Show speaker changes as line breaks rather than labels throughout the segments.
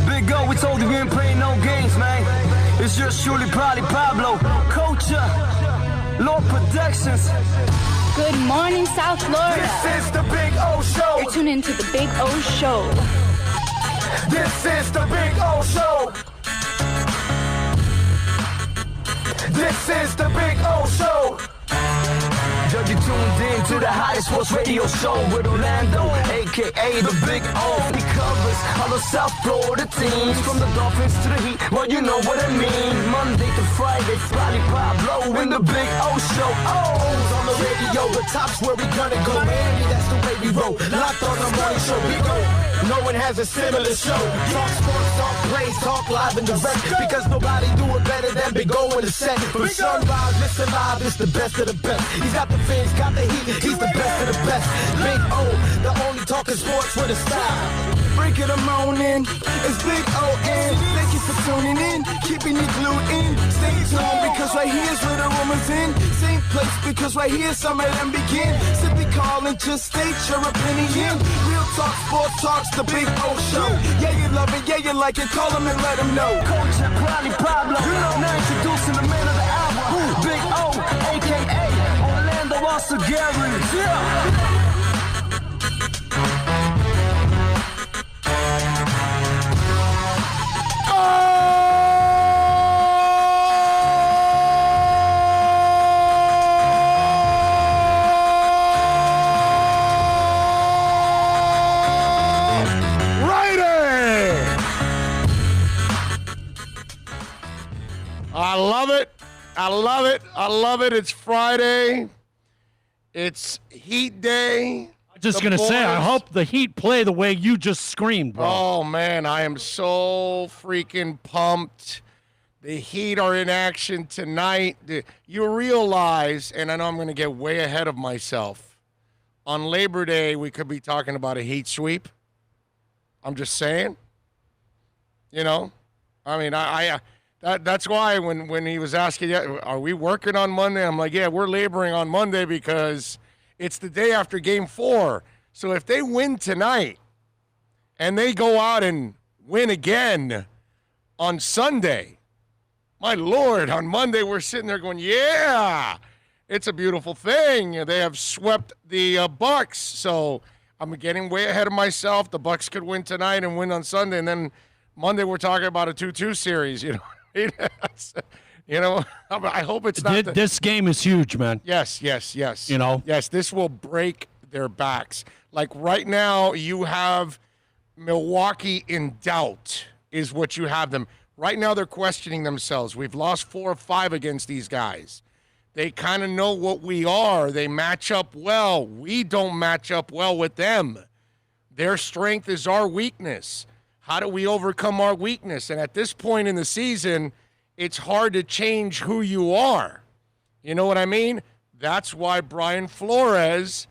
Big O, we told you we ain't playing no games, man. It's just surely probably Pablo, Culture, Lord Productions.
Good morning, South Florida.
This is the Big O Show.
You're tuned into the Big O Show.
This is the Big O Show. This is the Big O Show. Judge, you tuned in to the hottest sports radio show with Orlando, a.k.a. the Big O. He covers all the South Florida teams, from the Dolphins to the Heat, well, you know what I mean. Monday to Friday, Probably Pablo in the Big O Show. Oh, on the radio, the top's where we gonna go. Miami, that's the way we roll. Locked on the morning show, Big O. No one has a similar show. Talk sports, talk plays, talk live and direct. Because nobody do it better than Big O in the set. From sunrise, listen live, it's the best of the best. He's got the fans, got the heat, he's the best of the best. Big O, the only talking sports with a style. Break it a morning, it's Big O-N. Thank you for tuning in, keeping you glued in. Stay tuned, because right here's where the rumors in. Same place, because right here some of them begin. Simply call and just state your opinion. Real talk, sports talks, the Big O Show. Yeah, you love it, yeah, you like it, call him and let him know. Culture, Probably Pablo, you know, now introducing the man of the hour. Big O, a.k.a. Orlando Gary. Yeah.
I love it. I love it. I love it. It's Friday. It's Heat Day.
I'm just going to say, I hope the Heat play the way you just screamed, bro.
Oh, man, I am so freaking pumped. The Heat are in action tonight. You realize, and I know I'm going to get way ahead of myself, on Labor Day, we could be talking about a Heat sweep. I'm just saying. You know? I mean, That's why when he was asking, yeah, are we working on Monday? I'm like, yeah, we're laboring on Monday because it's the day after Game 4. So if they win tonight and they go out and win again on Sunday, my Lord, on Monday we're sitting there going, yeah, it's a beautiful thing. They have swept the Bucks. So I'm getting way ahead of myself. The Bucks could win tonight and win on Sunday, and then Monday we're talking about a 2-2 series, you know. You know, I hope it's not.
This game is huge, man.
Yes.
You know?
Yes, this will break their backs. Like right now, you have Milwaukee in doubt is what you have them. Right now, they're questioning themselves. We've lost 4 or 5 against these guys. They kind of know what we are. They match up well. We don't match up well with them. Their strength is our weakness. How do we overcome our weakness? And at this point in the season, it's hard to change who you are. You know what I mean? That's why Brian Flores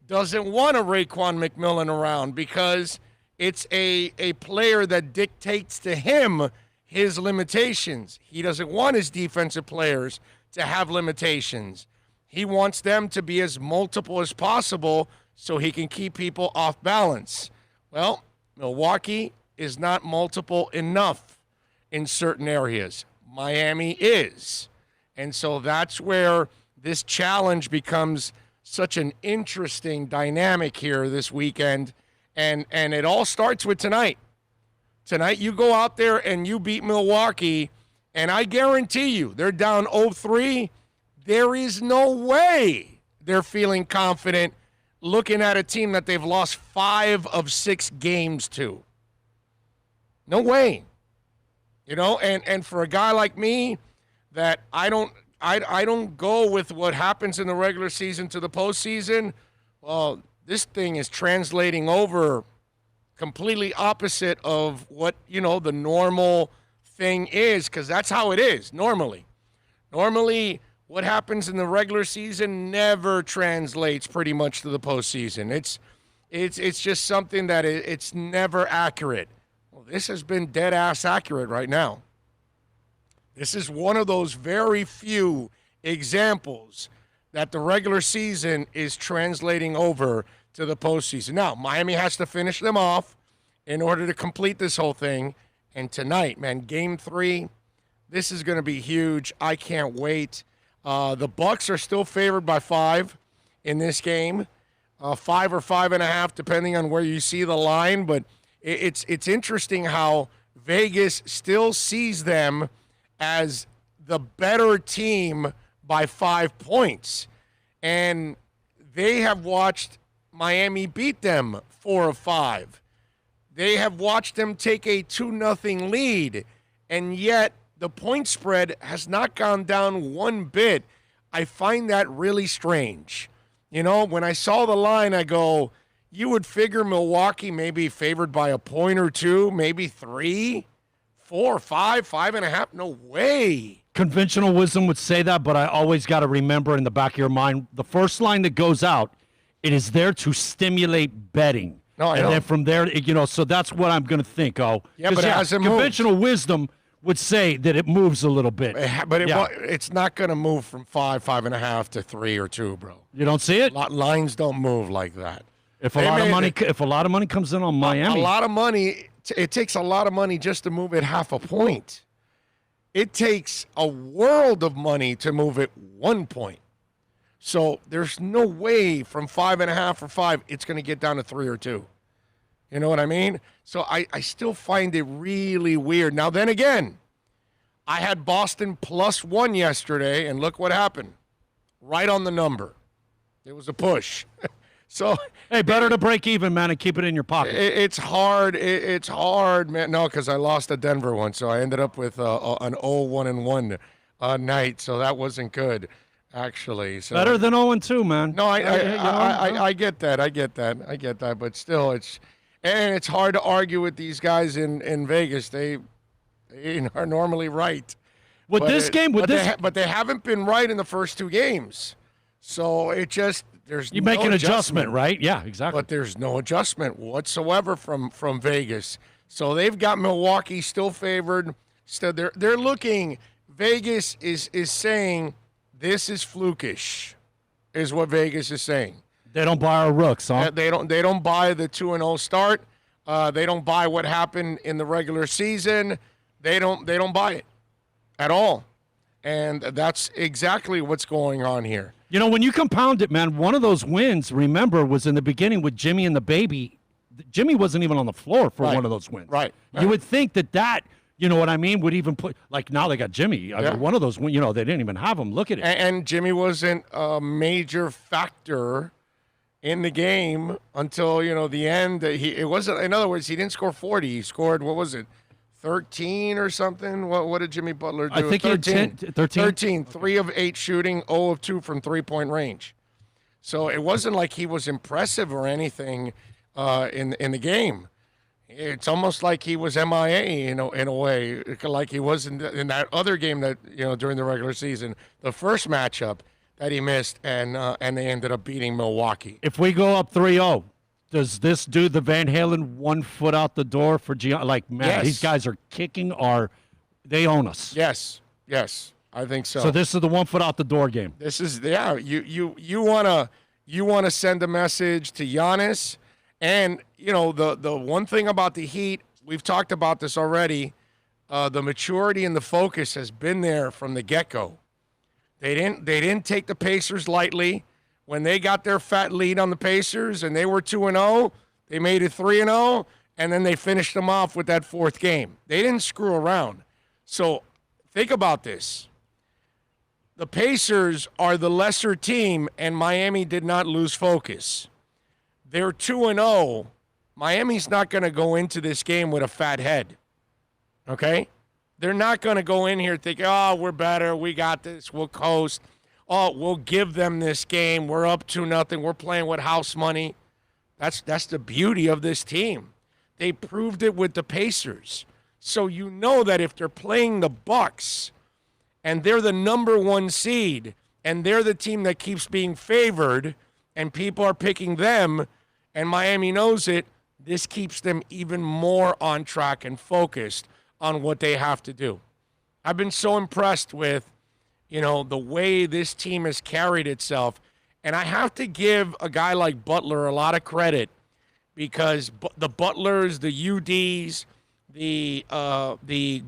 doesn't want a Raekwon McMillan around, because it's a player that dictates to him his limitations. He doesn't want his defensive players to have limitations. He wants them to be as multiple as possible so he can keep people off balance. Well, Milwaukee is not multiple enough in certain areas. Miami is. And so that's where this challenge becomes such an interesting dynamic here this weekend. And it all starts with tonight. Tonight you go out there and you beat Milwaukee, and I guarantee you they're down 0-3. There is no way they're feeling confident looking at a team that they've lost 5 of 6 games to. No way. You know, and for a guy like me, that I don't go with what happens in the regular season to the postseason. Well, this thing is translating over completely opposite of what, you know, the normal thing is, because that's how it is normally. Normally, what happens in the regular season never translates pretty much to the postseason. It's just something that it's never accurate. Well, this has been dead ass accurate right now. This is one of those very few examples that the regular season is translating over to the postseason. Now, Miami has to finish them off, in order to complete this whole thing. And tonight, man, Game 3, this is going to be huge. I can't wait. The Bucks are still favored by 5 in this game, 5 or 5.5, depending on where you see the line. But it's interesting how Vegas still sees them as the better team by 5 points. And they have watched Miami beat them 4 of 5. They have watched them take a 2-0 lead, and yet the point spread has not gone down one bit. I find that really strange. You know, when I saw the line, I go, you would figure Milwaukee maybe favored by a point or 2, maybe 3, 4, 5, 5.5. No way.
Conventional wisdom would say that, but I always got to remember in the back of your mind, the first line that goes out, it is there to stimulate betting.
No, I
and
know.
then from there, you know, so that's what I'm going to think. Oh,
Yeah, but it hasn't moved.
conventional wisdom would say that it moves a little bit.
But
Yeah.
it's not going to move from 5, 5.5 to 3 or 2, bro.
You don't see it?
Lines don't move like that.
If a
They
lot of
made
money,
it-
if a lot of money comes in on Miami,
A lot of money. It takes a lot of money just to move it half a point. It takes a world of money to move it 1 point. So there's no way from 5.5 or 5 it's going to get down to 3 or 2. You know what I mean? So I still find it really weird. Now then again, I had Boston +1 yesterday, and look what happened. Right on the number. It was a push. So
hey, better to break even, man, and keep it in your pocket.
it's hard. It's hard, man. No, because I lost a Denver one, so I ended up with an 0-1-1 night. So that wasn't good, actually. So
Better than 0-2, man.
No, I
I
get that. I get that. But still, it's hard to argue with these guys in Vegas. They are normally right.
With
But
this game, with this,
but they haven't been right in the first 2 games. So it just there's
you
no
make an adjustment, right? Yeah, exactly.
but there's no adjustment whatsoever from Vegas. So they've got Milwaukee still favored. Still, they're looking. Vegas is saying this is flukish, is what Vegas is saying.
They don't buy our rooks, huh?
They don't buy the 2-0 start. They don't buy what happened in the regular season. They don't buy it at all. And that's exactly what's going on here.
You know, when you compound it, man, one of those wins, remember, was in the beginning with Jimmy and the baby. Jimmy wasn't even on the floor for
Right.
one of those wins.
Right.
You would think that, you know what I mean, would even put, like now they got Jimmy. I
Yeah.
mean, one of those, you know, they didn't even have him. Look at it.
And Jimmy wasn't a major factor in the game until, the end. It wasn't, in other words, he didn't score 40. He scored, what was it, 13 or something? What did Jimmy Butler do?
I think he had 10, 13.
13. 3 of 8 shooting, 0 of 2 from three-point range. So it wasn't like he was impressive or anything in the game. It's almost like he was MIA, in a way, like he was in that other game that, during the regular season, the first matchup that he missed, and they ended up beating Milwaukee.
If we go up 3-0, does this do the Van Halen 1 foot out the door for Gian? Like, man,
Yes.
these guys are kicking they own us.
Yes, I think so.
So this is the 1 foot out the door game.
This is you wanna send a message to Giannis, and the one thing about the Heat, we've talked about this already. The maturity and the focus has been there from the get-go. They didn't take the Pacers lightly. When they got their fat lead on the Pacers and they were 2-0, they made it 3-0, and then they finished them off with that 4th game. They didn't screw around. So think about this. The Pacers are the lesser team, and Miami did not lose focus. They're 2-0. Miami's not going to go into this game with a fat head. Okay? They're not going to go in here thinking, oh, we're better. We got this. We'll coast. Oh, we'll give them this game. We're up 2-0. We're playing with house money. That's the beauty of this team. They proved it with the Pacers. So you know that if they're playing the Bucks and they're the number 1 seed and they're the team that keeps being favored and people are picking them and Miami knows it, this keeps them even more on track and focused on what they have to do. I've been so impressed with, the way this team has carried itself. And I have to give a guy like Butler a lot of credit because the Butlers, the UDs, the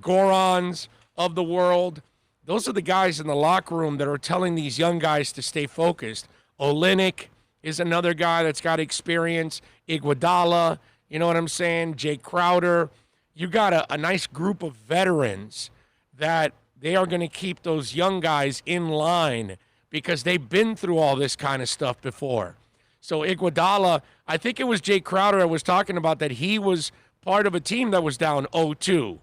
Gorons of the world, those are the guys in the locker room that are telling these young guys to stay focused. Olynyk is another guy that's got experience. Iguodala, you know what I'm saying? Jay Crowder. You got a nice group of veterans that they are going to keep those young guys in line because they've been through all this kind of stuff before. So Iguodala, I think it was Jay Crowder I was talking about, that he was part of a team that was down 0-2,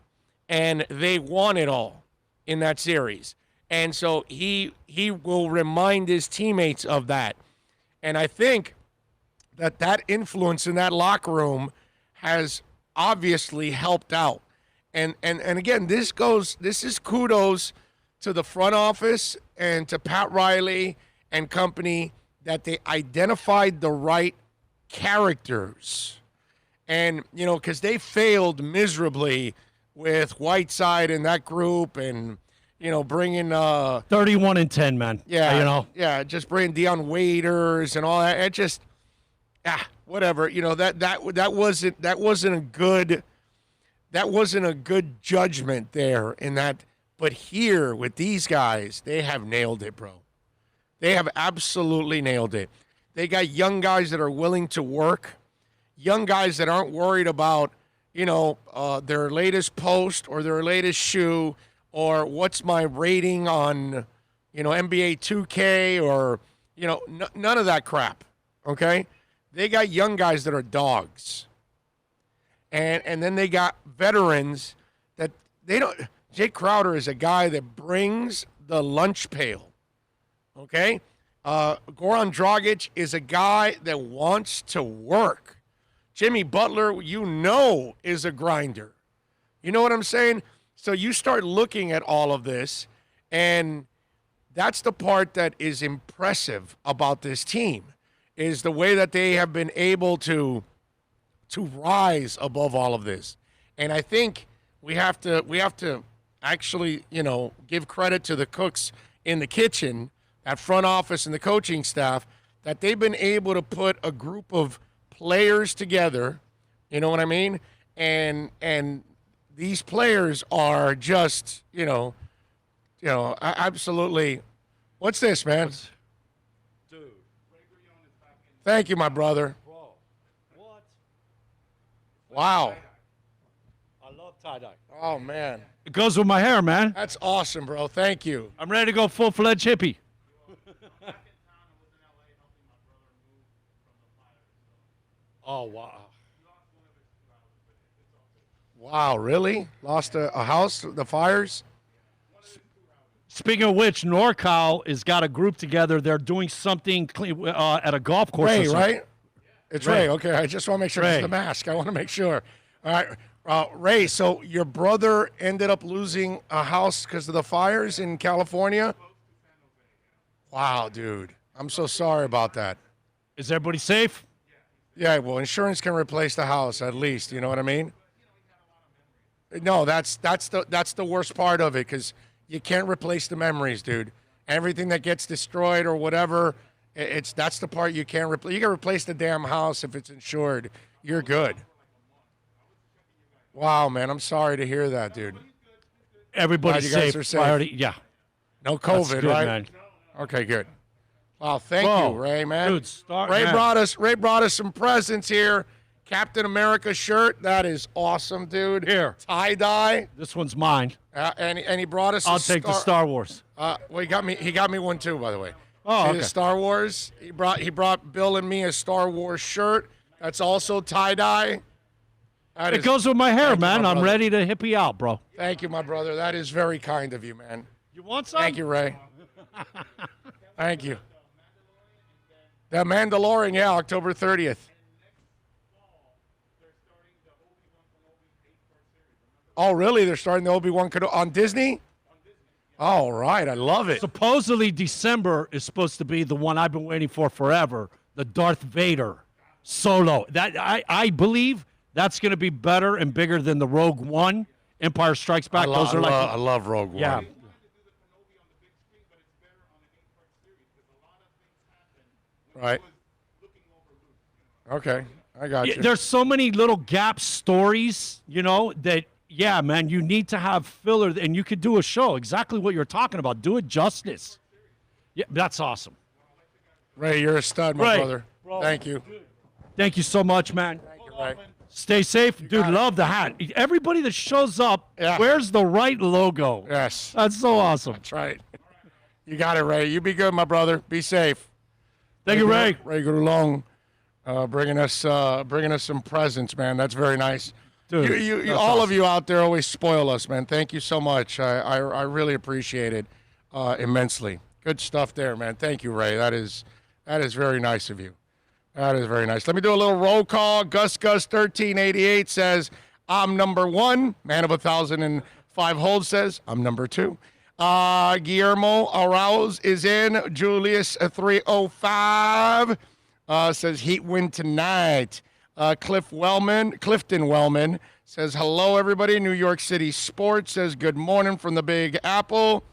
and they won it all in that series. And so he will remind his teammates of that. And I think that influence in that locker room has obviously helped out. And again, this is kudos to the front office and to Pat Riley and company that they identified the right characters. And, you know, because they failed miserably with Whiteside and that group and, you know, bringing
31-10, man.
yeah,
you know.
Yeah, just bringing Deion Waiters and all that. It just whatever. You know, that wasn't a good judgment there in that. But here with these guys, they have nailed it, bro. They have absolutely nailed it. They got young guys that are willing to work, young guys that aren't worried about, you know, their latest post or their latest shoe or what's my rating on, you know, NBA 2K or, you know, none of that crap, okay? They got young guys that are dogs. And then they got veterans that they don't. Jake Crowder is a guy that brings the lunch pail, okay? Goran Dragic is a guy that wants to work. Jimmy Butler, you know, is a grinder. You know what I'm saying? So you start looking at all of this, and that's the part that is impressive about this team, is the way that they have been able to rise above all of this. And I think we have to actually, you know, give credit to the cooks in the kitchen, that front office and the coaching staff, that they've been able to put a group of players together, you know what I mean? And these players are just, you know, absolutely. What's this, man?
Dude.
Thank you, my brother.
Bro, what?
Wow.
I love tie-dye.
Oh, man.
It goes with my hair, man.
That's awesome, bro. Thank you.
I'm ready to go full-fledged hippie. Oh, wow.
Wow, really? Lost a house, the fires?
Speaking of which, NorCal has got a group together. They're doing something at a golf course.
Ray,
or something.
right? It's Ray. Okay, I just want to make sure it's
Ray.
the mask. I want to make sure. All right, Ray, so your brother ended up losing a house because of the fires in California? Wow, dude. I'm so sorry about that.
Is everybody safe?
Yeah, well, insurance can replace the house at least. You know what I mean? No, that's the worst part of it, because you can't replace the memories, dude. Everything that gets destroyed or whatever, that's the part you can't replace. You can replace the damn house if it's insured. You're good. Wow, man, I'm sorry to hear that, dude.
Everybody's
Glad you guys
safe.
are safe.
Priority, yeah.
No
That's
COVID,
good,
right?
man.
Okay, good. Wow, thank
Whoa.
you, Ray, man.
Dude,
Ray
man.
brought us some presents here. Captain America shirt. That is awesome, dude.
Here.
Tie-dye.
This one's mine.
And he brought us
I'll take the Star Wars.
Well, he got me one too, by the way.
Oh,
See
okay.
the Star Wars. He brought Bill and me a Star Wars shirt. That's also tie-dye.
It goes with my hair,
Thank you,
man.
my
I'm
brother.
ready to hippie out, bro.
Thank you, my brother. That is very kind of you, man.
You want some?
Thank you, Ray. Thank you. The Mandalorian, yeah, October 30th. Oh, really? They're starting the Obi-Wan Kenobi on Disney? All right, I love it.
Supposedly December is supposed to be the one I've been waiting for forever, the Darth Vader solo. That I believe that's going to be better and bigger than the Rogue One, Empire Strikes Back. Those are
I love Rogue One.
yeah.
Right. Okay. I got you.
There's so many little gap stories, that, yeah, man, you need to have filler, and you could do a show, exactly what you're talking about. Do it justice. Yeah, that's awesome.
Ray, you're a stud, my
Ray,
brother.
bro,
Thank you.
Thank you so much, man.
Thank you, Ray.
Stay safe. Dude, love the hat. Everybody that shows up wears the right logo.
Yes.
That's so awesome.
That's right. You got it, Ray. You be good, my brother. Be safe.
Thank you, Ray.
Ray Gurulong, bringing us some presents, man. That's very nice.
Dude,
You all of you out there always spoil us, man. Thank you so much. I really appreciate it immensely. Good stuff there, man. Thank you, Ray. That is very nice of you. That is very nice. Let me do a little roll call. Gus 1388 says, I'm number 1. Man of 1,005 holds says, I'm number 2. Guillermo Arauz is in. Julius 305 says Heat win tonight. Clifton Wellman says, hello, everybody. New York City Sports says, good morning from the Big Apple.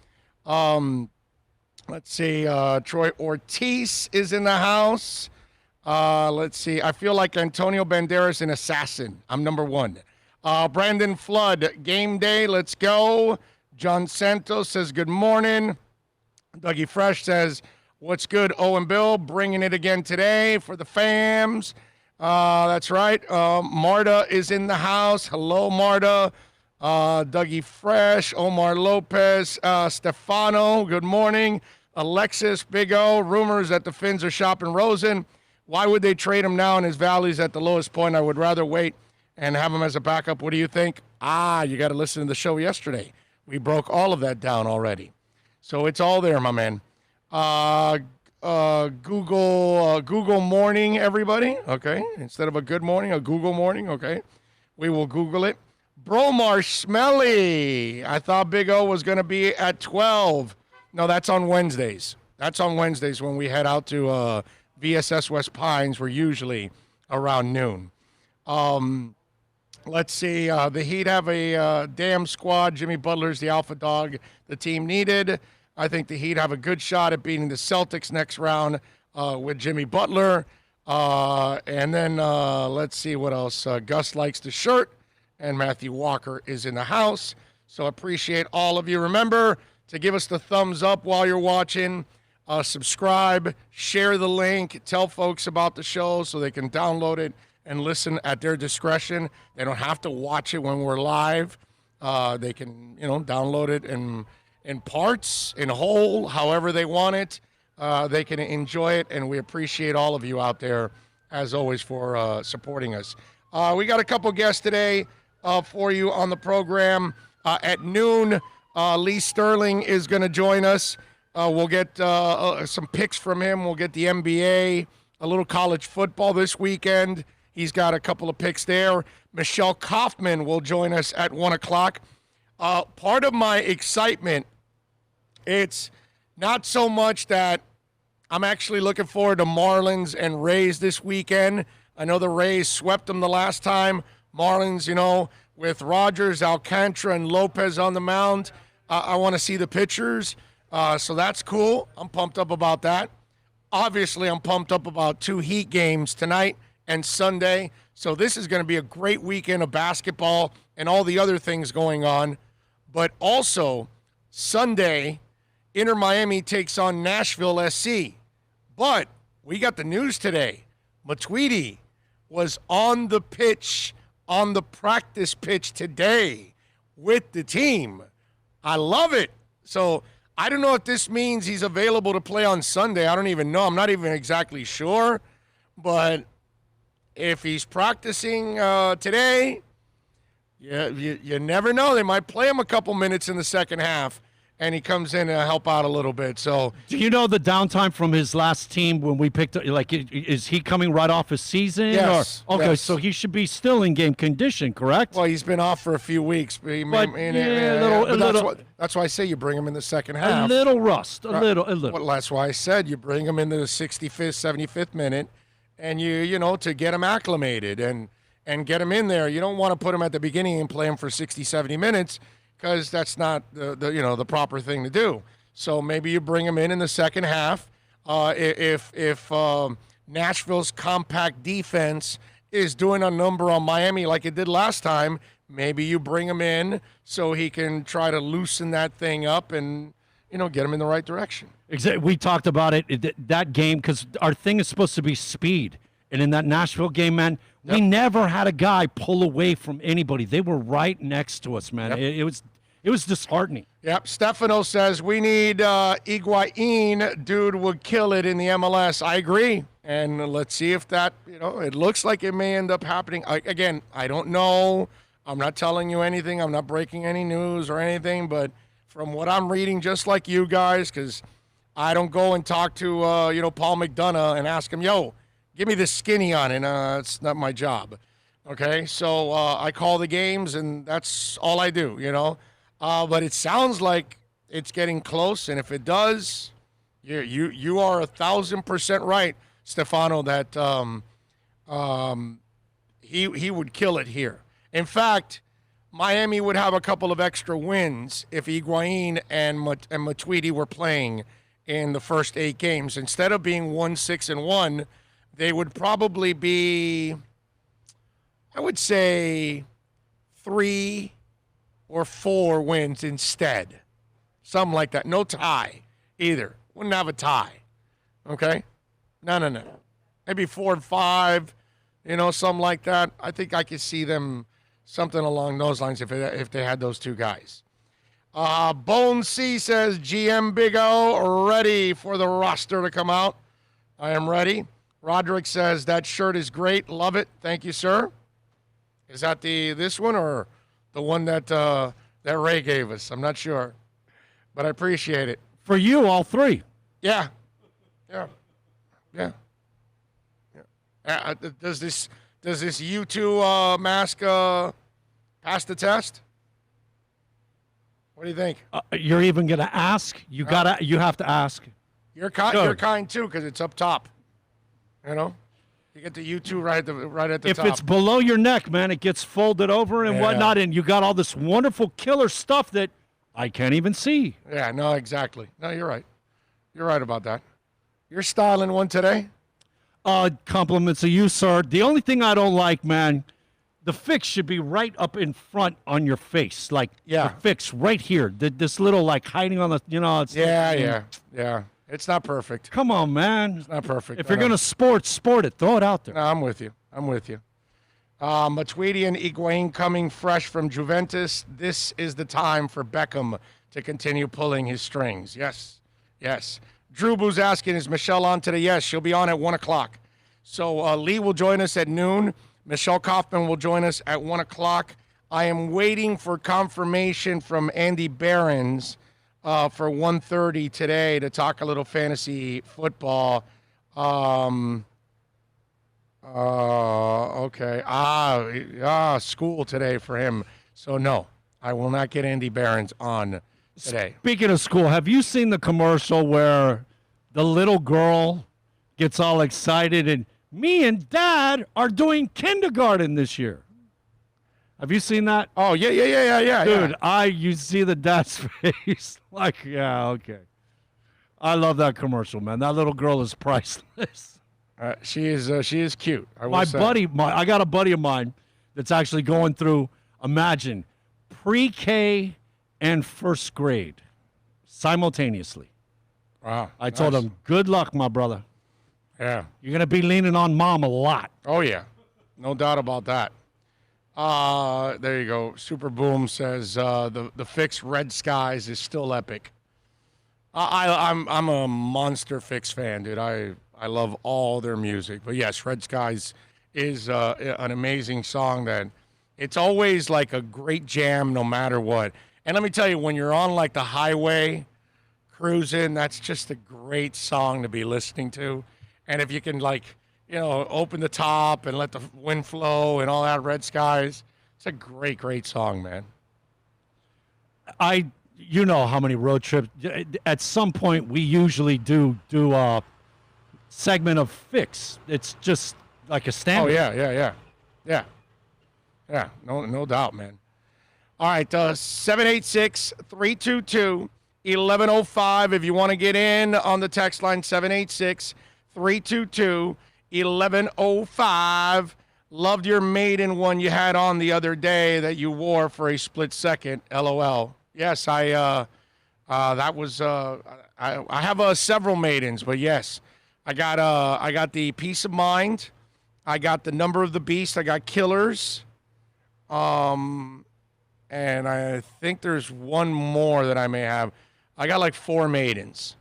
Let's see. Troy Ortiz is in the house. Let's see. I feel like Antonio Banderas, an assassin. I'm number 1. Brandon Flood, game day. Let's go. John Santos says, good morning. Dougie Fresh says, what's good, Owen Bill? Bringing it again today for the fams. That's right. Marta is in the house. Hello, Marta. Dougie Fresh, Omar Lopez, Stefano, good morning. Alexis, Big O, rumors that the Finns are shopping Rosen. Why would they trade him now and his value's at the lowest point? I would rather wait and have him as a backup. What do you think? You got to listen to the show yesterday. We broke all of that down already. So it's all there, my man. Google morning, everybody. Okay. Instead of a good morning, a Google morning. Okay. We will Google it. Bromar Smelly. I thought Big O was going to be at 12. No, that's on Wednesdays. That's on Wednesdays when we head out to VSS West Pines. We're usually around noon. Let's see. The Heat have a damn squad. Jimmy Butler's the alpha dog the team needed. I think the Heat have a good shot at beating the Celtics next round with Jimmy Butler. And then let's see what else. Gus likes the shirt, and Matthew Walker is in the house. So appreciate all of you. Remember to give us the thumbs up while you're watching. Subscribe, share the link, tell folks about the show so they can download it and listen at their discretion. They don't have to watch it when we're live. They can, download it in parts, in whole, however they want it. They can enjoy it, and we appreciate all of you out there, as always, for supporting us. We got a couple guests today for you on the program. At noon, Lee Sterling is going to join us. We'll get some picks from him. We'll get the NBA, a little college football this weekend. He's got a couple of picks there. Michelle Kaufman will join us at 1 o'clock. Part of my excitement, it's not so much that I'm actually looking forward to Marlins and Rays this weekend. I know the Rays swept them the last time. Marlins, with Rogers, Alcantara, and Lopez on the mound. I want to see the pitchers. So that's cool. I'm pumped up about that. Obviously, I'm pumped up about 2 Heat games tonight and Sunday. So this is going to be a great weekend of basketball and all the other things going on. But also, Sunday, Inter Miami takes on Nashville SC. But we got the news today. Matuidi was on the pitch, on the practice pitch today with the team. I love it. So I don't know if this means he's available to play on Sunday. I don't even know. I'm not even exactly sure. But if he's practicing today, you never know. They might play him a couple minutes in the second half, and he comes in to help out a little bit. So,
do you know the downtime from his last team when we picked up? Like, is he coming right off his season?
Yes.
Or, okay,
yes.
So he should be still in game condition, correct?
Well, he's been off for a few weeks. That's why I say you bring him in the second half.
A little rust, a little.
Well, that's why I said you bring him in the 65th, 75th minute, and to get him acclimated and get him in there. You don't want to put him at the beginning and play him for 60, 70 minutes. Because that's not the proper thing to do. So maybe you bring him in the second half. If Nashville's compact defense is doing a number on Miami like it did last time, maybe you bring him in so he can try to loosen that thing up and, get him in the right direction.
Exactly. We talked about that game, because our thing is supposed to be speed. And in that Nashville game, man, we never had a guy pull away from anybody. They were right next to us, man.
Yep.
It was disheartening.
Yep. Stefano says we need Higuain. Dude would kill it in the MLS. I agree. And let's see if that, it looks like it may end up happening. Again, I don't know. I'm not telling you anything. I'm not breaking any news or anything. But from what I'm reading, just like you guys, because I don't go and talk to, Paul McDonough and ask him, yo, give me the skinny on it. It's not my job. Okay? So I call the games, and that's all I do, But it sounds like it's getting close, and if it does, you are 1,000% right, Stefano, that he would kill it here. In fact, Miami would have a couple of extra wins if Higuain and Matuidi were playing in the first 8 games. Instead of being 1-6-1, they would probably be, I would say, 3 or 4 wins instead. Something like that. No tie either. Wouldn't have a tie. Okay? No. Maybe 4 and 5, something like that. I think I could see them something along those lines if they had those 2 guys. Bone C says, GM Big O, ready for the roster to come out. I am ready. Roderick says, that shirt is great. Love it. Thank you, sir. Is that this one or the one that Ray gave us? I'm not sure, but I appreciate it.
For you, all 3.
Yeah. Does this U2 mask pass the test? What do you think?
You're even gonna ask? You have to ask.
You're kind too, because it's up top. You get the U2 right at the top.
If it's below your neck, man, it gets folded over and whatnot, and you got all this wonderful killer stuff that I can't even see.
Yeah, no, exactly. No, you're right. You're right about that. You're styling one today?
Compliments of you, sir. The only thing I don't like, man, the fix should be right up in front on your face. Like, the fix right here. This little, like, hiding on the, it's...
Yeah. It's not perfect.
Come on, man.
It's not perfect.
If you're going to sport it. Throw it out there.
No, I'm with you. Matuidi and Higuain coming fresh from Juventus. This is the time for Beckham to continue pulling his strings. Yes. Drew Boo's asking, is Michelle on today? Yes, she'll be on at 1 o'clock. So Lee will join us at noon. Michelle Kaufman will join us at 1 o'clock. I am waiting for confirmation from Andy Behrens for 1:30 today to talk a little fantasy football. Okay. School today for him. So, no, I will not get Andy Behrens on today.
Speaking of school, have you seen the commercial where the little girl gets all excited and me and Dad are doing kindergarten this year? Have you seen that?
Oh, yeah.
Dude, you see the dad's face. Like, yeah, okay. I love that commercial, man. That little girl is priceless.
She is cute. I
got a buddy of mine that's actually going through, imagine, pre-K and first grade simultaneously.
Wow.
I told him, good luck, my brother.
Yeah.
You're going to be leaning on Mom a lot.
Oh, yeah. No doubt about that. There you go. Super Boom says the fix Red Skies is still epic. I'm a Monster Fix fan, dude. I love all their music. But yes, Red Skies is an amazing song that it's always like a great jam no matter what. And let me tell you, when you're on like the highway cruising, that's just a great song to be listening to. And if you can open the top and let the wind flow and all that, Red Skies, it's a great, great song, man.
You know how many road trips. At some point, we usually do a segment of Fix. It's just like a standard.
Oh, yeah. No doubt, man. All right, 786-322-1105. If you want to get in on the text line, 786-322-1105. Loved your maiden one you had on the other day that you wore for a split second. LOL. Yes, I have several maidens, but yes, I got the Peace of Mind. I got the Number of the Beast. I got Killers. And I think there's one more that I may have. I got like 4 maidens.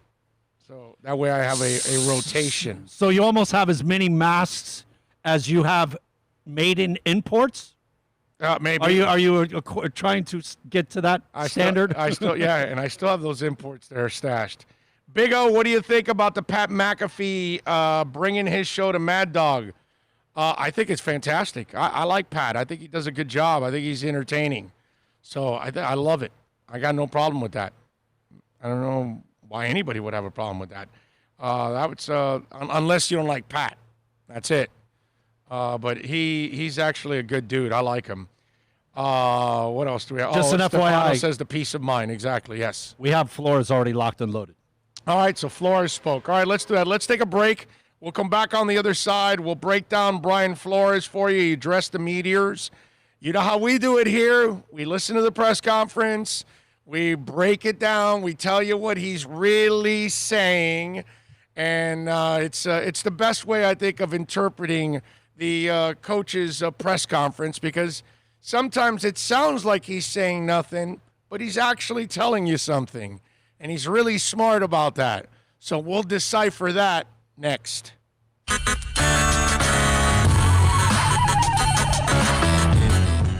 So that way I have a rotation.
So you almost have as many masks as you have maiden imports?
Maybe.
Are you trying to get to that standard?
I still and I still have those imports there stashed. Big O, what do you think about the Pat McAfee bringing his show to Mad Dog? I think it's fantastic. I like Pat. I think he does a good job. I think he's entertaining. So I love it. I got no problem with that. I don't know why anybody would have a problem with that. Unless you don't like Pat. That's it. But he's actually a good dude. I like him. What else do we have?
Just an FYI.
Says the Peace of Mind. Exactly, yes.
We have Flores already locked and loaded.
All right, so Flores spoke. All right, let's do that. Let's take a break. We'll come back on the other side. We'll break down Brian Flores for you. You address the meteors. You know how we do it here. We listen to the press conference. We break it down. We tell you what he's really saying. And it's the best way, I think, of interpreting the coach's press conference, because sometimes it sounds like he's saying nothing, but he's actually telling you something. And he's really smart about that. So we'll decipher that next.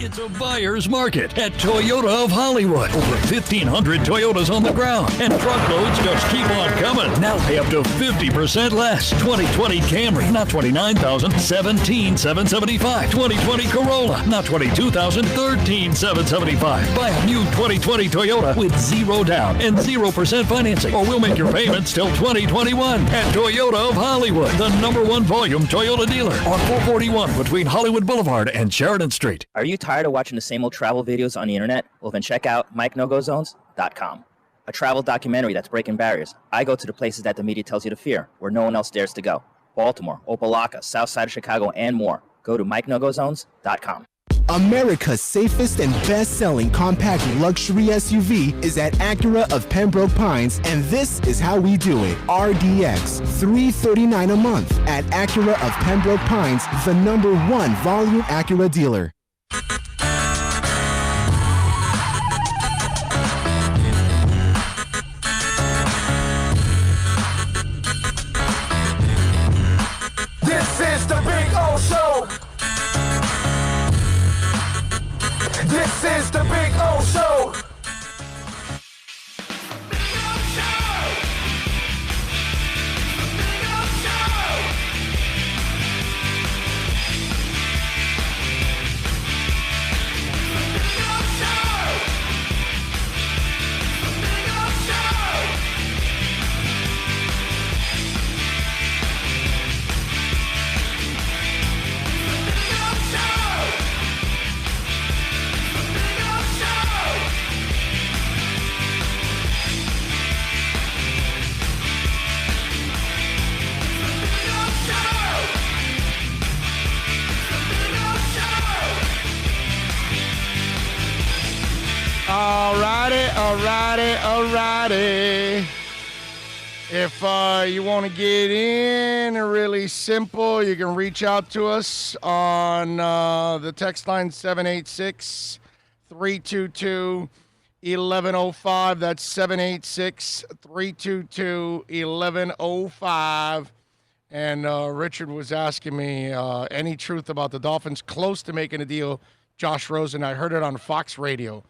It's a buyer's market at Toyota of Hollywood. Over 1,500 Toyotas on the ground, and truckloads just keep on coming. Now pay up to 50% less. 2020 Camry, not $29,000, $17,775. 2020 Corolla, not $22,000, $13,775. Buy a new 2020 Toyota with 0 down and 0% financing, or we'll make your payments till 2021. At Toyota of Hollywood, the #1 volume Toyota dealer on 441 between Hollywood Boulevard and Sheridan Street.
Are you tired of watching the same old travel videos on the internet? Well, then check out MikeNoGoZones.com, a travel documentary that's breaking barriers. I go to the places that the media tells you to fear, where no one else dares to go. Baltimore, Opelika, South Side of Chicago, and more. Go to MikeNoGoZones.com.
America's safest and best-selling compact luxury SUV is at Acura of Pembroke Pines, and this is how we do it. RDX, $339 a month at Acura of Pembroke Pines, the #1 volume Acura dealer.
This is the Big O Show. This is the Big O Show.
Alrighty. If you want to get in, really simple, you can reach out to us on the text line 786-322-1105. That's 786-322-1105. And Richard was asking me any truth about the Dolphins close to making a deal. Josh Rosen, I heard it on Fox Radio.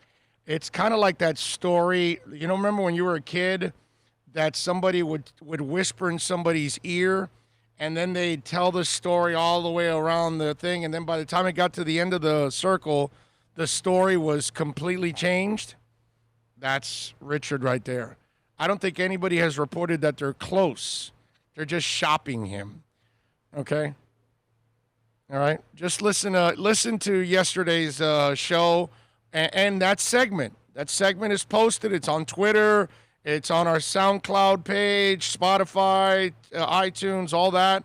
It's kind of like that story. You know, remember when you were a kid that somebody would whisper in somebody's ear, and then they'd tell the story all the way around the thing, and then by the time it got to the end of the circle, the story was completely changed? That's Richard right there. I don't think anybody has reported that they're close. They're just shopping him. Okay? All right? Just listen to yesterday's show. And that segment is posted. It's on Twitter. It's on our SoundCloud page, Spotify, iTunes, all that.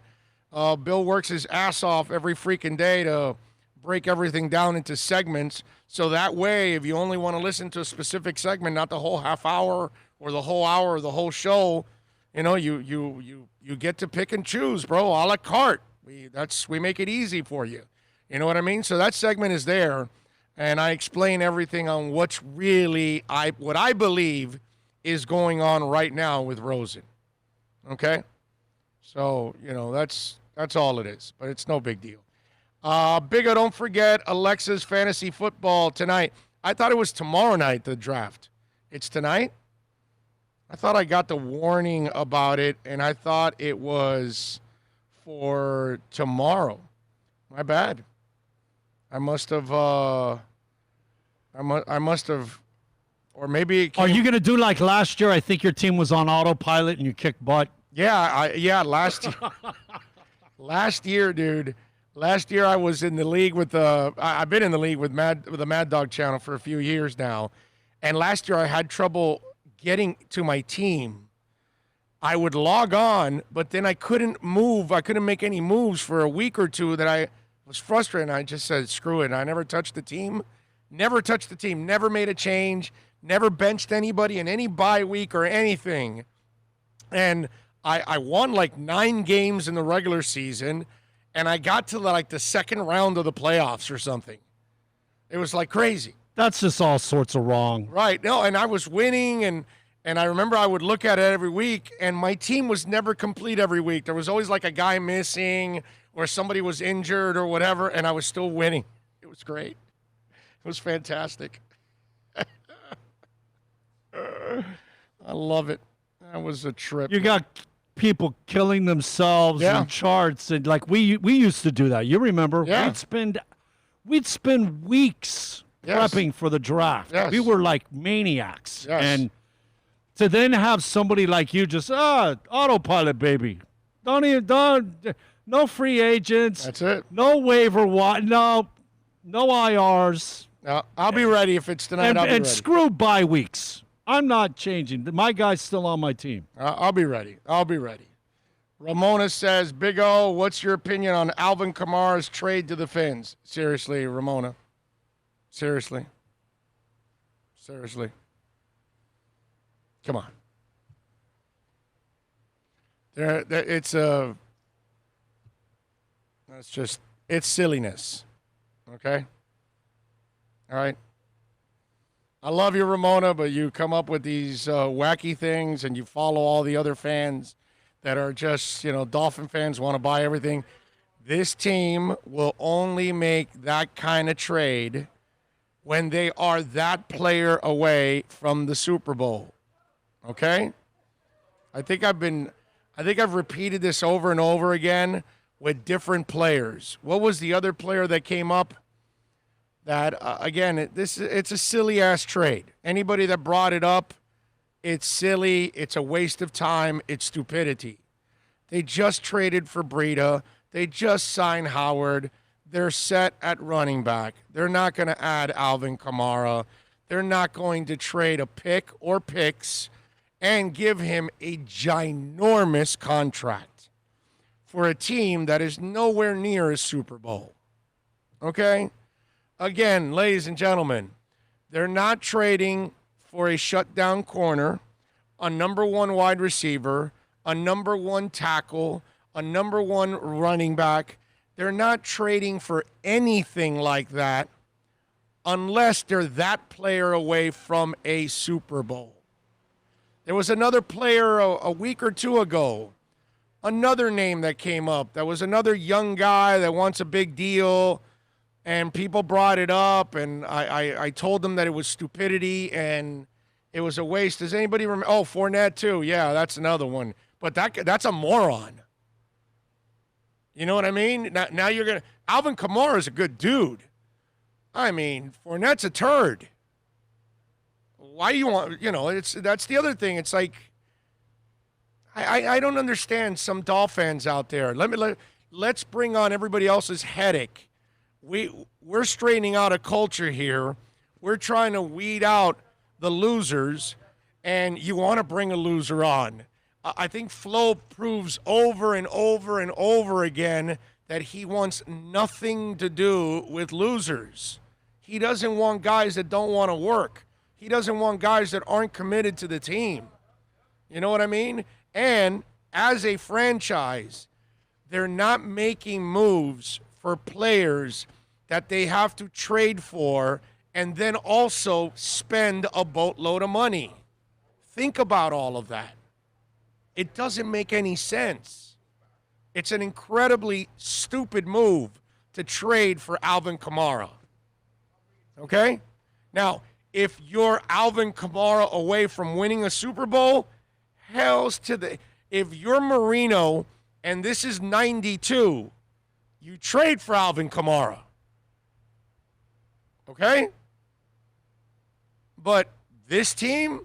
Bill works his ass off every freaking day to break everything down into segments. So that way, if you only want to listen to a specific segment, not the whole half hour or the whole hour or the whole show, you get to pick and choose, bro, a la carte. We make it easy for you. You know what I mean? So that segment is there, and I explain everything on what's really what I believe is going on right now with Rosen. Okay? So, that's all it is, but it's no big deal. Bigger, don't forget Alexa's fantasy football tonight. I thought it was tomorrow night, the draft. It's tonight? I thought I got the warning about it, and I thought it was for tomorrow. My bad. I must have, or maybe it came.
Are you going to do like last year? I think your team was on autopilot and you kicked butt.
Yeah, last year. Last year, dude. Last year I was in the league with I've been in the league with the Mad Dog channel for a few years now. And last year I had trouble getting to my team. I would log on, but then I couldn't move. I couldn't make any moves for a week or two that I was frustrated. I just said, screw it. And I never touched the team. Never touched the team. Never made a change. Never benched anybody in any bye week or anything. And I won like 9 games in the regular season. And I got to like the second round of the playoffs or something. It was like crazy.
That's just all sorts of wrong.
Right. No, and I was winning, and I remember I would look at it every week, and my team was never complete every week. There was always like a guy missing or somebody was injured or whatever, and I was still winning. It was great. It was fantastic. I love it. That was a trip.
You got people killing themselves in charts, and like we used to do that. You remember?
Yeah.
We'd spend weeks prepping for the draft.
Yes.
We were like maniacs.
Yes.
And to then have somebody like you just autopilot, baby. No free agents.
That's it.
No waiver no IRs.
I'll be ready if it's tonight. I'll be ready.
And screw bye weeks. I'm not changing. My guy's still on my team.
I'll be ready. Ramona says, Big O, what's your opinion on Alvin Kamara's trade to the Fins? Seriously, Ramona. Seriously. Come on. It's silliness. Okay? All right? I love you, Ramona, but you come up with these wacky things and you follow all the other fans that are just, Dolphin fans want to buy everything. This team will only make that kind of trade when they are that player away from the Super Bowl. Okay? I think I've repeated this over and over again with different players. What was the other player that came up? That, again, it's a silly-ass trade. Anybody that brought it up, it's silly, it's a waste of time, it's stupidity. They just traded for Breida. They just signed Howard. They're set at running back. They're not going to add Alvin Kamara. They're not going to trade a pick or picks and give him a ginormous contract for a team that is nowhere near a Super Bowl. Okay? Again, ladies and gentlemen, they're not trading for a shutdown corner, a number 1 wide receiver, a number 1 tackle, a number 1 running back. They're not trading for anything like that unless they're that player away from a Super Bowl. There was another player a week or two ago, another name that came up. That was another young guy that wants a big deal. And people brought it up, and I told them that it was stupidity and it was a waste. Does anybody remember? Oh, Fournette, too. Yeah, that's another one. But that's a moron. You know what I mean? Now you're going to – Alvin Kamara is a good dude. I mean, Fournette's a turd. Why do you want – that's the other thing. It's like I don't understand some Dolphins out there. Let's bring on everybody else's headache. We're straightening out a culture here. We're trying to weed out the losers, and you want to bring a loser on. I think Flo proves over and over and over again that he wants nothing to do with losers. He doesn't want guys that don't want to work. He doesn't want guys that aren't committed to the team. You know what I mean? And as a franchise, they're not making moves for players that they have to trade for and then also spend a boatload of money. Think about all of that. It doesn't make any sense. It's an incredibly stupid move to trade for Alvin Kamara. Okay? Now, if you're Alvin Kamara away from winning a Super Bowl, hell's to the... If you're Marino and this is 92, you trade for Alvin Kamara. Okay? But this team,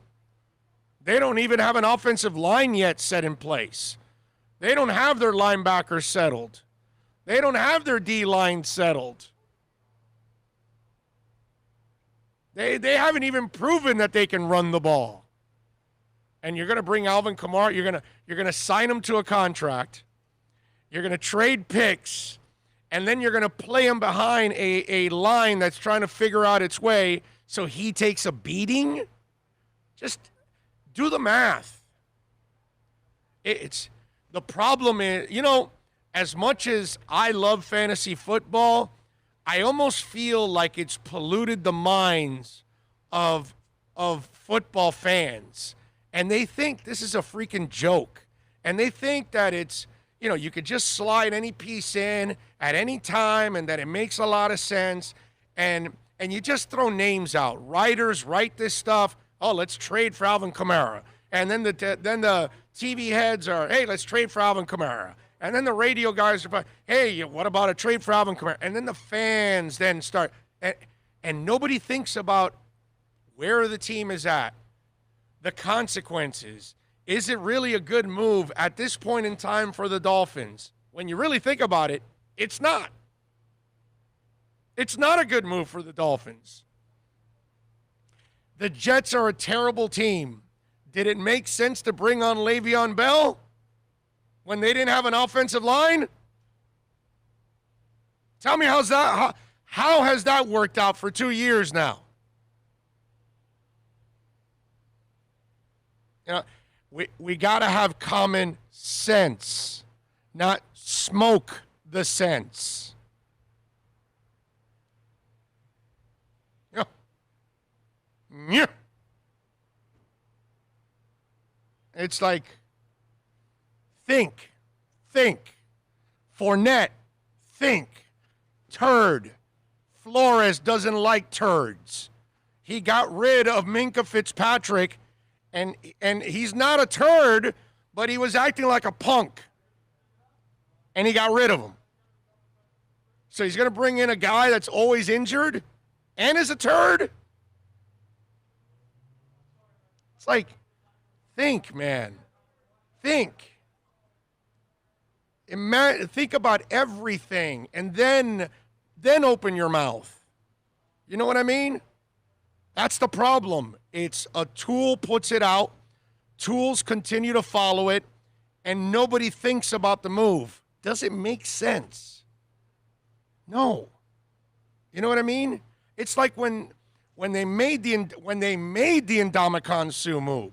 they don't even have an offensive line yet set in place. They don't have their linebackers settled. They don't have their D-line settled. They haven't even proven that they can run the ball. And you're going to bring Alvin Kamara, you're going to sign him to a contract. You're going to trade picks, and then you're going to play him behind a line that's trying to figure out its way so he takes a beating? Just do the math. It's the problem is, as much as I love fantasy football, I almost feel like it's polluted the minds of football fans. And they think this is a freaking joke. And they think that it's, you could just slide any piece in at any time and that it makes a lot of sense. And you just throw names out. Writers write this stuff. Oh, let's trade for Alvin Kamara. And then the TV heads are, hey, let's trade for Alvin Kamara. And then the radio guys are, hey, what about a trade for Alvin Kamara? And then the fans then start. And nobody thinks about where the team is at, the consequences. Is it really a good move at this point in time for the Dolphins? When you really think about it, it's not. It's not a good move for the Dolphins. The Jets are a terrible team. Did it make sense to bring on Le'Veon Bell when they didn't have an offensive line? Tell me how has that worked out for 2 years now? We got to have common sense, not smoke the sense. Yeah. It's like, think. Fournette, think. Turd. Flores doesn't like turds. He got rid of Minkah Fitzpatrick, and he's not a turd, but he was acting like a punk. And he got rid of him. So he's going to bring in a guy that's always injured and is a turd? It's like, think, man. Think. Think about everything and then open your mouth. You know what I mean? That's the problem. It's a tool puts it out, tools continue to follow it, and nobody thinks about the move. Does it make sense? No. You know what I mean? It's like when they made the Ndamukong Suh move.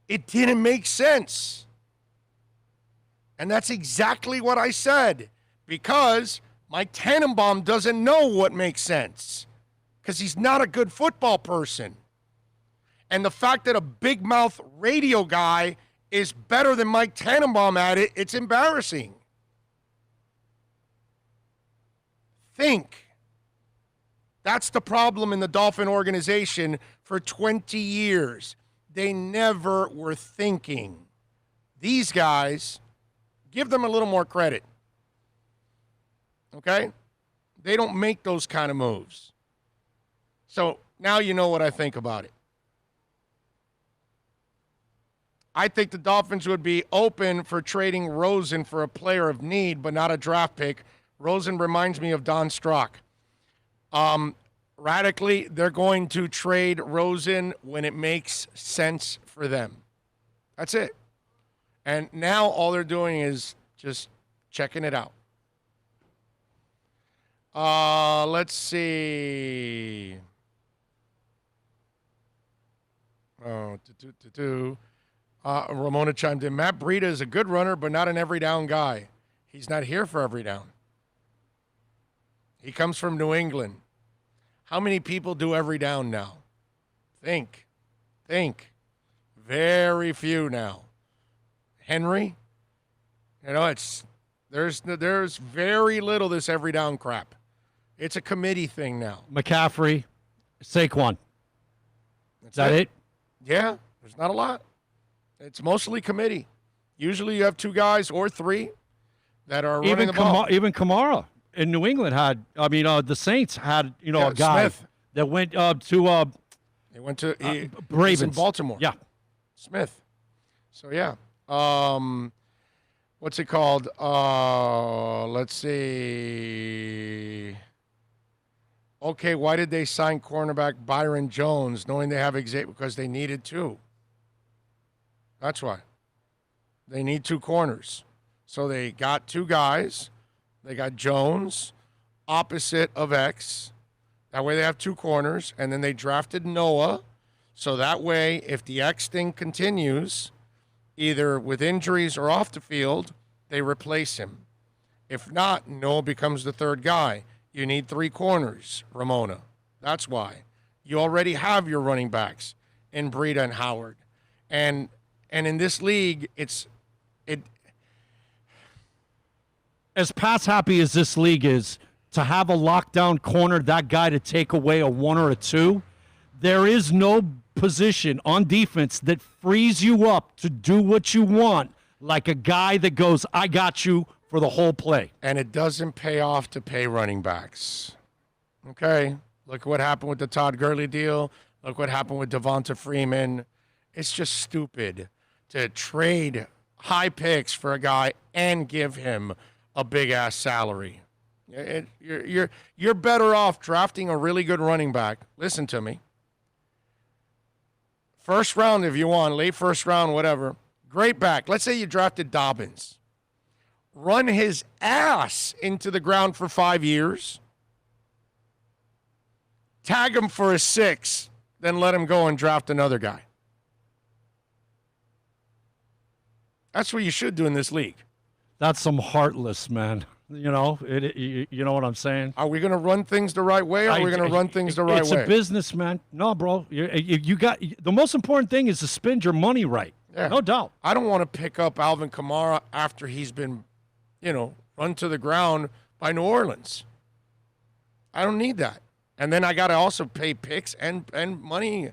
It didn't make sense. And that's exactly what I said, because Mike Tannenbaum doesn't know what makes sense, because he's not a good football person. And the fact that a big mouth radio guy is better than Mike Tannenbaum at it, it's embarrassing. Think. That's the problem in the Dolphin organization for 20 years. They never were thinking. These guys, give them a little more credit. Okay? They don't make those kind of moves. So now you know what I think about it. I think the Dolphins would be open for trading Rosen for a player of need, but not a draft pick. Rosen reminds me of Don Strock. Radically, they're going to trade Rosen when it makes sense for them. That's it. And now all they're doing is just checking it out. Let's see. Ramona chimed in. Matt Breida is a good runner, but not an every down guy. He's not here for every down. He comes from New England. How many people do every down now? Think. Very few now. Henry, there's very little this every down crap. It's a committee thing now.
McCaffrey, Saquon. Is that it?
Yeah, there's not a lot. It's mostly committee. Usually you have 2 guys or 3 that are running the ball.
Even Kamara in New England the Saints had, a guy
Smith.
that went
He went to he's
Ravens.
in Baltimore.
Yeah.
Smith. So, yeah. What's it called? Let's see. Okay, why did they sign cornerback Byron Jones knowing they have Xavier? Because they needed 2. That's why. They need 2 corners. So they got 2 guys. They got Jones opposite of X. That way they have 2 corners. And then they drafted Noah. So that way, if the X thing continues, either with injuries or off the field, they replace him. If not, Noah becomes the 3rd guy. You need 3 corners, Ramona. That's why. You already have your running backs in Breida and Howard. And in this league, it
as pass happy as this league is, to have a lockdown corner, that guy to take away a 1 or a 2, there is no position on defense that frees you up to do what you want, like a guy that goes, I got you for the whole play.
And it doesn't pay off to pay running backs. Okay? Look what happened with the Todd Gurley deal. Look what happened with Devonta Freeman. It's just stupid to trade high picks for a guy and give him a big-ass salary. You're better off drafting a really good running back. Listen to me. First round if you want, late first round, whatever. Great back. Let's say you drafted Dobbins. Run his ass into the ground for 5 years. Tag him for a 6, then let him go and draft another guy. That's what you should do in this league.
That's some heartless, man. You know what I'm saying?
Are we going to run things the right way, or are we going to run things the right way?
It's a business, man. No, bro. You got the most important thing is to spend your money right.
Yeah.
No doubt.
I don't want to pick up Alvin Kamara after he's been, run to the ground by New Orleans. I don't need that. And then I got to also pay picks and money.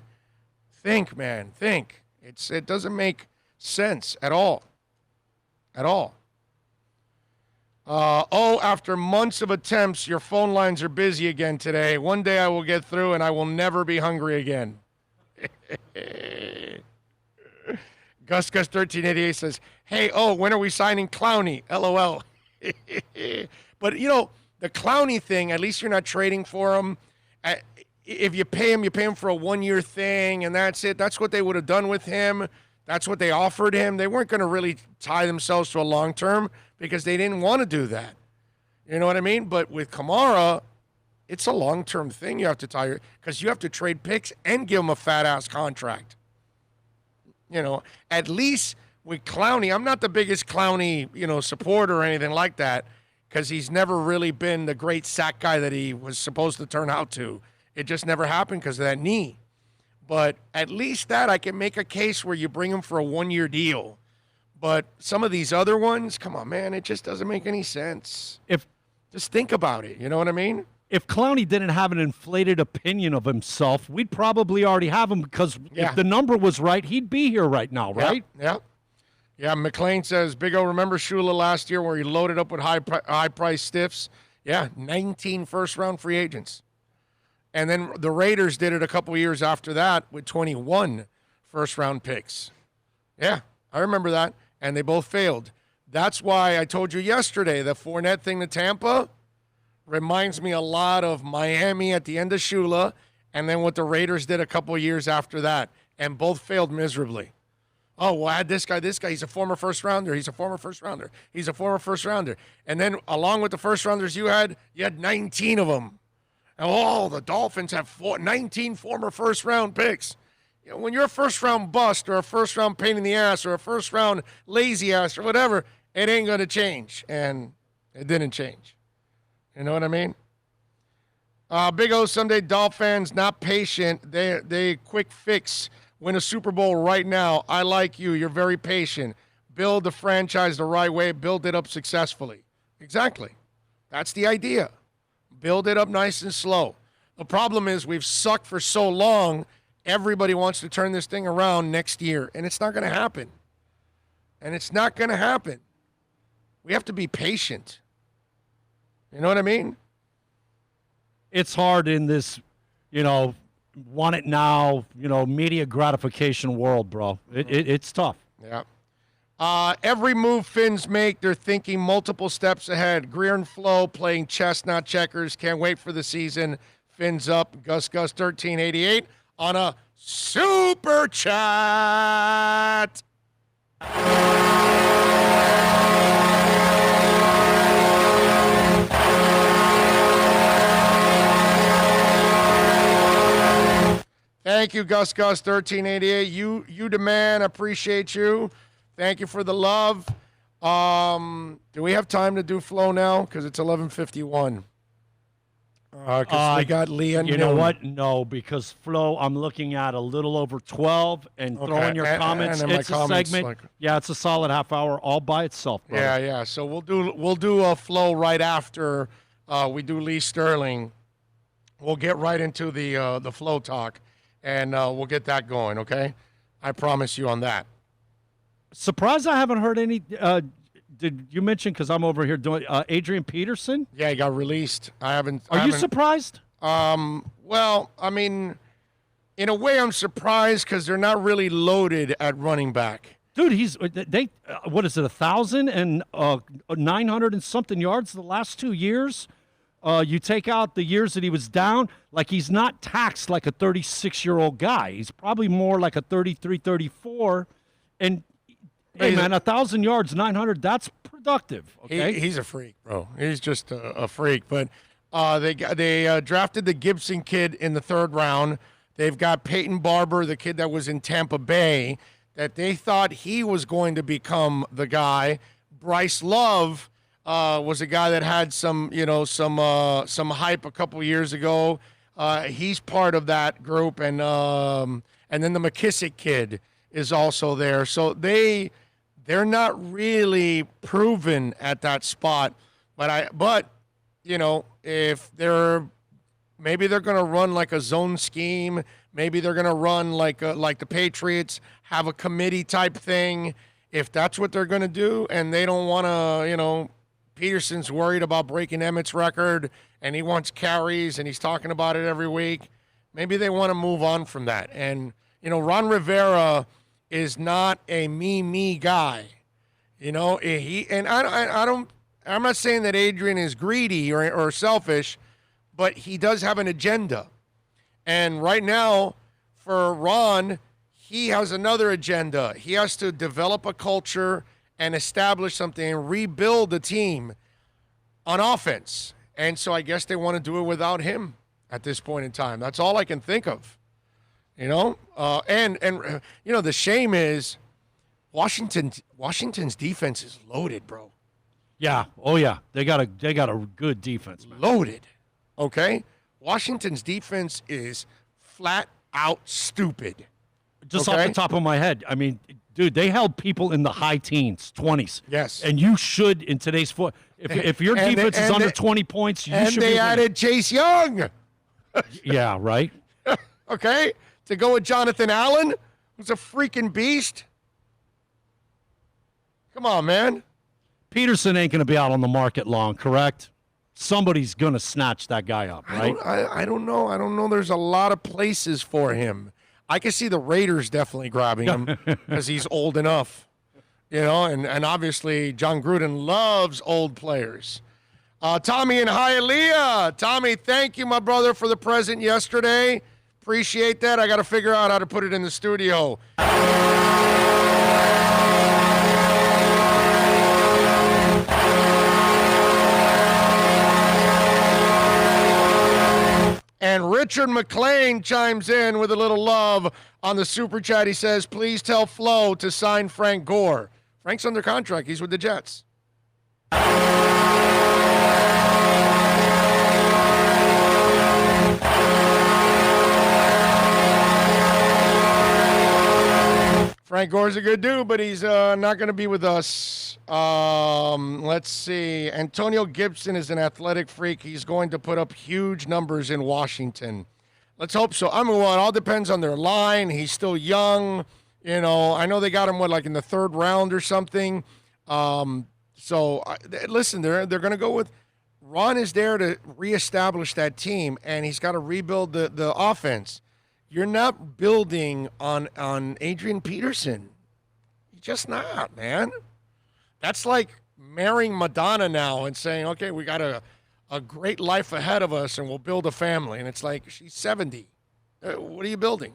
Think, man. Think. It doesn't make sense at all. At all. After months of attempts, your phone lines are busy again today. One day I will get through and I will never be hungry again. Gus 1388 says, hey, when are we signing Clowney? LOL. But, the Clowney thing, at least you're not trading for him. If you pay him for a 1-year thing, and that's it. That's what they would have done with him. That's what they offered him. They weren't going to really tie themselves to a long term because they didn't want to do that. You know what I mean? But with Kamara, it's a long-term thing you have to tie because you have to trade picks and give him a fat-ass contract. At least with Clowney, I'm not the biggest Clowney, supporter or anything like that because he's never really been the great sack guy that he was supposed to turn out to. It just never happened because of that knee. But at least that I can make a case where you bring him for a 1-year deal. But some of these other ones, come on, man, it just doesn't make any sense. Just think about it. You know what I mean?
If Clowney didn't have an inflated opinion of himself, we'd probably already have him because if the number was right, he'd be here right now, right?
Yeah, McLean says, Big O, remember Shula last year where he loaded up with high-price stiffs? Yeah, 19 first-round free agents. And then the Raiders did it a couple years after that with 21 first-round picks. Yeah, I remember that. And they both failed. That's why I told you yesterday the Fournette thing to Tampa reminds me a lot of Miami at the end of Shula and then what the Raiders did a couple years after that. And both failed miserably. Oh, well, I had this guy. He's a former first rounder. He's a former first rounder. And then along with the first rounders you had 19 of them. And the Dolphins have 19 former first round picks. You know, when you're a first round bust or a first round pain in the ass or a first round lazy ass or whatever, it ain't going to change. And it didn't change. You know what I mean? Big O, someday Dolphins not patient. They quick fix. Win a Super Bowl right now. I like you. You're very patient. Build the franchise the right way. Build it up successfully. Exactly. That's the idea. Build it up nice and slow. The problem is we've sucked for so long, everybody wants to turn this thing around next year, and it's not going to happen. We have to be patient. You know what I mean?
It's hard in this, want it now, media gratification world, bro. It's tough.
Yeah. Every move Finns make, they're thinking multiple steps ahead. Greer and Flo playing chess, not checkers. Can't wait for the season. Finns up. Gus 1388 on a super chat. Thank you, Gus 1388. You the man. Appreciate you. Thank you for the love. Do we have time to do Flo now? Because it's 11:51. Because we got Leah.
You know what? No, because Flo, I'm looking at a little over 12, and throwing your comments. It's a segment. It's a solid half hour all by itself, brother.
Yeah. So we'll do a Flo right after we do Lee Sterling. We'll get right into the Flo talk. And we'll get that going, okay? I promise you on that.
Surprised I haven't heard any. Did you mention, because I'm over here doing Adrian Peterson?
Yeah, he got released. Are
you surprised?
Well, I mean, in a way I'm surprised because they're not really loaded at running back.
Dude, what is it, 1,000 and 900 and something yards the last 2 years? You take out the years that he was down, like he's not taxed like a 36-year-old guy. He's probably more like a 33, 34. And, hey, man, 1,000 yards, 900, that's productive. Okay,
he's a freak, bro. He's just a freak. But they drafted the Gibson kid in the 3rd round. They've got Peyton Barber, the kid that was in Tampa Bay, that they thought he was going to become the guy. Bryce Love was a guy that had some hype a couple years ago. He's part of that group, and then the McKissick kid is also there. So they're not really proven at that spot. But if maybe they're going to run like a zone scheme. Maybe they're going to run like the Patriots, have a committee type thing. If that's what they're going to do, and they don't want to, Peterson's worried about breaking Emmett's record, and he wants carries, and he's talking about it every week. Maybe they want to move on from that. And, Ron Rivera is not a me guy. I'm not saying that Adrian is greedy or selfish, but he does have an agenda. And right now, for Ron, he has another agenda. He has to develop a culture and establish something and rebuild the team on offense. And so I guess they want to do it without him at this point in time. That's all I can think of. And the shame is Washington's defense is loaded, bro.
Yeah. Oh yeah. They got a good defense, man.
Loaded. Okay? Washington's defense is flat out stupid.
Just off the top of my head, I mean, dude, they held people in the high teens, 20s.
Yes.
And you should, in today's foot, if your defense is under 20 points, you should be.
And they added Chase Young.
Yeah, right?
Okay? To go with Jonathan Allen, who's a freaking beast. Come on, man.
Peterson ain't going to be out on the market long, correct? Somebody's going to snatch that guy up, right?
I don't know. I don't know. There's a lot of places for him. I can see the Raiders definitely grabbing him because he's old enough, and obviously John Gruden loves old players. Tommy in Hialeah. Tommy, thank you, my brother, for the present yesterday. Appreciate that. I got to figure out how to put it in the studio. And Richard McLean chimes in with a little love on the Super Chat. He says, please tell Flo to sign Frank Gore. Frank's under contract. He's with the Jets. Frank Gore's a good dude, but he's not going to be with us. Let's see. Antonio Gibson is an athletic freak. He's going to put up huge numbers in Washington. Let's hope so. I mean, well, it all depends on their line. He's still young. You know, I know they got him, like in the 3rd round or something. Listen, they're going to go with Ron is there to reestablish that team, and he's got to rebuild the offense. You're not building on Adrian Peterson. You're just not, man. That's like marrying Madonna now and saying, okay, we got a great life ahead of us and we'll build a family. And it's like, she's 70. What are you building?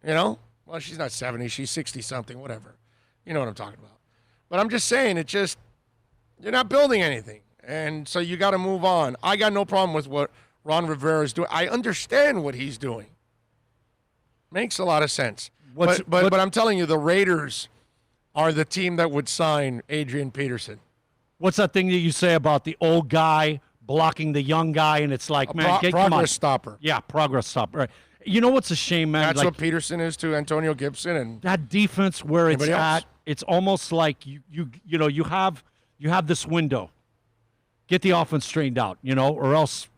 You know? Well, she's not 70. She's 60-something, whatever. You know what I'm talking about. But I'm just saying, you're not building anything. And so you got to move on. I got no problem with what Ron Rivera is doing. I understand what he's doing. Makes a lot of sense. But I'm telling you, the Raiders are the team that would sign Adrian Peterson.
What's that thing that you say about the old guy blocking the young guy, and it's like, man,
progress stopper.
Yeah, progress stopper. Right. You know what's a shame, man?
That's what Peterson is to Antonio Gibson and
that defense where it's at. It's almost like you have this window. Get the offense straightened out, or else,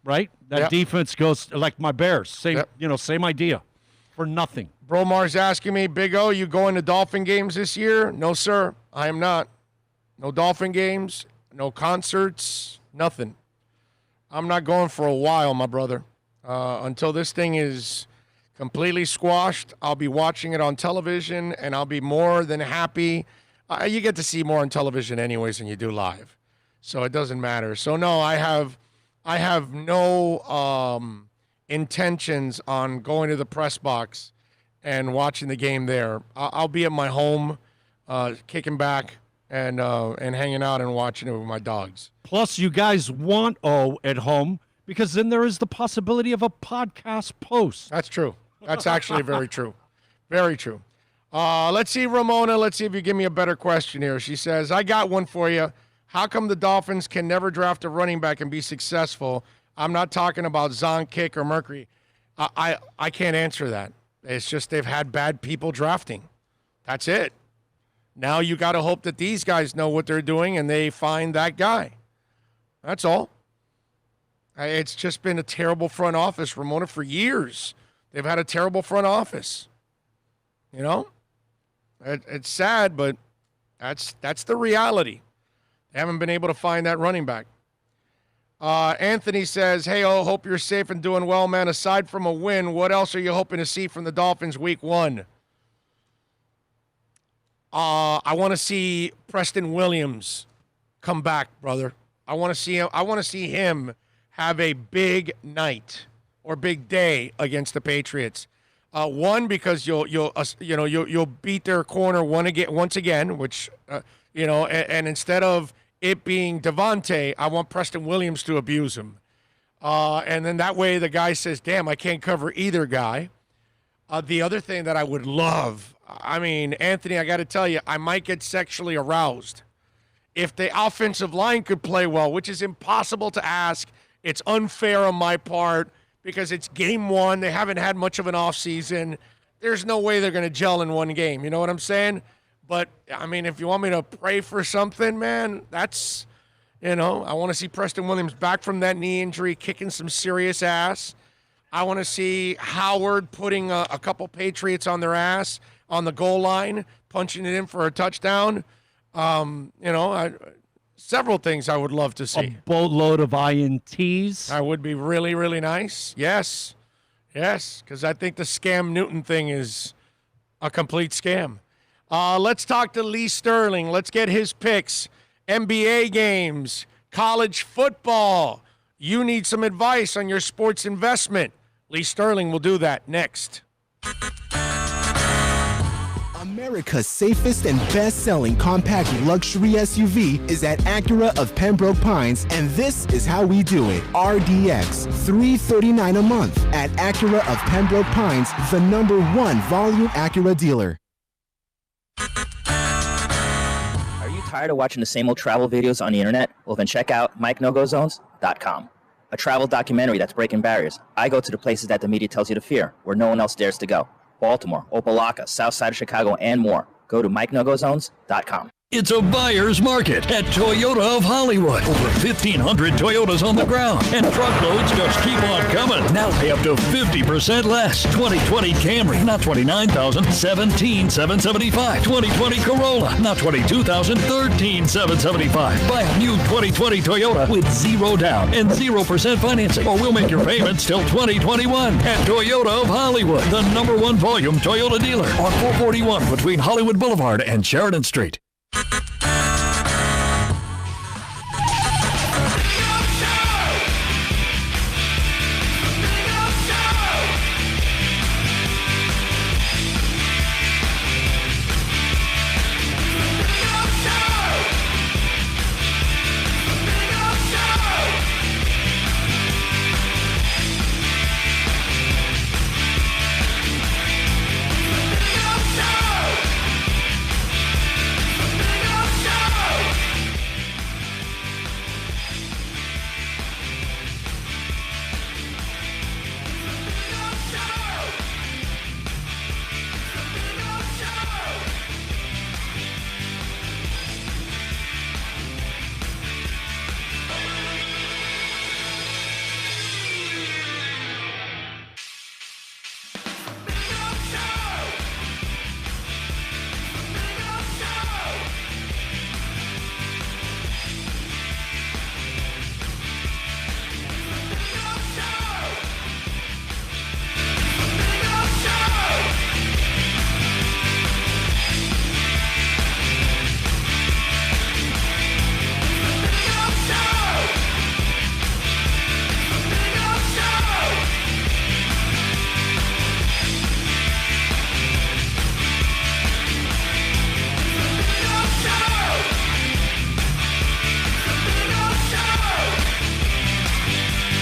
right? That defense goes like my Bears. Same idea. For nothing.
Bromar's asking me, Big O, you going to Dolphin games this year? No, sir. I am not. No Dolphin games, no concerts, nothing. I'm not going for a while, my brother. Until this thing is completely squashed, I'll be watching it on television, and I'll be more than happy. You get to see more on television anyways than you do live. So it doesn't matter. So, no, I have no intentions on going to the press box and watching the game there. I'll be at my home, kicking back and hanging out and watching it with my dogs.
Plus, you guys want O at home because then there is the possibility of a podcast post.
That's true. That's actually very true. Very true. Let's see, Ramona. Let's see if you give me a better question here. She says, I got one for you. How come the Dolphins can never draft a running back and be successful? I'm not talking about Zonk, Kick, or Mercury. I can't answer that. It's just they've had bad people drafting. That's it. Now you got to hope that these guys know what they're doing and they find that guy. That's all. It's just been a terrible front office, Ramona, for years. They've had a terrible front office. It's sad, but that's the reality. They haven't been able to find that running back. Anthony says, hey, hope you're safe and doing well, man. Aside from a win, what else are you hoping to see from the Dolphins week 1? I want to see Preston Williams come back, brother. I want to see him have a big night or big day against the Patriots. One, because you'll beat their corner once again, which and instead of it being Devontae, I want Preston Williams to abuse him. And then that way the guy says, damn, I can't cover either guy. The other thing that I would love, Anthony, I got to tell you, I might get sexually aroused. If the offensive line could play well, which is impossible to ask, it's unfair on my part because it's game 1. They haven't had much of an offseason. There's no way they're going to gel in one game. You know what I'm saying? But, if you want me to pray for something, man, that's, I want to see Preston Williams back from that knee injury, kicking some serious ass. I want to see Howard putting a couple Patriots on their ass on the goal line, punching it in for a touchdown. Several things I would love to see.
A boatload of INTs.
That would be really, really nice. Yes, because I think the Scam Newton thing is a complete scam. Let's talk to Lee Sterling. Let's get his picks. NBA games, college football. You need some advice on your sports investment. Lee Sterling will do that next.
America's safest and best-selling compact luxury SUV is at Acura of Pembroke Pines, and this is how we do it. RDX, $339 a month at Acura of Pembroke Pines, the #1 volume Acura dealer.
Are you tired of watching the same old travel videos on the internet? Well, then check out MikeNoGoZones.com. A travel documentary that's breaking barriers. I go to the places that the media tells you to fear, where no one else dares to go. Baltimore, Opelika, South Side of Chicago, and more. Go to MikeNoGoZones.com.
It's a buyer's market at Toyota of Hollywood. Over 1,500 Toyotas on the ground, and truckloads just keep on coming. Now pay up to 50% less. 2020 Camry, not $29,000, $17,775. 2020 Corolla, not $22,000, $13,775. Buy a new 2020 Toyota with 0 down and 0% financing, or we'll make your payments till 2021. At Toyota of Hollywood, the #1 volume Toyota dealer on 441 between Hollywood Boulevard and Sheridan Street.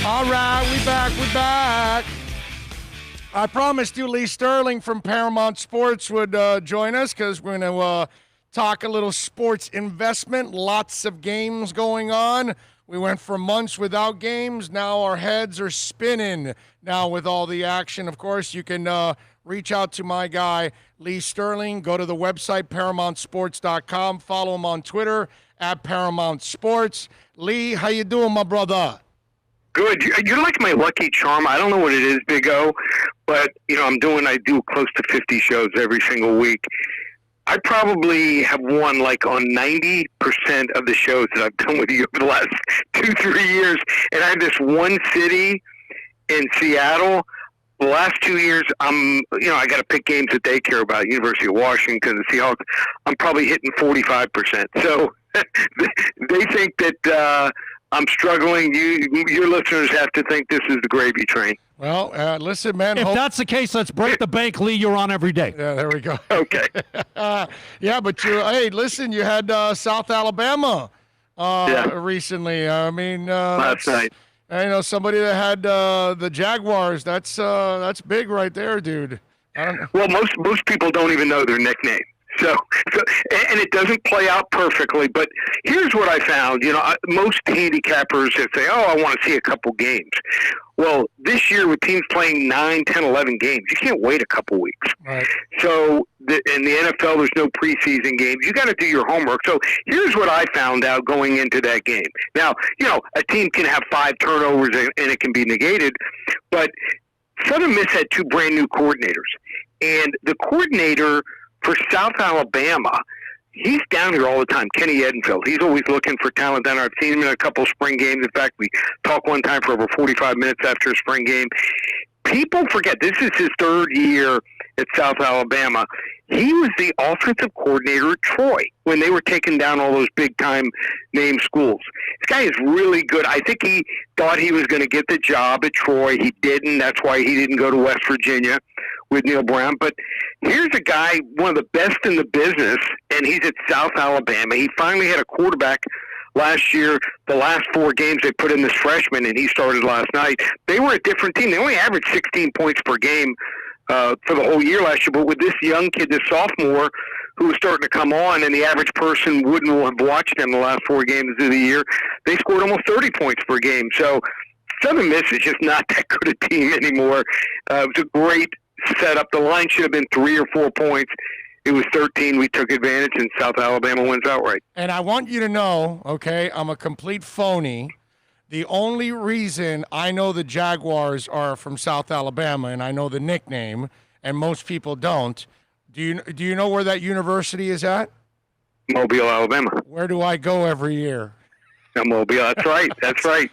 All right, we back. I promised you Lee Sterling from Paramount Sports would join us because we're going to talk a little sports investment. Lots of games going on. We went for months without games. Now our heads are spinning now with all the action. Of course, you can reach out to my guy, Lee Sterling. Go to the website, ParamountSports.com. Follow him on Twitter, @Paramount Sports. Lee, how you doing, my brother?
Good. You're like my lucky charm. I don't know what it is, Big O, but I do close to 50 shows every single week. I probably have won like on 90% of the shows that I've done with you over the last 2-3 years. And I have this one city in Seattle. The last 2 years, I got to pick games that they care about. University of Washington, the Seahawks. I'm probably hitting 45%. So they think that I'm struggling. Your listeners have to think this is the gravy train.
Well, listen, man.
If that's the case, let's break the bank, Lee. You're on every day.
Yeah, there we go.
Okay.
Yeah, but hey, listen, you had South Alabama recently. I mean,
last night.
Somebody that had the Jaguars. That's big right there, dude. I don't know.
Well, most people don't even know their nickname. So, and it doesn't play out perfectly, but here's what I found. Most handicappers say, I want to see a couple games. Well, this year with teams playing 9, 10, 11 games, you can't wait a couple weeks.
Right.
So in the NFL, there's no preseason games. You got to do your homework. So here's what I found out going into that game. Now, a team can have 5 turnovers and it can be negated, but Southern Miss had 2 brand new coordinators. And the coordinator for South Alabama, he's down here all the time, Kenny Edenfield. He's always looking for talent down there. I've seen him in a couple spring games. In fact, we talked one time for over 45 minutes after a spring game. People forget, this is his 3rd year at South Alabama. He was the offensive coordinator at Troy when they were taking down all those big-time name schools. This guy is really good. I think he thought he was going to get the job at Troy. He didn't. That's why he didn't go to West Virginia. with Neil Brown. But here's a guy, one of the best in the business, and he's at South Alabama. He finally had a quarterback last year. The last 4 games they put in this freshman, and he started last night. They were a different team. They only averaged 16 points per game for the whole year last year. But with this young kid, this sophomore, who was starting to come on, and the average person wouldn't have watched them the last 4 games of the year, they scored almost 30 points per game. So Southern Miss is just not that good a team anymore. It was a great setup. The line should have been 3 or 4 points. It was 13. We took advantage, and South Alabama wins outright.
And I want you to know, okay, I'm a complete phony. The only reason I know the Jaguars are from South Alabama, and I know the nickname, and most people don't, do you know where that university is at?
Mobile, Alabama.
Where do I go every year?
Mobile. That's right. That's right.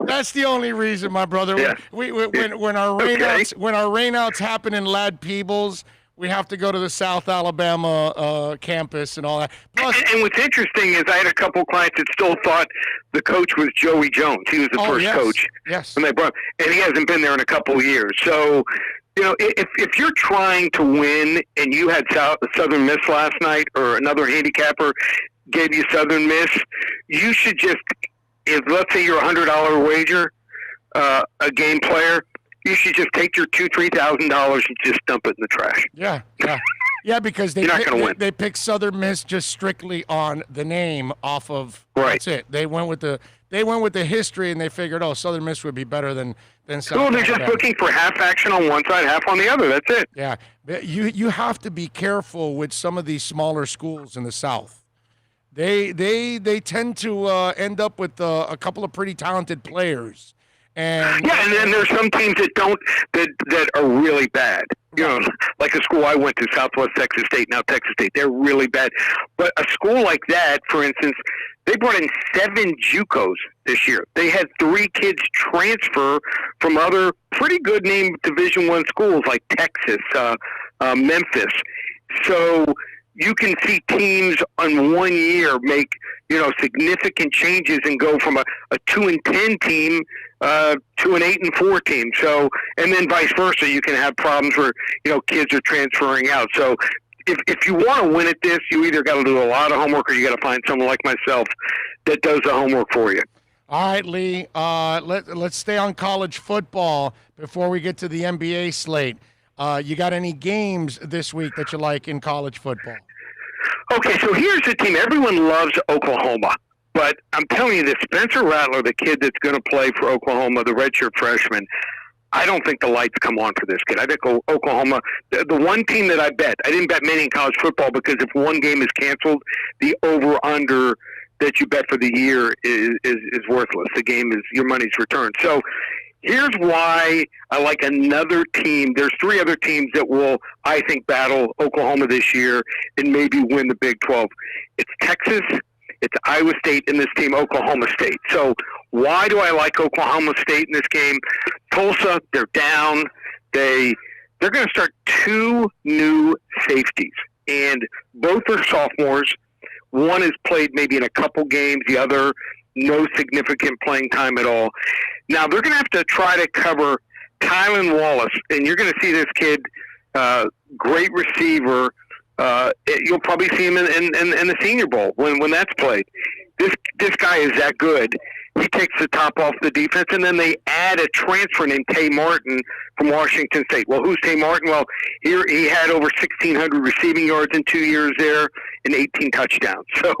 That's the only reason, my brother.
Yeah.
When our rainouts happen in Lad Peebles, we have to go to the South Alabama campus and all that. Plus,
and what's interesting is I had a couple clients that still thought the coach was Joey Jones. He was the first coach.
Yes.
And he hasn't been there in a couple of years. So, if you're trying to win and you had Southern Miss last night, or another handicapper gave you Southern Miss, you should just, if let's say you're a $100 wager, a game player, you should just take your $2,000-$3,000 and just dump it in the trash.
Yeah, because
you're not going to win.
They picked Southern Miss just strictly on the name off of.
Right.
That's it. They went with the history, and they figured, Southern Miss would be better than South.
Well, they're just looking for half action on one side, half on the other. That's it.
Yeah, you have to be careful with some of these smaller schools in the South. They tend to end up with a couple of pretty talented players. And
then there's some teams that are really bad. Like a school I went to, Southwest Texas State, now Texas State. They're really bad. But a school like that, for instance, they brought in 7 JUCOs this year. They had 3 kids transfer from other pretty good name Division I schools like Texas, Memphis. So you can see teams on 1 year make significant changes and go from a 2-10 team to an 8-4 team. So, and then vice versa, you can have problems where kids are transferring out. So, if you want to win at this, you either got to do a lot of homework, or you got to find someone like myself that does the homework for you.
All right, Lee. Let's stay on college football before we get to the NBA slate. You got any games this week that you like in college football?
Okay, so here's the team. Everyone loves Oklahoma, but I'm telling you this, Spencer Rattler, the kid that's going to play for Oklahoma, the redshirt freshman, I don't think the lights come on for this kid. I think Oklahoma, the one team that I didn't bet many in college football, because if one game is canceled, the over-under that you bet for the year is worthless. The game is, your money's returned. So here's why I like another team. There's 3 other teams that will, I think, battle Oklahoma this year and maybe win the Big 12. It's Texas, it's Iowa State, and this team, Oklahoma State. So why do I like Oklahoma State in this game? Tulsa, they're down. They're going to start 2 new safeties, and both are sophomores. One has played maybe in a couple games, the other no significant playing time at all. Now, they're going to have to try to cover Kylan Wallace, and you're going to see this kid, great receiver. You'll probably see him in the Senior Bowl when that's played. This guy is that good. He takes the top off the defense, and then they add a transfer named Tay Martin from Washington State. Well, who's Tay Martin? Well, he had over 1,600 receiving yards in 2 years there and 18 touchdowns. So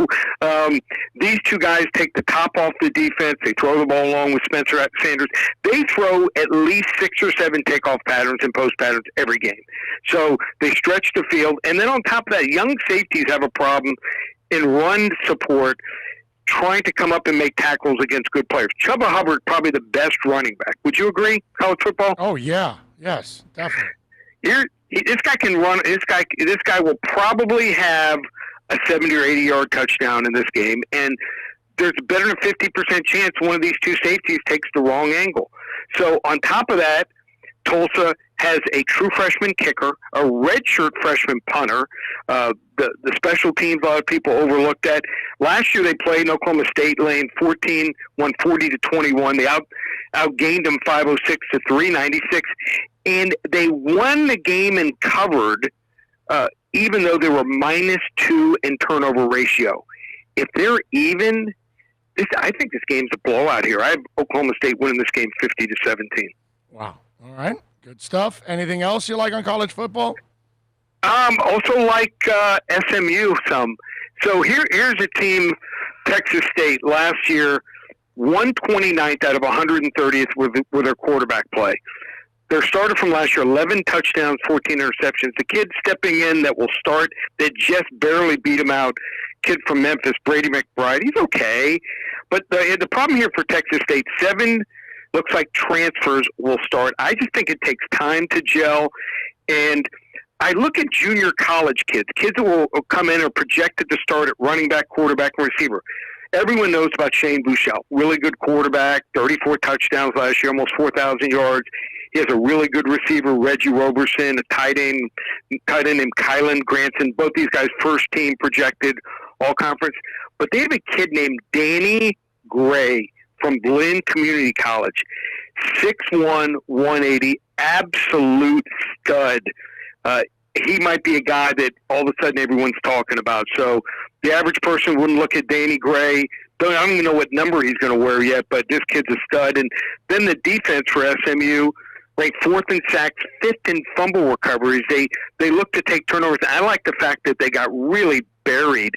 these 2 guys take the top off the defense. They throw the ball along with Spencer Sanders. They throw at least 6 or 7 takeoff patterns and post patterns every game. So they stretch the field. And then on top of that, young safeties have a problem in run support, trying to come up and make tackles against good players. Chuba Hubbard, probably the best running back. Would you agree, college football?
Oh, yeah. Yes, definitely.
This guy can run. This guy will probably have a 70 or 80-yard touchdown in this game, and there's a better than 50% chance one of these 2 safeties takes the wrong angle. So on top of that, Tulsa has a true freshman kicker, a redshirt freshman punter. The special teams, a lot of people overlooked that. Last year they played in Oklahoma State, lane 14, won 40-21. They outgained them 506 to 396. and they won the game and covered, even though they were -2 in turnover ratio. If they're even, I think this game's a blowout here. I have Oklahoma State winning this game 50-17.
Wow. All right. Good stuff. Anything else you like on college football?
Also like SMU some. So here's a team, Texas State, last year, 129th out of 130th with their quarterback play. Their starter from last year, 11 touchdowns, 14 interceptions. The kid stepping in that will start, that just barely beat him out, kid from Memphis, Brady McBride, he's okay. But the problem here for Texas State, 7 looks like transfers will start. I just think it takes time to gel. And I look at junior college kids that will come in or projected to start at running back, quarterback, and receiver. Everyone knows about Shane Buechele, really good quarterback, 34 touchdowns last year, almost 4,000 yards. He has a really good receiver, Reggie Roberson, a tight end named Kylan Granson. Both these guys first team projected all conference. But they have a kid named Danny Gray from Blinn Community College, 6'1", 180, absolute stud. He might be a guy that all of a sudden everyone's talking about. So the average person wouldn't look at Danny Gray. I don't even know what number he's going to wear yet, but this kid's a stud. And then the defense for SMU, ranked 4th in sacks, 5th in fumble recoveries. They look to take turnovers. I like the fact that they got really buried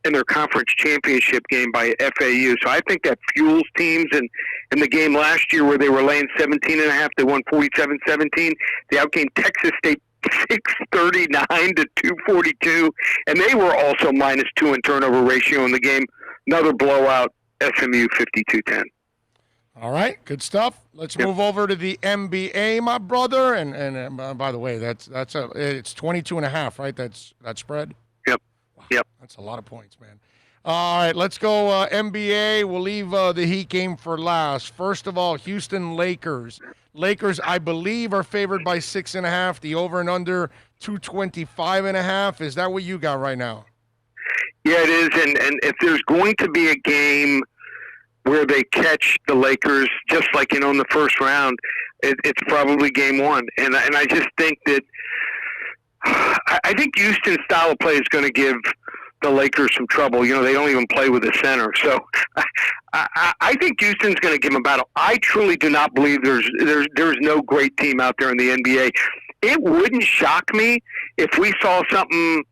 in their conference championship game by FAU. So I think that fuels teams. And in the game last year where they were laying 17.5, they won 47-17. They outgained Texas State 639 to 242, and they were also -2 in turnover ratio in the game. Another blowout, SMU 52-10.
All right, good stuff. Let's move over to the NBA, my brother. And by the way, it's 22.5, right? That's that spread.
Yep.
Wow,
yep.
That's a lot of points, man. All right, let's go NBA. We'll leave the Heat game for last. First of all, Houston Lakers. Lakers, I believe, are favored by 6.5. The over and under 225.5. Is that what you got right now?
Yeah, it is. And if there's going to be a game where they catch the Lakers, just like in the first round, it's probably game one. And I just think that I think Houston's style of play is going to give the Lakers some trouble. They don't even play with a center. So I think Houston's going to give them a battle. I truly do not believe there's no great team out there in the NBA. It wouldn't shock me if we saw something.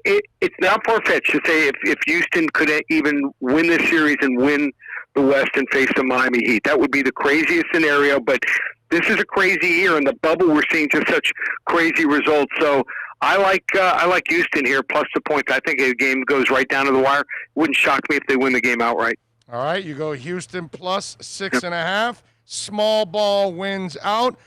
It's not far-fetched to say if Houston could even win this series and win the West and face the Miami Heat. That would be the craziest scenario, but this is a crazy year. In the bubble, we're seeing just such crazy results. So I like Houston here, plus the points. I think the game goes right down to the wire. It wouldn't shock me if they win the game outright.
All right, you go Houston plus 6.5. Small ball wins out.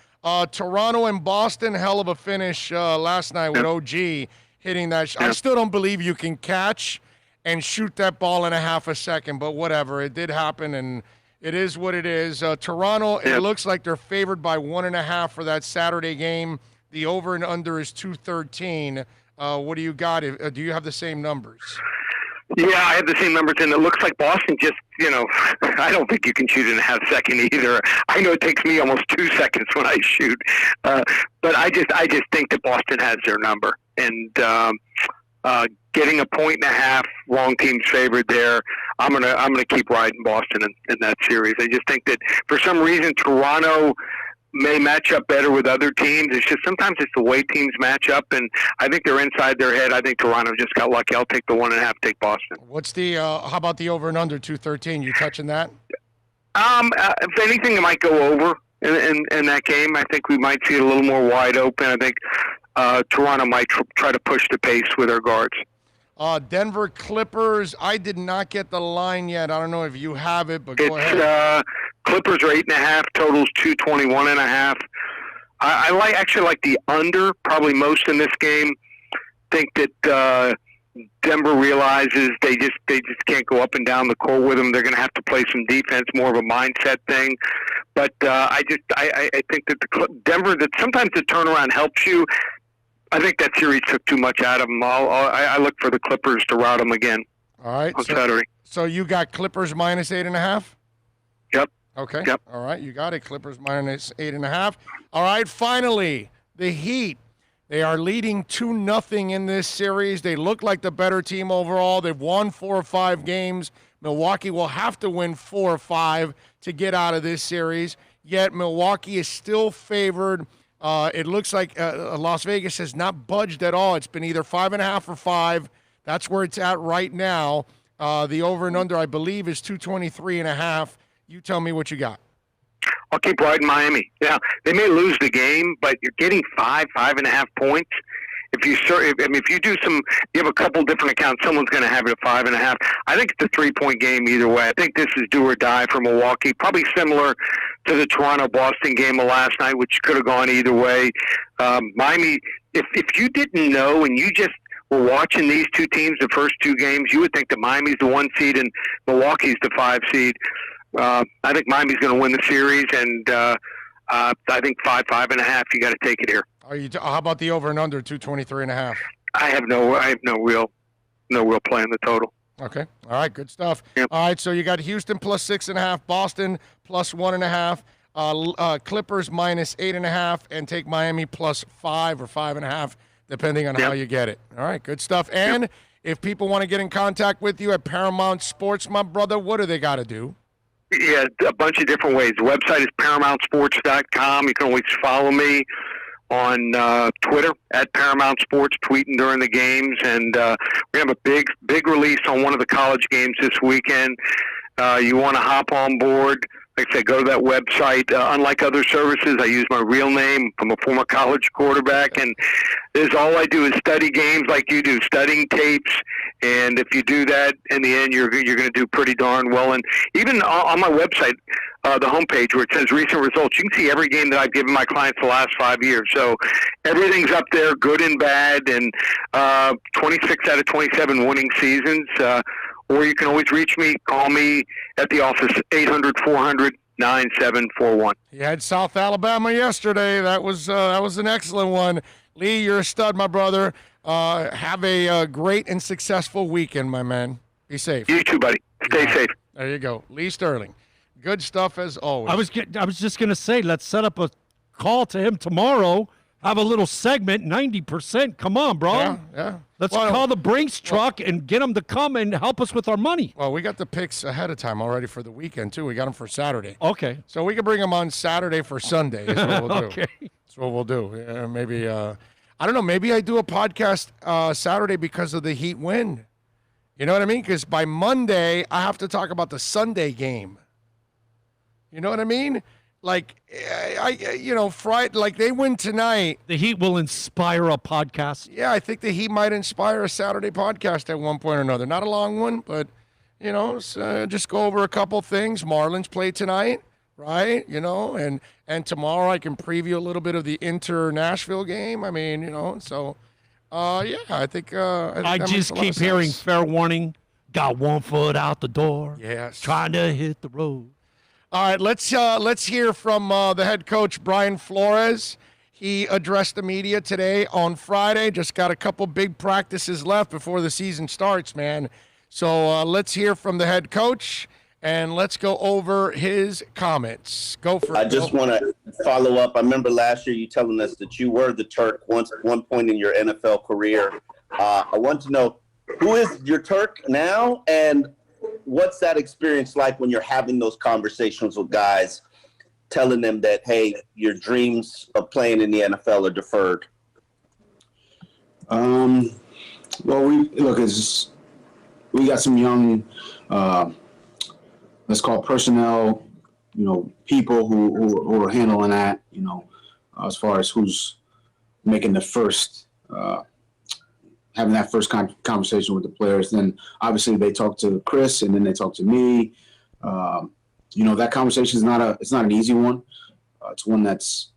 Toronto and Boston, hell of a finish last night with OG hitting that. I still don't believe you can catch and shoot that ball in a half a second, but whatever. It did happen, and it is what it is. Toronto, it looks like they're favored by 1.5 for that Saturday game. The over and under is 213. What do you got? Do you have the same numbers?
Yeah, I have the same numbers, and it looks like Boston just, I don't think you can shoot in a half second either. I know it takes me almost 2 seconds when I shoot, but I just think that Boston has their number, and getting 1.5, wrong team's favored there. I'm gonna keep riding Boston in that series. I just think that for some reason Toronto may match up better with other teams. It's just sometimes it's the way teams match up, and I think they're inside their head. I think Toronto just got lucky. I'll take the 1.5, take Boston.
What's the how about the over and under 213? You touching that?
If anything, it might go over in that game. I think we might see it a little more wide open. I think Toronto might try to push the pace with their guards.
Denver Clippers. I did not get the line yet. I don't know if you have it, but go ahead.
Clippers are 8.5. Totals 221.5. I actually like the under probably most in this game. Think that Denver realizes they just can't go up and down the court with them. They're going to have to play some defense, more of a mindset thing. But I think that Denver, that sometimes the turnaround helps you. I think that series took too much out of them. I look for the Clippers to rout them again.
All right,
on Saturday.
So you got Clippers minus 8.5?
Yep.
Okay.
Yep.
All right, you got it. Clippers minus 8.5. All right, finally, the Heat. They are leading 2-0 in this series. They look like the better team overall. They've won 4 or 5 games. Milwaukee will have to win 4 or 5 to get out of this series. Yet Milwaukee is still favored. It looks like Las Vegas has not budged at all. It's been either 5.5 or 5. That's where it's at right now. The over and under, I believe, is 223.5. You tell me what you got.
I'll keep riding Miami. Yeah, they may lose the game, but you're getting 5.5 points. If you do some, you have a couple different accounts. Someone's going to have it at 5.5. I think it's a 3-point game either way. I think this is do or die for Milwaukee. Probably similar to the Toronto-Boston game of last night, which could have gone either way. Miami, if you didn't know and you just were watching these two teams, the first 2 games, you would think that Miami's the 1 seed and Milwaukee's the 5 seed. I think Miami's going to win the series, and I think 5.5. You got to take it here.
How about the over and under 223.5?
I have no real play in the total.
Okay. All right. Good stuff.
Yep.
All right. So you got Houston plus 6.5, Boston plus 1.5, Clippers minus 8.5, and take Miami plus 5 or 5.5, depending on how you get it. All right. Good stuff. And if people want to get in contact with you at Paramount Sports, my brother, what do they got to do?
Yeah, a bunch of different ways. The website is ParamountSports.com. You can always follow me on Twitter at Paramount Sports, tweeting during the games. And we have a big release on one of the college games this weekend. You want to hop on board, like I said, go to that website. Unlike other services, I use my real name. I'm a former college quarterback, and all I do is study games like you do, studying tapes. And if you do that, in the end, you're going to do pretty darn well. And even on my website, the homepage where it says recent results, you can see every game that I've given my clients the last 5 years. So everything's up there, good and bad, and 26 out of 27 winning seasons. Or you can always reach me, call me at the office, 800-400-9741.
You had South Alabama yesterday. That was an excellent one. Lee, you're a stud, my brother. Have a great and successful weekend, my man. Be safe.
You too, buddy. Stay safe.
There you go. Lee Sterling. Good stuff as always.
I was just going to say, let's set up a call to him tomorrow. Have a little segment, 90%. Come on, bro.
Yeah.
Let's call the Brinks truck and get them to come and help us with our money.
Well, we got the picks ahead of time already for the weekend, too. We got them for Saturday.
Okay.
So we can bring them on Saturday for Sunday is what we'll do.
Okay.
That's what we'll do. Maybe, I don't know, maybe I do a podcast Saturday because of the Heat win. You know what I mean? Because by Monday, I have to talk about the Sunday game. You know what I mean? Like, Friday, like they win tonight.
The Heat will inspire a podcast.
Yeah, I think the Heat might inspire a Saturday podcast at one point or another. Not a long one, but, just go over a couple things. Marlins play tonight, right? And tomorrow I can preview a little bit of the Inter-Nashville game. I mean, so, I think
I just keep hearing fair warning. Got 1 foot out the door.
Yes.
Trying to hit the road.
All right, let's hear from the head coach, Brian Flores. He addressed the media today on Friday. Just got a couple big practices left before the season starts, man. So let's hear from the head coach, and let's go over his comments. Go for it.
I just want to follow up. I remember last year you telling us that you were the Turk at one point in your NFL career. I want to know, who is your Turk now, and what's that experience like when you're having those conversations with guys, telling them that, hey, your dreams of playing in the NFL are deferred?
Well, we got some young, let's call it personnel, people who are handling that, as far as who's making the first, having that first conversation with the players. Then obviously they talk to Chris, and then they talk to me. That conversation is it's not an easy one. It's one that's,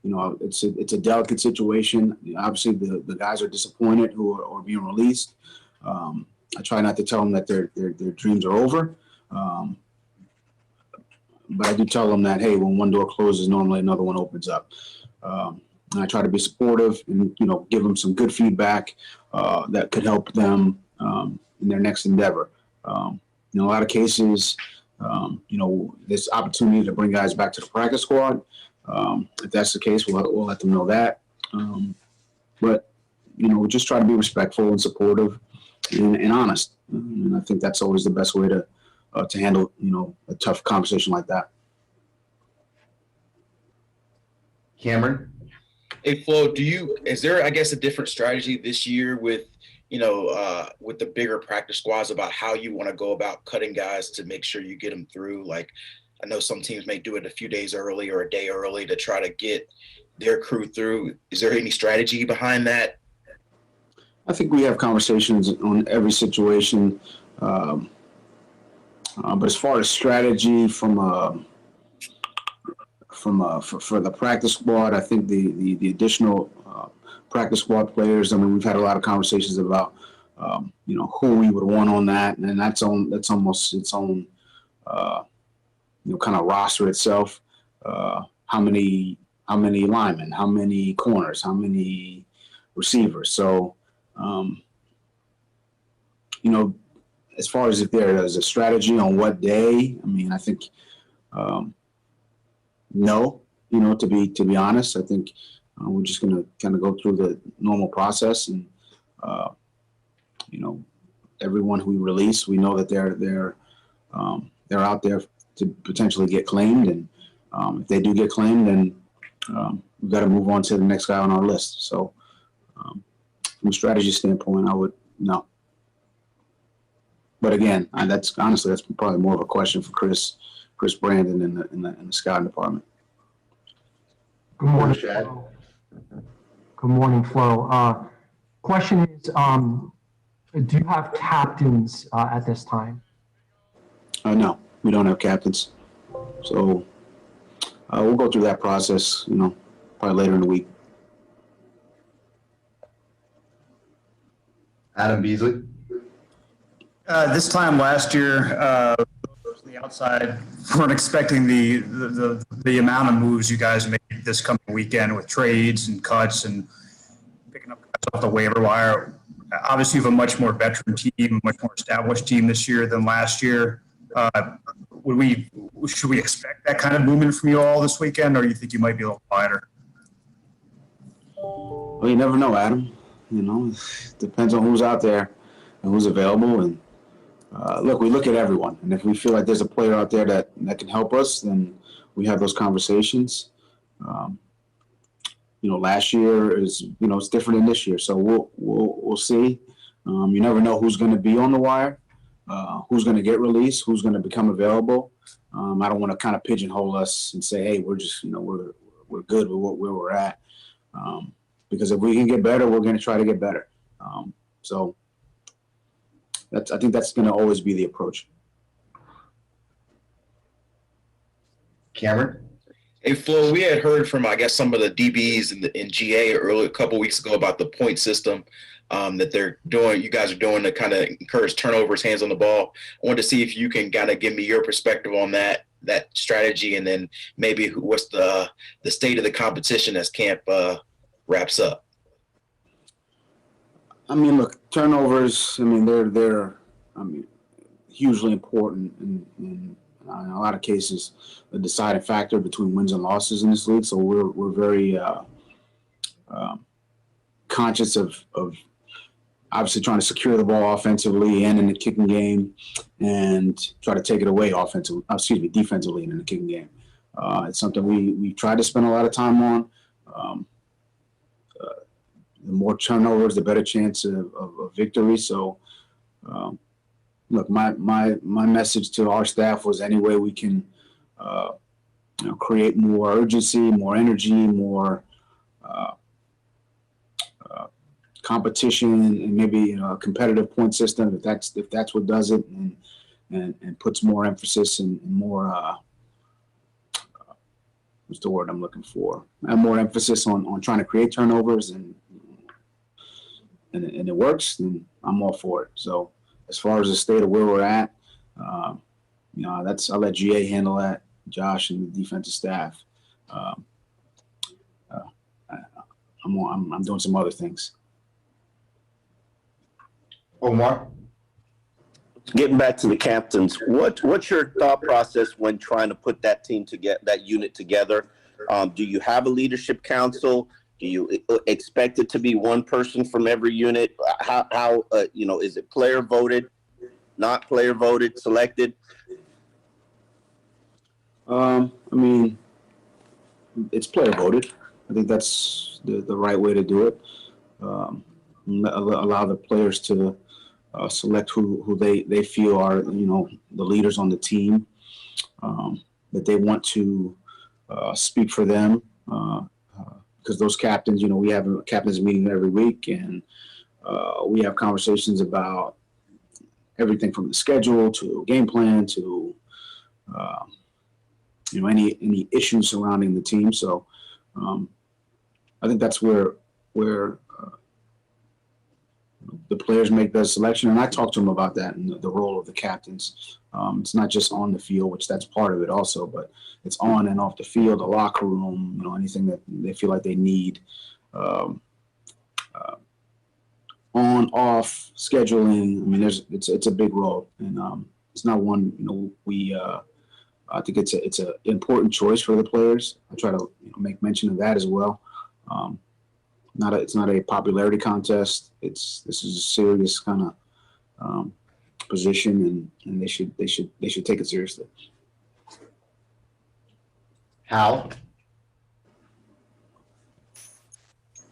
it's a delicate situation. Obviously the guys are disappointed who are being released. I try not to tell them that their dreams are over. But I do tell them that, hey, when one door closes, normally another one opens up. And I try to be supportive and, give them some good feedback that could help them in their next endeavor. In a lot of cases, this opportunity to bring guys back to the practice squad. If that's the case, we'll let them know that. But we just try to be respectful and supportive and honest. And I think that's always the best way to handle, a tough conversation like that.
Cameron?
Hey, Flo, is there, I guess, a different strategy this year with the bigger practice squads about how you want to go about cutting guys to make sure you get them through? Like, I know some teams may do it a few days early or a day early to try to get their crew through. Is there any strategy behind that?
I think we have conversations on every situation. But as far as strategy for the practice squad, I think the additional practice squad players. I mean, we've had a lot of conversations about who we would want on that, and that's almost its own kind of roster itself. How many linemen, how many corners, how many receivers. So, as far as if there is a strategy on what day, I mean, I think no. To be honest, I think we're just going to kind of go through the normal process, and everyone who we release, we know that they're out there to potentially get claimed, and if they do get claimed, then we've got to move on to the next guy on our list. So, from a strategy standpoint, I would no. But again, that's probably more of a question for Chris Brandon in the scouting department.
Good morning, Flo. Good morning, Flo. Question is, do you have captains at this time?
No, we don't have captains. So we'll go through that process, probably later in the week.
Adam Beasley?
This time last year, from the outside, weren't expecting the amount of moves you guys made this coming weekend with trades and cuts and picking up guys off the waiver wire. Obviously, you have a much more veteran team, much more established team this year than last year. Should we expect that kind of movement from you all this weekend, or do you think you might be a little quieter?
Well, you never know, Adam. It depends on who's out there and who's available. And look, we look at everyone, and if we feel like there's a player out there that can help us, then we have those conversations. Last year is it's different than this year, so we'll see. You never know who's going to be on the wire, who's going to get released, who's going to become available. I don't want to kind of pigeonhole us and say, hey, we're just we're good with where we're at, because if we can get better, we're going to try to get better. So I think that's going to always be the approach.
Cameron?
Hey, Flo, we had heard from, I guess, some of the DBs in GA a couple weeks ago about the point system that you guys are doing to kind of encourage turnovers, hands on the ball. I wanted to see if you can kind of give me your perspective on that strategy, and then maybe what's the state of the competition as camp wraps up.
I mean, look, turnovers, they're hugely important in a lot of cases, the deciding factor between wins and losses in this league. So we're very conscious of obviously trying to secure the ball offensively and in the kicking game, and try to take it away defensively and in the kicking game. It's something we try to spend a lot of time on. The more turnovers, the better chance of victory. So, look, my message to our staff was any way we can, create more urgency, more energy, more competition, and maybe a competitive point system. If that's what does it, and puts more emphasis and more. What's the word I'm looking for? And more emphasis on trying to create turnovers, and it works, then I'm all for it. So as far as the state of where we're at, I'll let GA handle that, Josh and the defensive staff. I'm doing some other things.
Omar?
Getting back to the captains, what's your thought process when trying to put that team together, that unit together? Do you have a leadership council? Do you expect it to be one person from every unit? How is it player voted, not player voted, selected?
I mean, it's player voted. I think that's the right way to do it. Allow the players to select who they feel are, the leaders on the team, that they want to speak for them. Because those captains, we have a captains meeting every week, and we have conversations about everything from the schedule to game plan to any issues surrounding the team. So I think that's where the players make the selection, and I talk to them about that and the role of the captains. It's not just on the field, which that's part of it also, but it's on and off the field, the locker room, anything that they feel like they need, on, off, scheduling. I mean, it's a big role, and it's not one, I think it's an important choice for the players. I try to make mention of that as well. It's not a popularity contest. This is a serious kind of position, and they should take it seriously.
Hal?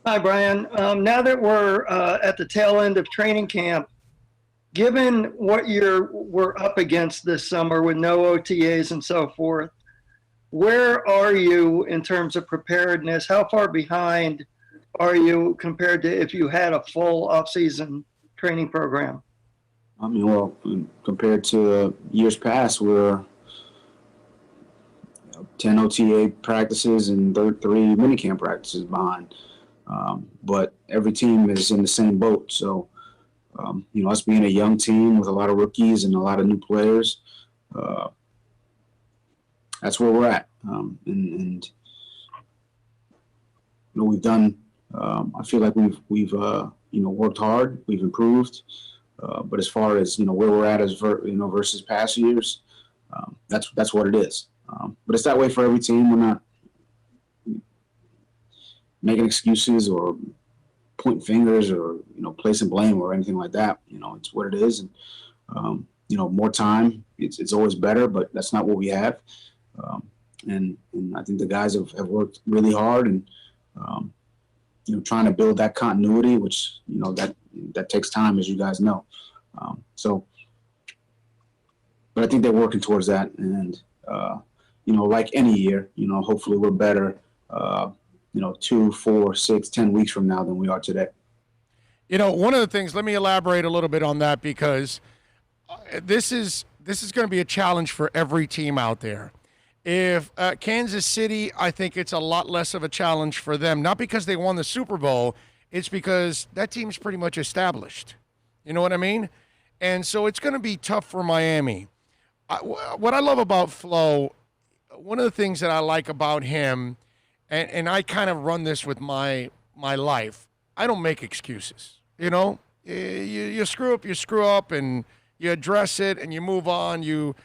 Hi, Brian. Now that we're at the tail end of training camp, given what we're up against this summer with no OTAs and so forth, where are you in terms of preparedness? How far behind are you compared to if you had a full off-season training program?
I mean, well, compared to years past, we're 10 OTA practices and 3 minicamp practices behind. But every team is in the same boat. So, us being a young team with a lot of rookies and a lot of new players, that's where we're at. And we've done. I feel like we've worked hard. We've improved. But as far as where we're at as versus past years, that's what it is. But it's that way for every team. We're not making excuses or pointing fingers or placing blame or anything like that. It's what it is, and more time. It's always better, but that's not what we have. And I think the guys have worked really hard and trying to build that continuity, which that takes time, as you guys know. But I think they're working towards that, and like any year, hopefully we're better. 2, 4, 6, 10 weeks from now than we are today.
One of the things, let me elaborate a little bit on that, because this is going to be a challenge for every team out there. If Kansas City, I think it's a lot less of a challenge for them, not because they won the Super Bowl, it's because that team's pretty much established. You know what I mean? And so it's going to be tough for Miami. What I love about Flo, one of the things that I like about him, and I kind of run this with my life, I don't make excuses. You screw up, and you address it, and you move on. You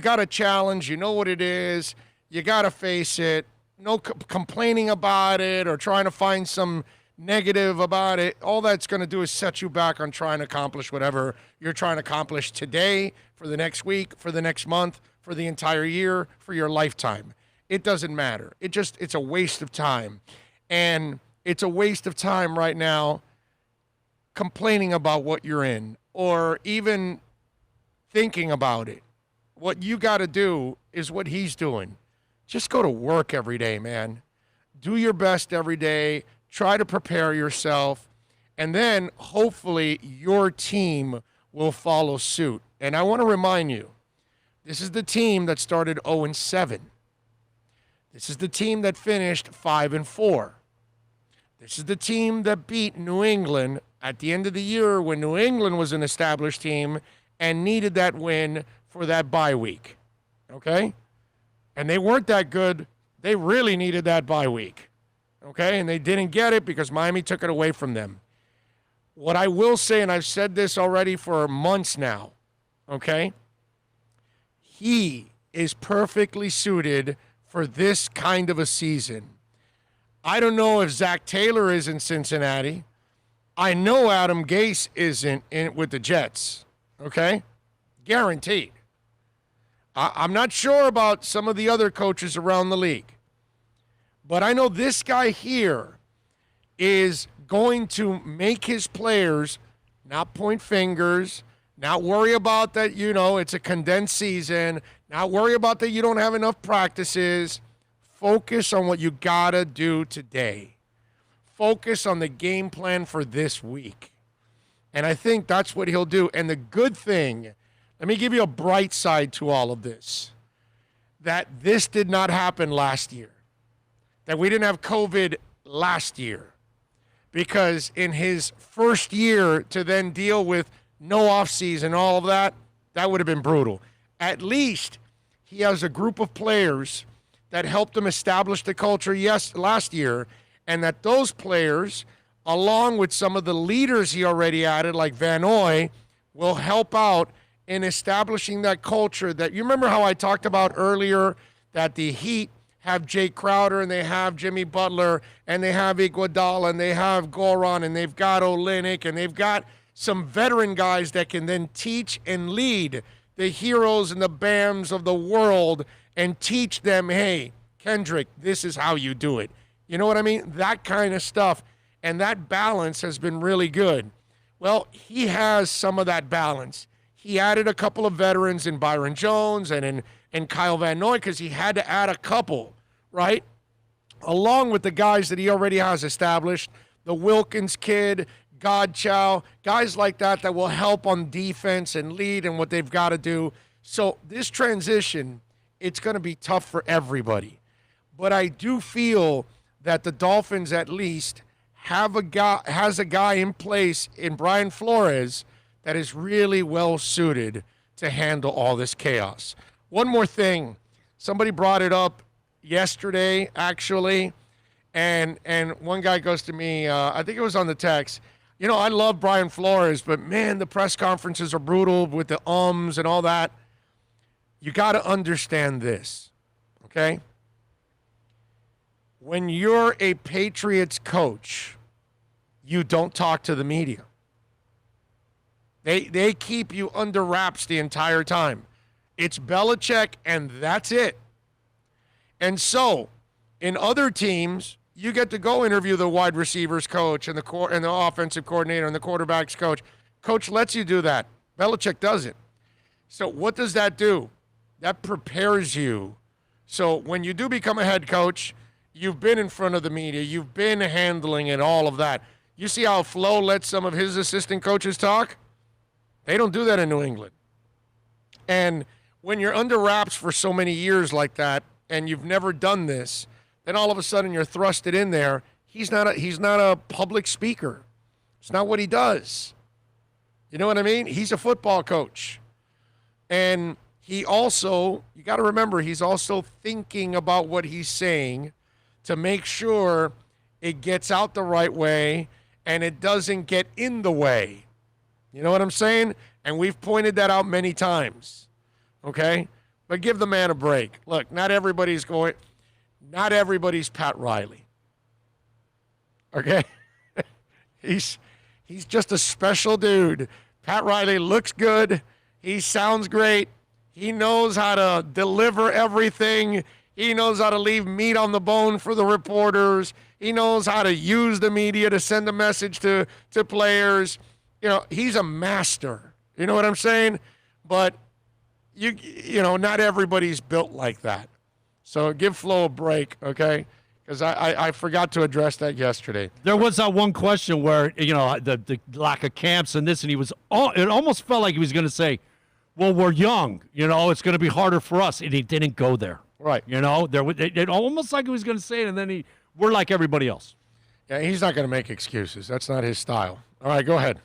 got a challenge. You know what it is. You got to face it. No complaining about it or trying to find some negative about it. All that's going to do is set you back on trying to accomplish whatever you're trying to accomplish today, for the next week, for the next month, for the entire year, for your lifetime. It doesn't matter. It's a waste of time. And it's a waste of time right now complaining about what you're in or even thinking about it. What you got to do is what he's doing. Just go to work every day, man. Do your best every day. Try to prepare yourself. And then hopefully your team will follow suit. And I want to remind you, this is the team that started 0-7. This is the team that finished 5-4. This is the team that beat New England at the end of the year when New England was an established team and needed that win for that bye week. Okay? And they weren't that good. They really needed that bye week. Okay? And they didn't get it because Miami took it away from them. What I will say, and I've said this already for months now, okay? He is perfectly suited for this kind of a season. I don't know if Zach Taylor is in Cincinnati. I know Adam Gase isn't in with the Jets, okay? Guaranteed. I'm not sure about some of the other coaches around the league. But I know this guy here is going to make his players not point fingers, not worry about that, it's a condensed season, not worry about that you don't have enough practices. Focus on what you got to do today. Focus on the game plan for this week. And I think that's what he'll do. And the good thing, let me give you a bright side to all of this, that this did not happen last year, that we didn't have COVID last year, because in his first year to then deal with no offseason, all of that, that would have been brutal. At least he has a group of players that helped him establish the culture last year, and that those players, along with some of the leaders he already added, like Van Noy, will help out in establishing that culture. That you remember how I talked about earlier, that the Heat have Jay Crowder, and they have Jimmy Butler, and they have Iguodala, and they have Goran, and they've got Olynyk, and they've got some veteran guys that can then teach and lead the heroes and the Bams of the world and teach them, hey, Kendrick, this is how you do it. You know what I mean? That kind of stuff. And that balance has been really good. Well, he has some of that balance. He added a couple of veterans in Byron Jones and Kyle Van Noy, because he had to add a couple, right? Along with the guys that he already has established, the Wilkins kid, Godchow, guys like that will help on defense and lead and what they've got to do. So this transition, it's going to be tough for everybody. But I do feel that the Dolphins at least has a guy in place in Brian Flores that is really well suited to handle all this chaos. One more thing. Somebody brought it up yesterday, actually, and one guy goes to me, I think it was on the text, I love Brian Flores, but man, the press conferences are brutal with the ums and all that. You got to understand this, okay? When you're a Patriots coach, you don't talk to the media. They keep you under wraps the entire time. It's Belichick, and that's it. And so, in other teams, you get to go interview the wide receivers coach and the offensive coordinator and the quarterback's coach. Coach lets you do that. Belichick doesn't. So what does that do? That prepares you. So when you do become a head coach, you've been in front of the media. You've been handling it, all of that. You see how Flo lets some of his assistant coaches talk? They don't do that in New England. And when you're under wraps for so many years like that, and you've never done this, then all of a sudden you're thrusted in there. He's not a public speaker. It's not what he does. You know what I mean? He's a football coach. And he also, you got to remember, he's also thinking about what he's saying to make sure it gets out the right way and it doesn't get in the way. You know what I'm saying? And we've pointed that out many times. Okay? But give the man a break. Look, not everybody's Pat Riley. Okay? He's just a special dude. Pat Riley looks good. He sounds great. He knows how to deliver everything. He knows how to leave meat on the bone for the reporters. He knows how to use the media to send a message to players. He's a master. You know what I'm saying? But not everybody's built like that. So give Flo a break, okay? Because I forgot to address that yesterday.
There was that one question where, the lack of camps and this, and it almost felt like he was going to say, well, we're young, it's going to be harder for us. And he didn't go there.
Right.
It almost like he was going to say it, and then we're like everybody else.
Yeah, he's not going to make excuses. That's not his style. All right, go ahead.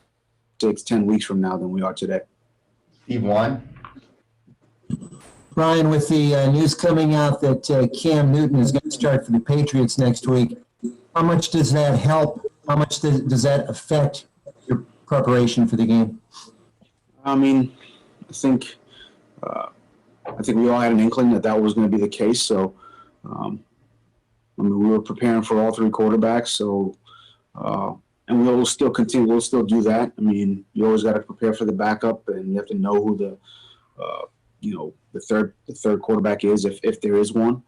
Takes 10 weeks from now than we are today.
Steve Wan.
Brian, with the news coming out that Cam Newton is going to start for the Patriots next week, how much does that help? How much does that affect your preparation for the game?
I mean, think we all had an inkling that was going to be the case. So, I mean, we were preparing for all three quarterbacks. So, and we'll still continue. We'll still do that. I mean, you always got to prepare for the backup, and you have to know who the third quarterback is if there is one.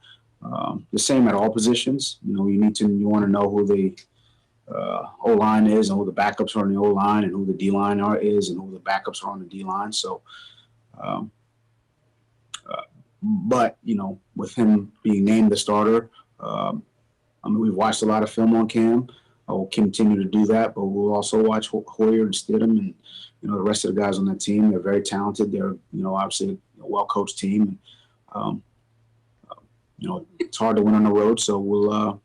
The same at all positions. You want to know who the O-line is and who the backups are on the O-line and who the D-line is and who the backups are on the D-line. So, but, with him being named the starter, I mean, we've watched a lot of film on Cam. We'll continue to do that, but we'll also watch Hoyer and Stidham and, the rest of the guys on that team. They're very talented. They're, obviously a well-coached team. It's hard to win on the road, so we'll,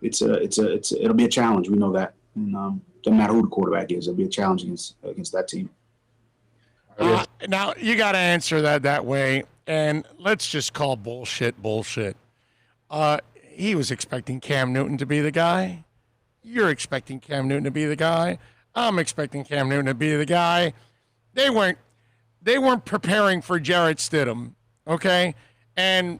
it'll be a challenge. We know that. And doesn't matter who the quarterback is, it'll be a challenge against that team.
Now, you got to answer that way, and let's just call bullshit. He was expecting Cam Newton to be the guy. You're expecting Cam Newton to be the guy. I'm expecting Cam Newton to be the guy. They weren't preparing for Jarrett Stidham, okay? And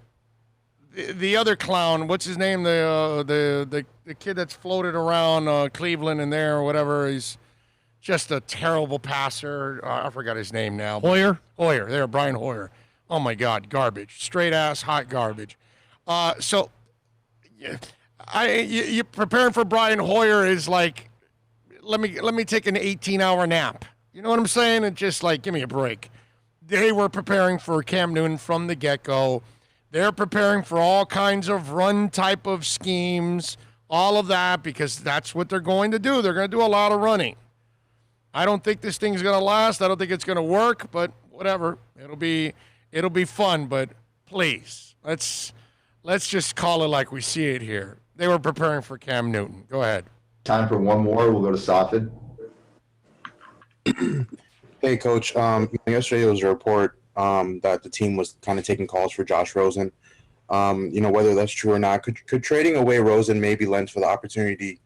the other clown, what's his name? The kid that's floated around Cleveland and there or whatever, he's just a terrible passer. I forgot his name now.
Hoyer,
there, Brian Hoyer. Oh my God, garbage, straight ass hot garbage. So, you preparing for Brian Hoyer is like, let me take an 18-hour nap. You know what I'm saying? And just like, give me a break. They were preparing for Cam Newton from the get-go. They're preparing for all kinds of run type of schemes, all of that, because that's what they're going to do. They're going to do a lot of running. I don't think this thing's going to last. I don't think it's going to work, but whatever. It'll be fun, but please, let's just call it like we see it here. They were preparing for Cam Newton. Go ahead.
Time for one more. We'll go to Safid.
Hey, Coach. Yesterday there was a report that the team was kind of taking calls for Josh Rosen. Whether that's true or not, could trading away Rosen maybe lend for the opportunity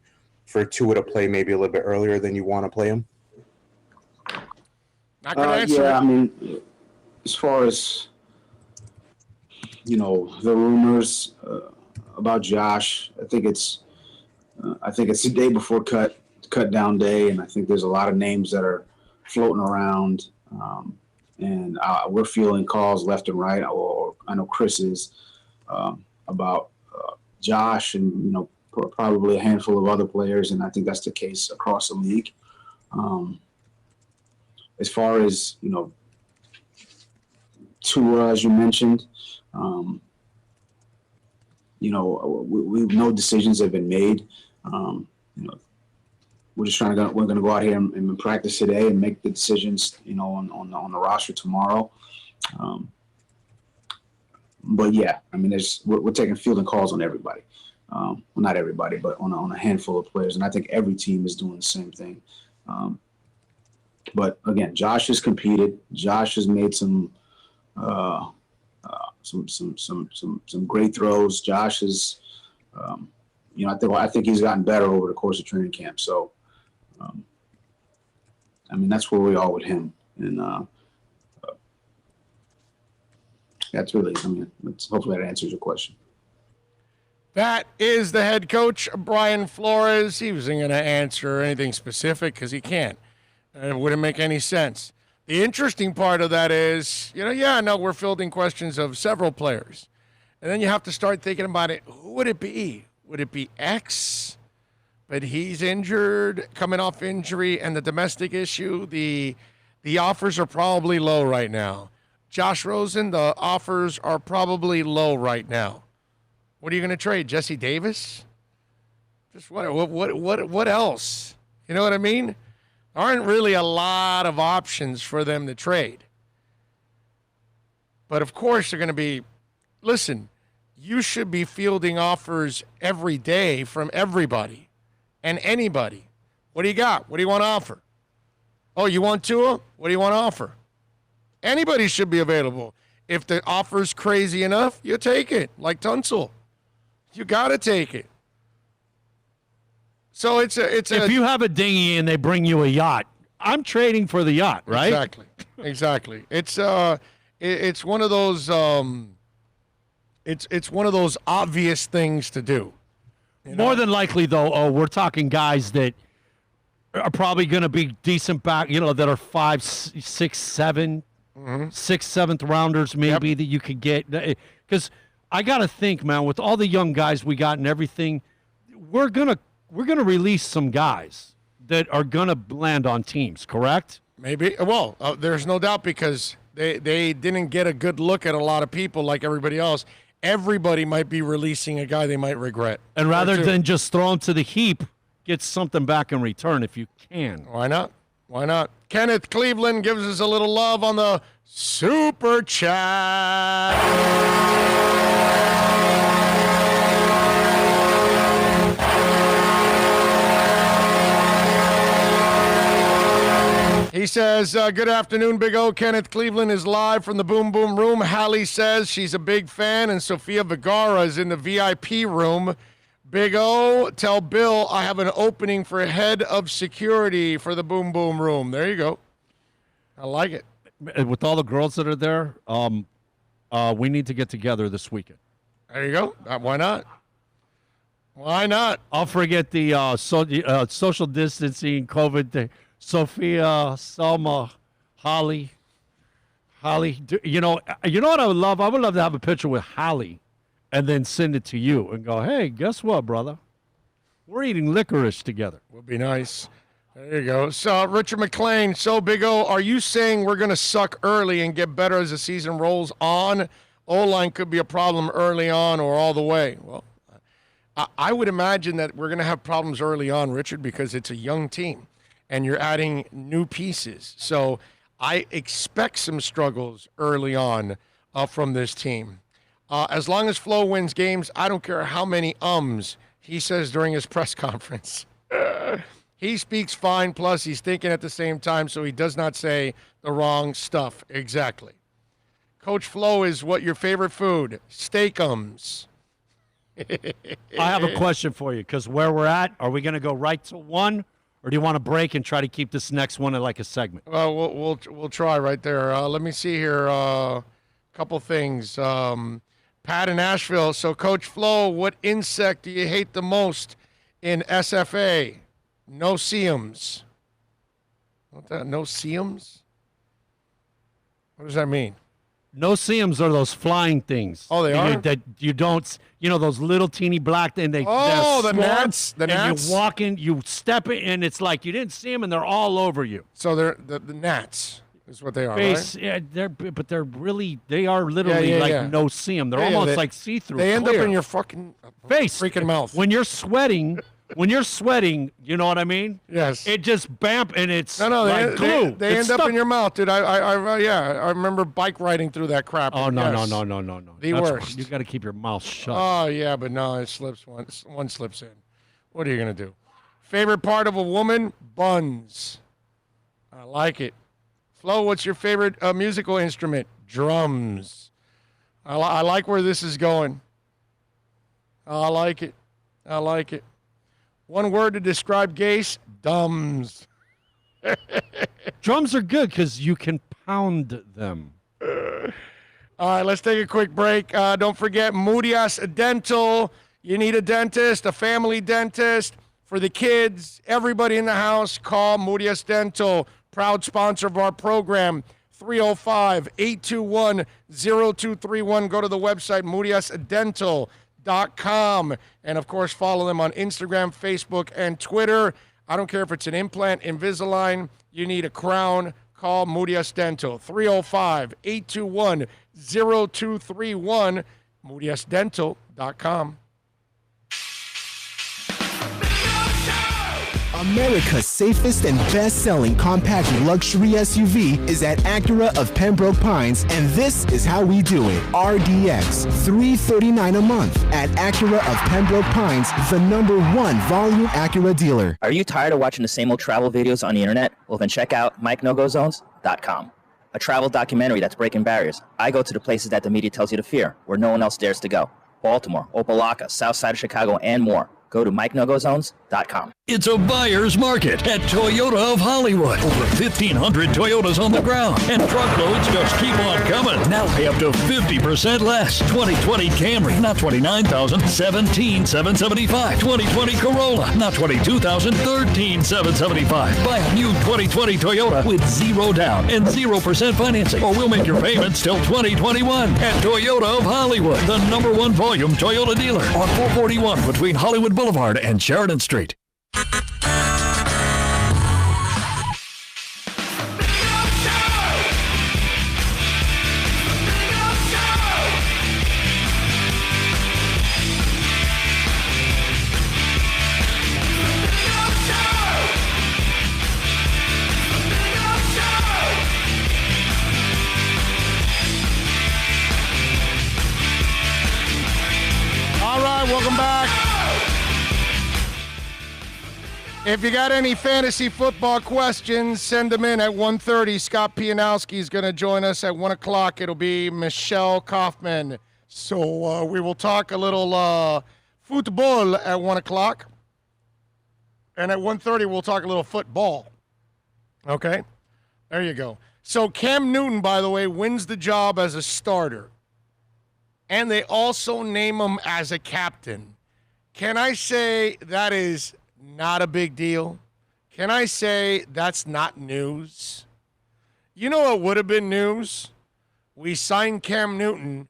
for Tua to play maybe a little bit earlier than you want to play him?
Not gonna answer.
Yeah, I mean, as far as the rumors about Josh, I think it's the day before cut down day, and I think there's a lot of names that are floating around, and we're fielding calls left and right. Or I know Chris is about Josh and probably a handful of other players, and I think that's the case across the league. As far as Tua, as you mentioned, no decisions have been made. We're just we're going to go out here and practice today and make the decisions, on the roster tomorrow. But yeah, I mean, we're taking fielding calls on everybody. Well, not everybody, but on a handful of players, and I think every team is doing the same thing. But again, Josh has competed. Josh has made some great throws. Josh is, I think he's gotten better over the course of training camp. So, I mean, that's where we are with him. And that's really, hopefully that answers your question.
That is the head coach, Brian Flores. He wasn't going to answer anything specific because he can't. And it wouldn't make any sense. The interesting part of that is, we're fielding questions of several players. And then you have to start thinking about it. Who would it be? Would it be X? But he's injured, coming off injury, and the domestic issue. The offers are probably low right now. Josh Rosen, the offers are probably low right now. What are you going to trade? Jesse Davis? Just what else? You know what I mean? Aren't really a lot of options for them to trade. But of course they're going to be, listen, you should be fielding offers every day from everybody and anybody. What do you got? What do you want to offer? Oh, you want Tua? What do you want to offer? Anybody should be available. If the offer's crazy enough, you take it, like Tunsil. You got to take it. So it's
if you have a dinghy and they bring you a yacht, I'm trading for the yacht, right?
Exactly. It's one of those it's one of those obvious things to do.
More than likely, though, we're talking guys that are probably going to be decent back, that are 5, 6, 7, 6th, 7th rounders maybe that you could get. Because I got to think, man, with all the young guys we got and everything, we're gonna release some guys that are going to land on teams, correct?
Maybe. Well, there's no doubt because they didn't get a good look at a lot of people like everybody else. Everybody might be releasing a guy they might regret.
And rather than just throw him to the heap, get something back in return if you can.
Why not? Why not? Kenneth Cleveland gives us a little love on the Super Chat. He says, good afternoon, Big O. Kenneth Cleveland is live from the Boom Boom Room. Hallie says she's a big fan, and Sofia Vergara is in the VIP room. Big O, tell Bill I have an opening for head of security for the Boom Boom Room. There you go. I like it.
With all the girls that are there, we need to get together this weekend.
There you go. Why not? Why not?
I'll forget the social distancing, COVID thing. Sophia, Selma, Holly. You know what I would love? I would love to have a picture with Holly and then send it to you and go, hey, guess what, brother? We're eating licorice together.
Would be nice. There you go. So, Richard McLean, so Big O, are you saying we're going to suck early and get better as the season rolls on? O-line could be a problem early on or all the way. Well, I would imagine that we're going to have problems early on, Richard, because it's a young team. And you're adding new pieces. So I expect some struggles early on from this team. As long as Flo wins games, I don't care how many he says during his press conference. He speaks fine, plus he's thinking at the same time, so he does not say the wrong stuff. Exactly. Coach Flo, is what your favorite food? Steak-ums.
I have a question for you, because where we're at, are we going to go right to one? Or do you want to break and try to keep this next one like a segment?
Well, we'll try right there. Let me see here. Couple things. Pat in Asheville. So, Coach Flo, what insect do you hate the most in SFA? No-see-ums. What that? No-see-ums? What does that mean?
No-see-ums are those flying things.
Oh, they are?
That you don't, those little teeny black, and they
the gnats. The gnats.
You walk in, you step in, and it's like you didn't see them, and they're all over you.
So they're the gnats is what they are,
right? Yeah, they are literally no-see-em. They're almost like see-through.
They end up in your fucking
face,
freaking mouth.
When you're sweating. You know what I mean?
Yes.
It just and it's
like
glue.
They end up in your mouth, dude. I remember bike riding through that crap.
Oh, no.
The worst.
You got to keep your mouth shut.
Oh, yeah, but no, it slips one slips in. What are you going to do? Favorite part of a woman? Buns. I like it. Flo, what's your favorite musical instrument? Drums. I like where this is going. I like it. One word to describe Gase: dumbs.
Drums are good because you can pound them.
All right, let's take a quick break. Don't forget Mudias Dental. You need a dentist, a family dentist for the kids, everybody in the house. Call Mudias Dental, proud sponsor of our program. 305-821-0231. Go to the website, mudiasdental.com. And, of course, follow them on Instagram, Facebook, and Twitter. I don't care if it's an implant, Invisalign, you need a crown, call Mudias Dental. 305-821-0231, mudiasdental.com.
America's safest and best-selling compact luxury SUV is at Acura of Pembroke Pines, and this is how we do it. RDX, $339 a month at Acura of Pembroke Pines, the #1 volume Acura dealer.
Are you tired of watching the same old travel videos on the internet? Well, then check out MikeNoGoZones.com, a travel documentary that's breaking barriers. I go to the places that the media tells you to fear, where no one else dares to go. Baltimore, Opelika, South Side of Chicago, and more. Go to MikeNoGoZones.com.
It's a buyer's market at Toyota of Hollywood. Over 1,500 Toyotas on the ground, and truckloads just keep on coming. Now pay up to 50% less. 2020 Camry, not $29,000, $17,775. 2020 Corolla, not $22,000, $13,775. Buy a new 2020 Toyota with 0 down and 0% financing, or we'll make your payments till 2021. At Toyota of Hollywood, the #1 volume Toyota dealer on 441 between Hollywood Boulevard and Sheridan Street.
All right, welcome back. If you got any fantasy football questions, send them in at 1:30. Scott Pianowski is going to join us at 1 o'clock. It'll be Michelle Kaufman. So we will talk a little football at 1 o'clock. And at 1:30, we'll talk a little football. Okay? There you go. So Cam Newton, by the way, wins the job as a starter. And they also name him as a captain. Can I say that is not a big deal? Can I say that's not news? You know what would have been news? We signed Cam Newton,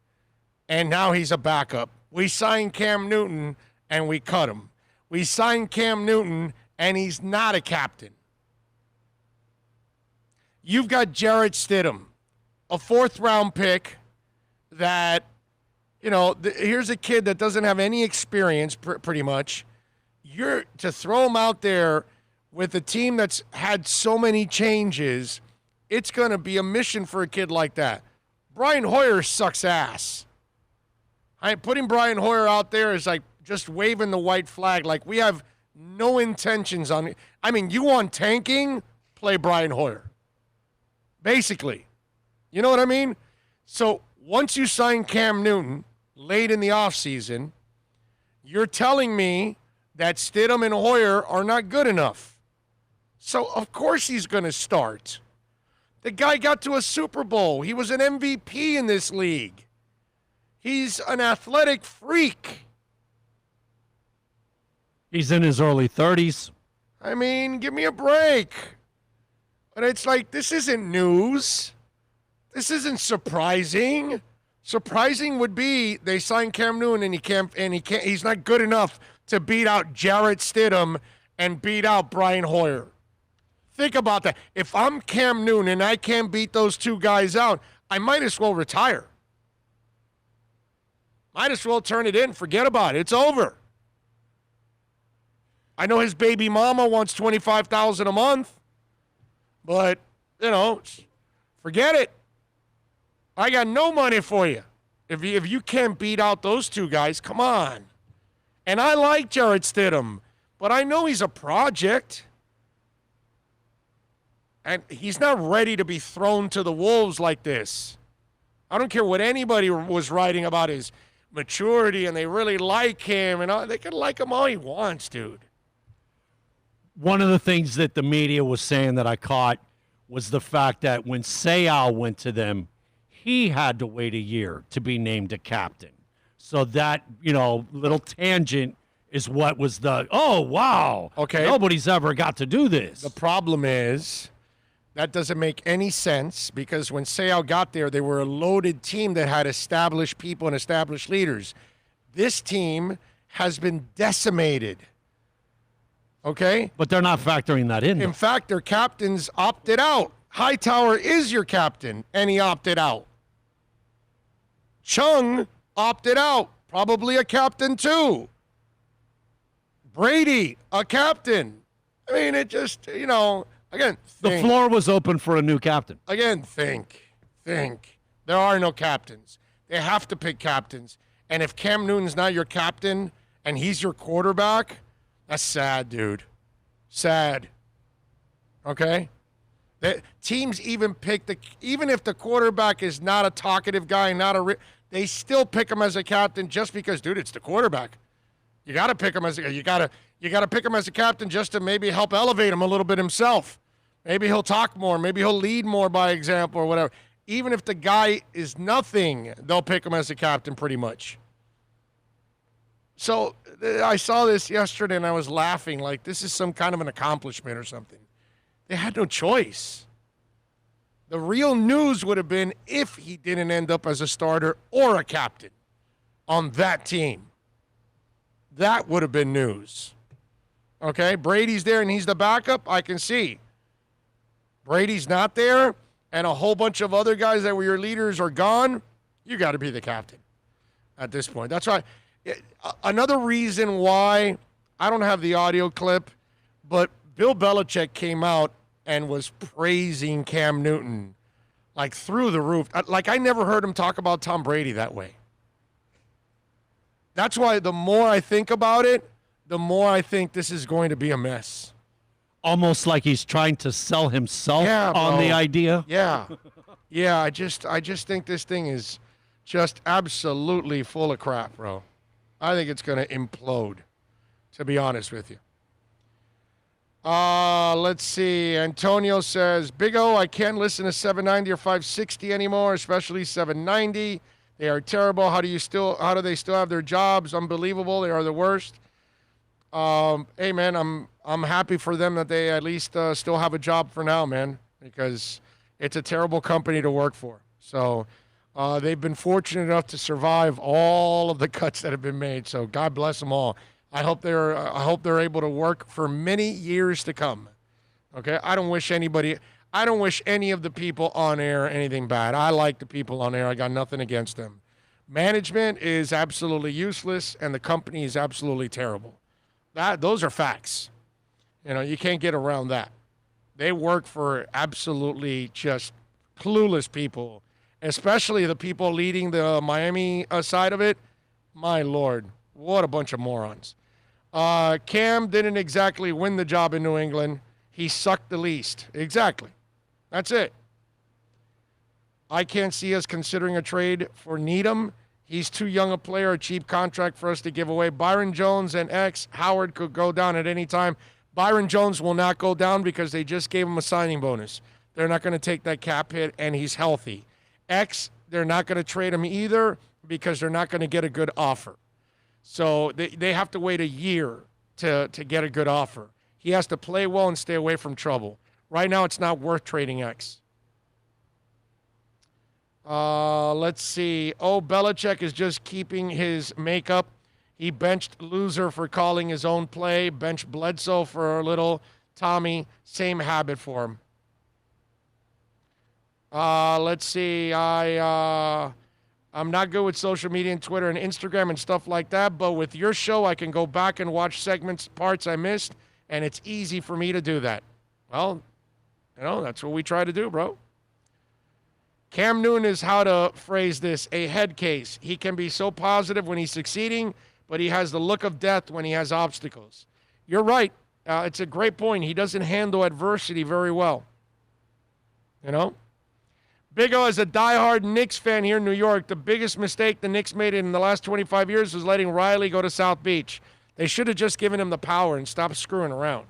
and now he's a backup. We signed Cam Newton, and we cut him. We signed Cam Newton, and he's not a captain. You've got Jarrett Stidham, a 4th-round pick that, you know, here's a kid that doesn't have any experience pretty much. You're to throw him out there with a team that's had so many changes, it's going to be a mission for a kid like that. Brian Hoyer sucks ass. Putting Brian Hoyer out there is like just waving the white flag. Like, we have no intentions on it. I mean, you want tanking? Play Brian Hoyer. Basically. You know what I mean? So once you sign Cam Newton late in the offseason, you're telling me that Stidham and Hoyer are not good enough. So, of course he's going to start. The guy got to a Super Bowl. He was an MVP in this league. He's an athletic freak.
He's in his early 30s.
I mean, give me a break. But it's like, this isn't news. This isn't surprising. Surprising would be they signed Cam Newton and he's not good enough to beat out Jarrett Stidham and beat out Brian Hoyer. Think about that. If I'm Cam Newton and I can't beat those two guys out, I might as well retire. Might as well turn it in. Forget about it. It's over. I know his baby mama wants $25,000 a month, but, you know, forget it. I got no money for you. If you can't beat out those two guys, come on. And I like Jarrett Stidham, but I know he's a project. And he's not ready to be thrown to the wolves like this. I don't care what anybody was writing about his maturity, and they really like him, and they can like him all he wants, dude.
One of the things that the media was saying that I caught was the fact that when Seau went to them, he had to wait a year to be named a captain. So that, you know, little tangent is what was the, oh, wow.
Okay.
Nobody's ever got to do this.
The problem is that doesn't make any sense because when Seau got there, they were a loaded team that had established people and established leaders. This team has been decimated. Okay?
But they're not factoring that in.
In fact, their captains opted out. Hightower is your captain, and he opted out. Chung opted out. Probably a captain, too. Brady, a captain. I mean, it just, you know, again,
the floor was open for a new captain.
Again, think. There are no captains. They have to pick captains. And if Cam Newton's not your captain and he's your quarterback, that's sad, dude. Sad. Okay? Teams even pick even if the quarterback is not a talkative guy, they still pick him as a captain just because, dude, it's the quarterback. You got to pick him as you got to pick him as a captain just to maybe help elevate him a little bit himself. Maybe he'll talk more. Maybe he'll lead more by example or whatever. Even if the guy is nothing, they'll pick him as a captain pretty much. So I saw this yesterday and I was laughing like this is some kind of an accomplishment or something. They had no choice. The real news would have been if he didn't end up as a starter or a captain on that team. That would have been news. Okay, Brady's there and he's the backup. I can see. Brady's not there and a whole bunch of other guys that were your leaders are gone. You got to be the captain at this point. That's right. Another reason why I don't have the audio clip, but Bill Belichick came out and was praising Cam Newton like through the roof. Like I never heard him talk about Tom Brady that way. That's why the more I think about it, the more I think this is going to be a mess.
Almost like he's trying to sell himself on the idea.
Yeah. Yeah, I just think this thing is just absolutely full of crap, bro. I think it's going to implode, to be honest with you. Let's see. Antonio says, Big O, I can't listen to 790 or 560 anymore, especially 790. They are terrible. How do they still have their jobs? Unbelievable. They are the worst. Hey man, I'm happy for them that they at least still have a job for now, man, because it's a terrible company to work for. So they've been fortunate enough to survive all of the cuts that have been made. So God bless them all. I hope they're able to work for many years to come. Okay, I don't wish any of the people on air anything bad. I like the people on air. I got nothing against them. Management is absolutely useless, and the company is absolutely terrible. Those are facts. You know, you can't get around that. They work for absolutely just clueless people, especially the people leading the Miami side of it. My Lord, what a bunch of morons. Cam didn't exactly win the job in New England. He sucked the least. Exactly. That's it. I can't see us considering a trade for Needham. He's too young a player, a cheap contract for us to give away. Byron Jones and Howard could go down at any time. Byron Jones will not go down because they just gave him a signing bonus. They're not going to take that cap hit, and he's healthy. They're not going to trade him either because they're not going to get a good offer. So they have to wait a year to get a good offer. He has to play well and stay away from trouble. Right now, it's not worth trading X. Let's see. Belichick is just keeping his makeup. He benched Loser for calling his own play. Benched Bledsoe for a little. Tommy, same habit for him. Let's see. I'm not good with social media and Twitter and Instagram and stuff like that, but with your show, I can go back and watch parts I missed, and it's easy for me to do that. Well, that's what we try to do, bro. Cam Newton is, how to phrase this, a head case. He can be so positive when he's succeeding, but he has the look of death when he has obstacles. You're right. It's a great point. He doesn't handle adversity very well. Big O, as a diehard Knicks fan here in New York, the biggest mistake the Knicks made in the last 25 years was letting Riley go to South Beach. They should have just given him the power and stopped screwing around.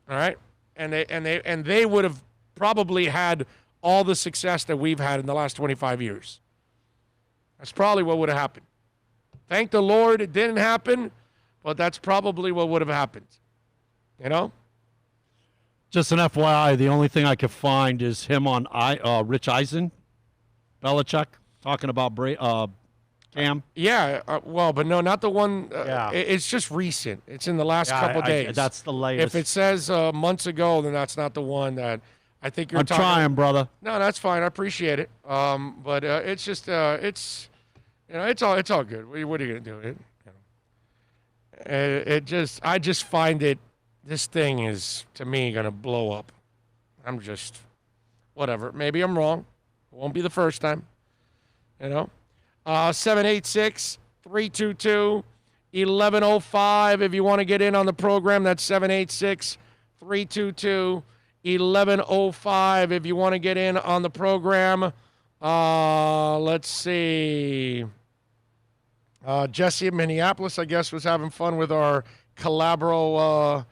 All right? And they would have probably had all the success that we've had in the last 25 years. That's probably what would have happened. Thank the Lord it didn't happen, but that's probably what would have happened.
Just an FYI, the only thing I could find is him on Rich Eisen, Belichick, talking about Cam.
Yeah, but no, not the one. It's just recent. It's in the last couple days.
That's the latest.
If it says months ago, then that's not the one that I think you're talking.
I'm trying, brother.
No, that's fine. I appreciate it. But it's just it's all good. What are you gonna do? I just find it. This thing is, to me, going to blow up. I'm just, whatever. Maybe I'm wrong. It won't be the first time. 786-322-1105. If you want to get in on the program, that's 786-322-1105. If you want to get in on the program, let's see. Jesse in Minneapolis, I guess, was having fun with our Calabro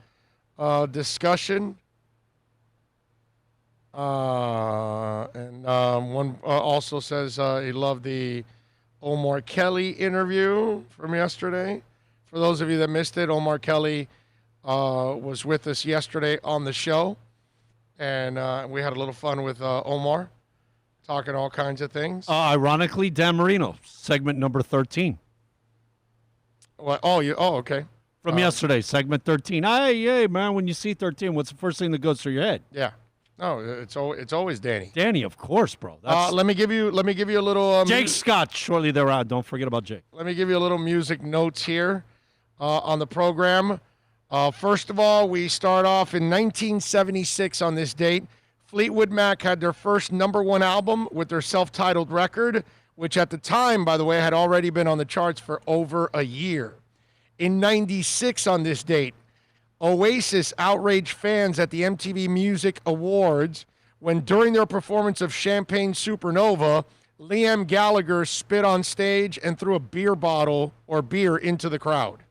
discussion. One also says he loved the Omar Kelly interview from yesterday. For those of you that missed it, Omar Kelly was with us yesterday on the show, and we had a little fun with Omar, talking all kinds of things.
Ironically, Dan Marino, segment number 13.
What? Oh, okay.
From yesterday, segment 13. Hey, man, when you see 13, what's the first thing that goes through your head?
Yeah. No, it's always Danny.
Danny, of course, bro.
Let me give you a little.
Jake Scott, shortly thereafter. Don't forget about Jake.
Let me give you a little music notes here on the program. First of all, we start off in 1976 on this date. Fleetwood Mac had their first #1 album with their self-titled record, which at the time, by the way, had already been on the charts for over a year. In 96 on this date, Oasis outraged fans at the MTV Music Awards when during their performance of Champagne Supernova, Liam Gallagher spit on stage and threw a beer bottle or beer into the crowd.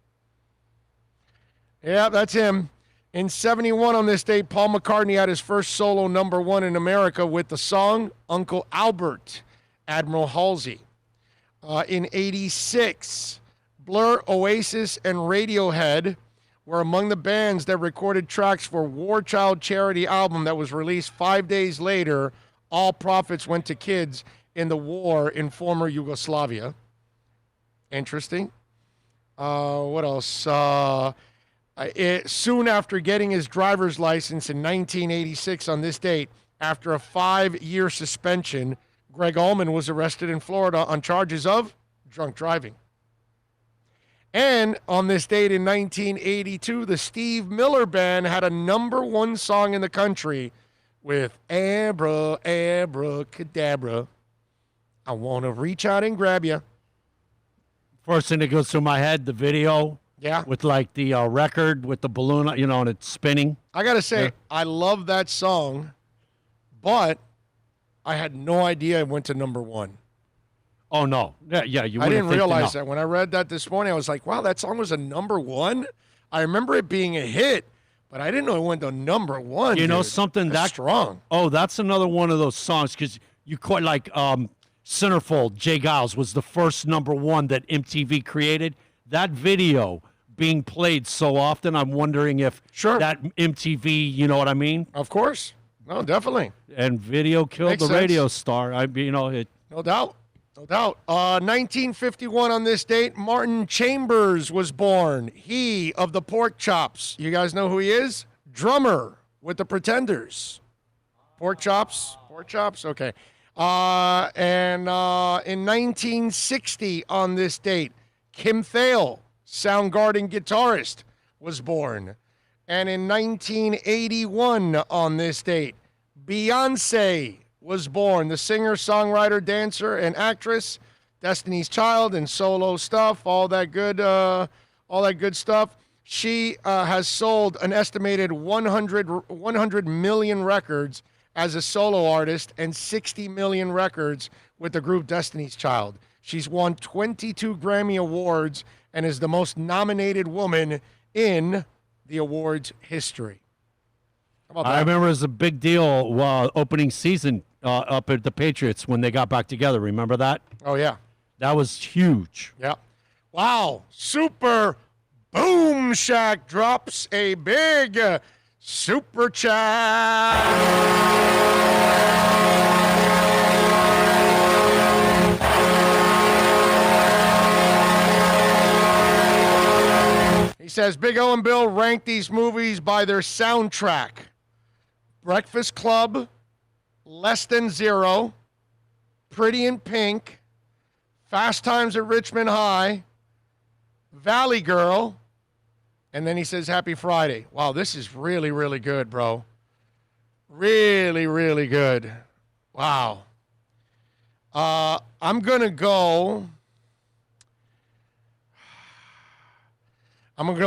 Yeah, that's him. In 71 on this date, Paul McCartney had his first solo #1 in America with the song Uncle Albert, Admiral Halsey. In 86, Blur, Oasis, and Radiohead were among the bands that recorded tracks for War Child charity album that was released 5 days later. All profits went to kids in the war in former Yugoslavia. Interesting. What else? Soon after getting his driver's license in 1986 on this date, after a 5-year suspension, Greg Allman was arrested in Florida on charges of drunk driving. And on this date in 1982, the Steve Miller Band had a #1 song in the country with Abracadabra. I want to reach out and grab you.
First thing that goes through my head, the video.
Yeah.
With like the record with the balloon, and it's spinning.
I got to say, I love that song, but I had no idea it went to #1.
Oh, no. Yeah, you
I didn't realize
that.
When I read that this morning, I was like, wow, that song was a #1? I remember it being a hit, but I didn't know it went to #1.
You know
dude.
something
That's
that
strong.
Oh, that's another one of those songs because you quite like Centerfold, Jay Giles was the first #1 that MTV created. That video being played so often, I'm wondering if that MTV, you know what I mean?
Of course. No, definitely.
And video killed
Makes
the radio
sense.
star.
No doubt. No doubt. 1951 on this date, Martin Chambers was born. He of the Pork Chops. You guys know who he is? Drummer with the Pretenders. Pork Chops? Pork Chops? Okay. In 1960 on this date, Kim Thale, Soundgarden guitarist, was born. And in 1981 on this date, Beyonce was born. The singer, songwriter, dancer, and actress, Destiny's Child and solo stuff, all that good stuff. She has sold an estimated 100 million records as a solo artist and 60 million records with the group Destiny's Child. She's won 22 Grammy Awards and is the most nominated woman in the awards history. How about that?
I remember it was a big deal opening season up at the Patriots when they got back together. Remember that?
Oh, yeah.
That was huge.
Yeah. Wow. Super Boom Shack drops a big super chat. He says, Big O and Bill rank these movies by their soundtrack. Breakfast Club, Less Than Zero, Pretty in Pink, Fast Times at Richmond High, Valley Girl, and then he says, Happy Friday. Wow, this is really, really good, bro. Really, really good. Wow. I'm going to go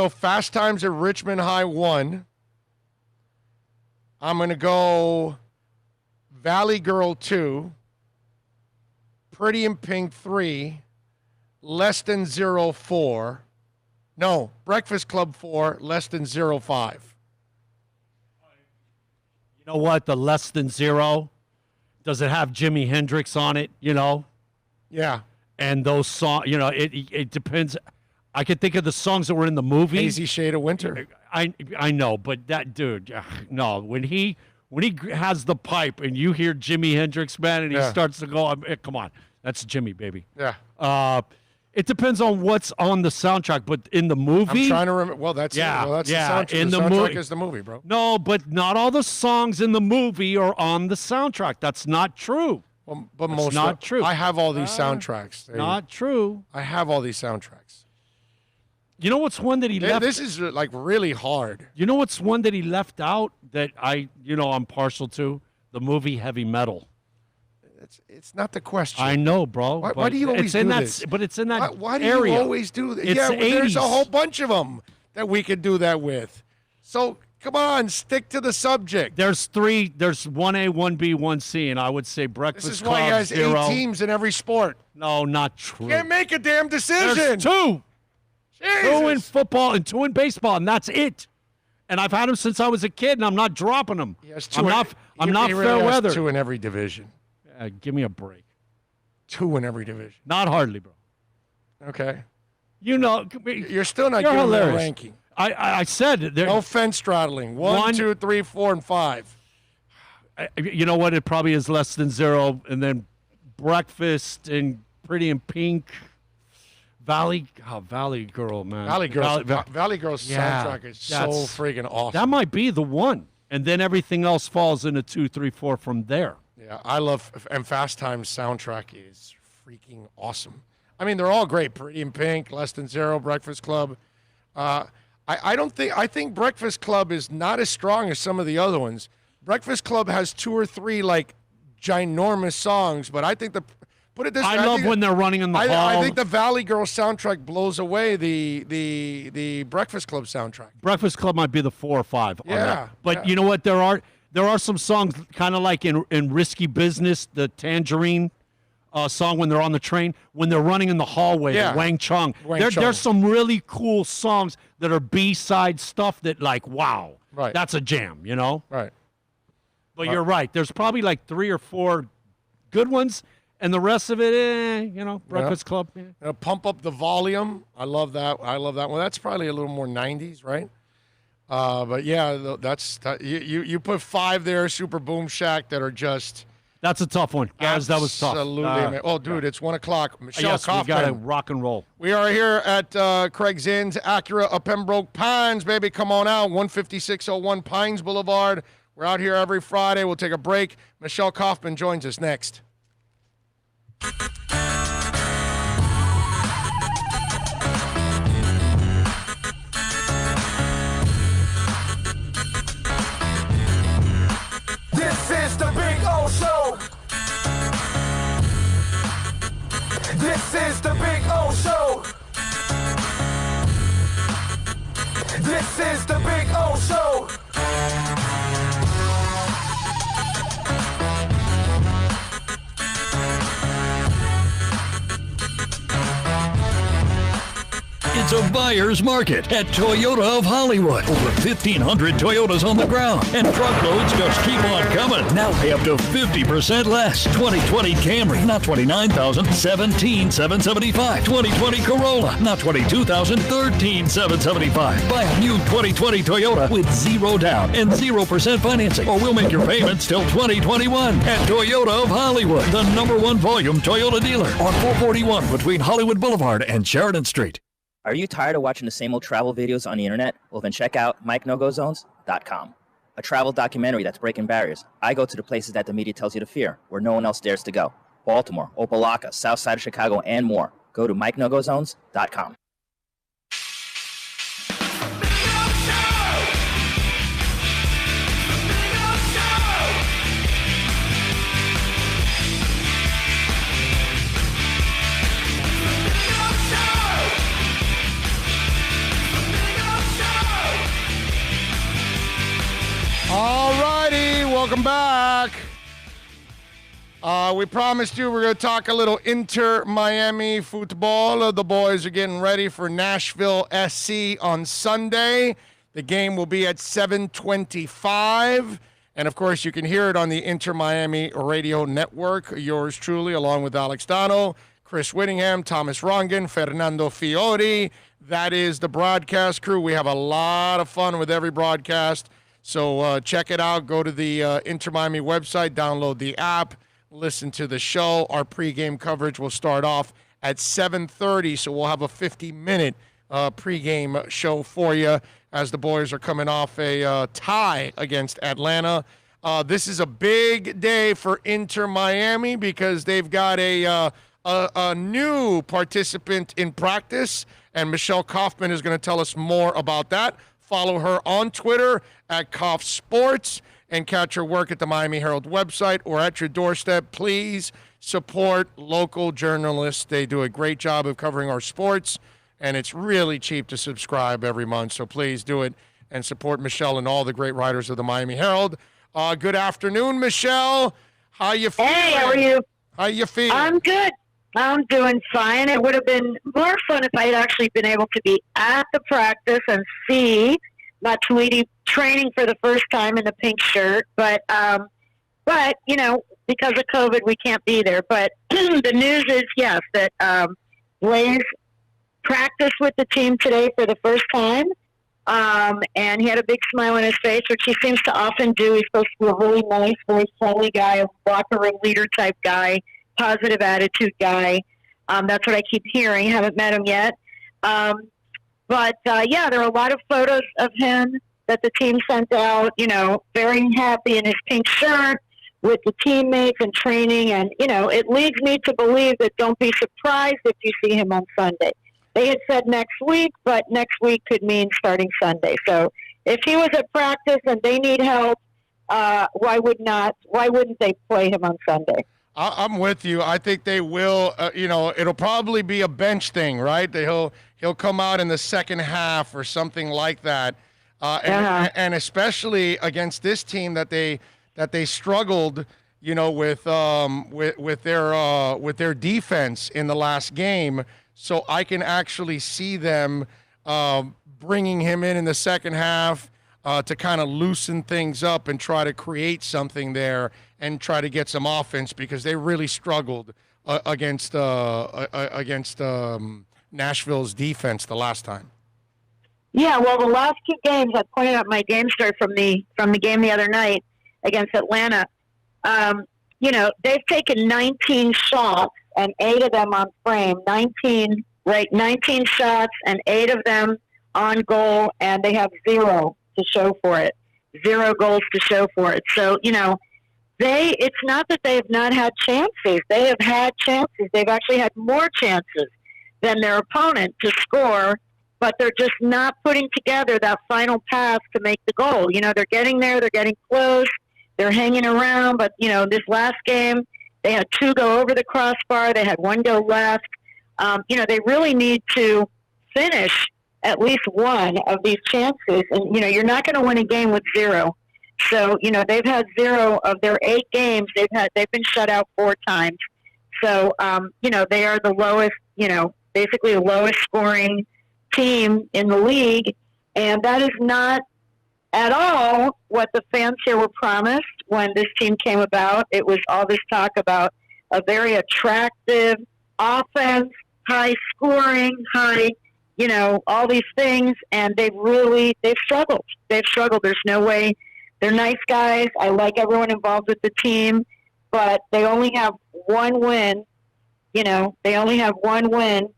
Fast Times at Richmond High 1. I'm going to go Valley Girl 2, Pretty in Pink 3, less than 0.4. No, Breakfast Club 4, less than 0.5.
You know what? The less than 0, does it have Jimi Hendrix on it? You know?
Yeah.
And those songs, you know, it depends. I could think of the songs that were in the movie.
Hazy Shade of Winter.
I know, but that dude, no. When he has the pipe and you hear Jimi Hendrix, man, and he starts to go, come on, that's Jimmy, baby.
Yeah.
It depends on what's on the soundtrack, but in the movie,
I'm trying to remember. Well, that's the soundtrack.
In
the
the
soundtrack is the movie, bro.
No, but not all the songs in the movie are on the soundtrack. That's not true.
Well, but
That's
most
not true.
I have all these soundtracks.
Not true.
I have all these soundtracks.
You know what's one that he left?
This is like really hard.
You know what's one that he left out that I'm partial to? The movie Heavy Metal.
It's not the question.
I know, bro.
Why do you always do this?
But it's in that
Why do
area.
you always do that?
It's
Yeah,
the
there's a
80s.
whole bunch of them that we could do that with. So come on, stick to the subject.
There's 1A, 1B, 1C, and I would say Breakfast
This is
Club,
why he has
0.
8 teams in every sport.
No, not true.
Can't make a damn decision.
There's 2.
Jesus.
2 in football and 2 in baseball, and that's it. And I've had them since I was a kid, and I'm not dropping them.
I'm
not
really
fair
has
weather.
2 in every division.
Give me a break.
2 in every division.
Not hardly, bro.
Okay.
You know,
you're still not
you're
giving me a
hilarious.
ranking.
I said there.
No fence straddling. 1, 2, 3, 4, and 5.
You know what? It probably is less than 0, and then Breakfast and Pretty in Pink. Valley Girl, man.
Valley Girls soundtrack is so freaking awesome.
That might be the one, and then everything else falls into 2, 3, 4 from there.
Yeah, I love and Fast Times soundtrack is freaking awesome. I mean, they're all great. Pretty in Pink, Less Than 0, Breakfast Club. I think Breakfast Club is not as strong as some of the other ones. Breakfast Club has 2 or 3 like ginormous songs, but I think put it this way.
I love when they're running in the hall.
I think the Valley Girl soundtrack blows away the Breakfast Club soundtrack.
Breakfast Club might be the 4 or 5. on
Yeah,
that. But you know what? There are some songs kind of like in Risky Business, the Tangerine song when they're on the train, when they're running in the hallway,
Yeah.
the Wang Chung.
Wang Chung.
There's some really cool songs that are B-side stuff that like, wow,
Right.
that's a jam, you know?
Right.
But you're right. There's probably like 3 or 4 good ones, and the rest of it, Breakfast Club.
Pump Up the Volume. I love that. Well, that's probably a little more 90s, right? But yeah, you put 5 there, Super Boom Shack, that are just.
That's a tough one, guys. That was tough.
Absolutely. Oh, dude, it's 1 o'clock. Michelle
Yes, we
Kaufman.
got to rock and roll.
We are here at Craig Zinn's Acura of Pembroke Pines, baby. Come on out, 15601 Pines Boulevard. We're out here every Friday. We'll take a break. Michelle Kaufman joins us next.
This is the Big O Show. This is the Big O Show. This is the Big O Show.
It's a buyer's market at Toyota of Hollywood. Over 1,500 Toyotas on the ground, and truckloads just keep on coming. Now pay up to 50% less. 2020 Camry, not $29,000, $17,775. 2020 Corolla, not $22,000, $13,775. Buy a new 2020 Toyota with 0 down and 0% financing, or we'll make your payments till 2021. At Toyota of Hollywood, the #1 volume Toyota dealer on 441 between Hollywood Boulevard and Sheridan Street.
Are you tired of watching the same old travel videos on the internet? Well, then check out MikeNoGoZones.com, a travel documentary that's breaking barriers. I go to the places that the media tells you to fear, where no one else dares to go. Baltimore, Opelika, South Side of Chicago, and more. Go to MikeNoGoZones.com.
All righty, welcome back. We promised you we're going to talk a little Inter-Miami football. The boys are getting ready for Nashville SC on Sunday. The game will be at 7:25. And, of course, you can hear it on the Inter-Miami Radio Network. Yours truly, along with Alex Dano, Chris Whittingham, Thomas Rongen, Fernando Fiori. That is the broadcast crew. We have a lot of fun with every broadcast. So check it out. Go to the Inter-Miami website, download the app, listen to the show. Our pregame coverage will start off at 7:30, so we'll have a 50-minute pregame show for you as the boys are coming off a tie against Atlanta. This is a big day for Inter-Miami because they've got a new participant in practice, and Michelle Kaufman is going to tell us more about that. Follow her on Twitter at Kauf Sports and catch her work at the Miami Herald website or at your doorstep. Please support local journalists. They do a great job of covering our sports, and it's really cheap to subscribe every month. So please do it and support Michelle and all the great writers of the Miami Herald. Good afternoon, Michelle. How you feeling?
Hey, how are you?
How you feeling?
I'm good. I'm doing fine. It would have been more fun if I had actually been able to be at the practice and see Matuidi training for the first time in the pink shirt. But you know, because of COVID, we can't be there. But the news is, yes, that Blaise practiced with the team today for the first time. And he had a big smile on his face, which he seems to often do. He's supposed to be a really nice, very friendly guy, a locker room leader type guy, positive attitude guy. That's what I keep hearing. Haven't met him yet. But yeah, there are a lot of photos of him that the team sent out, you know, very happy in his pink shirt with the teammates and training. And, you know, it leads me to believe that don't be surprised if you see him on Sunday. They had said next week, but next week could mean starting Sunday. So if he was at practice and they need help, why wouldn't they play him on Sunday?
I'm with you. I think they will. You know, it'll probably be a bench thing, right? He'll come out in the second half or something like that. And especially against this team that they struggled, you know, with their defense in the last game. So I can actually see them bringing him in the second half to kind of loosen things up and try to create something there and try to get some offense because they really struggled against Nashville's defense the last time.
Yeah, well, the last two games, I pointed out my game story from the game the other night against Atlanta. You know, they've taken 19 shots and 8 of them on frame. 19 shots and 8 of them on goal, and they have 0 to show for it. 0 goals to show for it. So, you know, it's not that they have not had chances. They have had chances. They've actually had more chances than their opponent to score, but they're just not putting together that final pass to make the goal. You know, they're getting there. They're getting close. They're hanging around. But, you know, this last game, they had 2 go over the crossbar. They had 1 go left. You know, they really need to finish at least one of these chances. And, you know, you're not going to win a game with 0. So, you know, they've had 0 of their 8 games. They've been shut out 4 times. So, you know, they are the lowest, you know, basically the lowest scoring team in the league. And that is not at all what the fans here were promised when this team came about. It was all this talk about a very attractive offense, high scoring, high, you know, all these things. And they've struggled. They've struggled. There's no way. They're nice guys. I like everyone involved with the team, but they only have 1 win. You know, they only have 1 win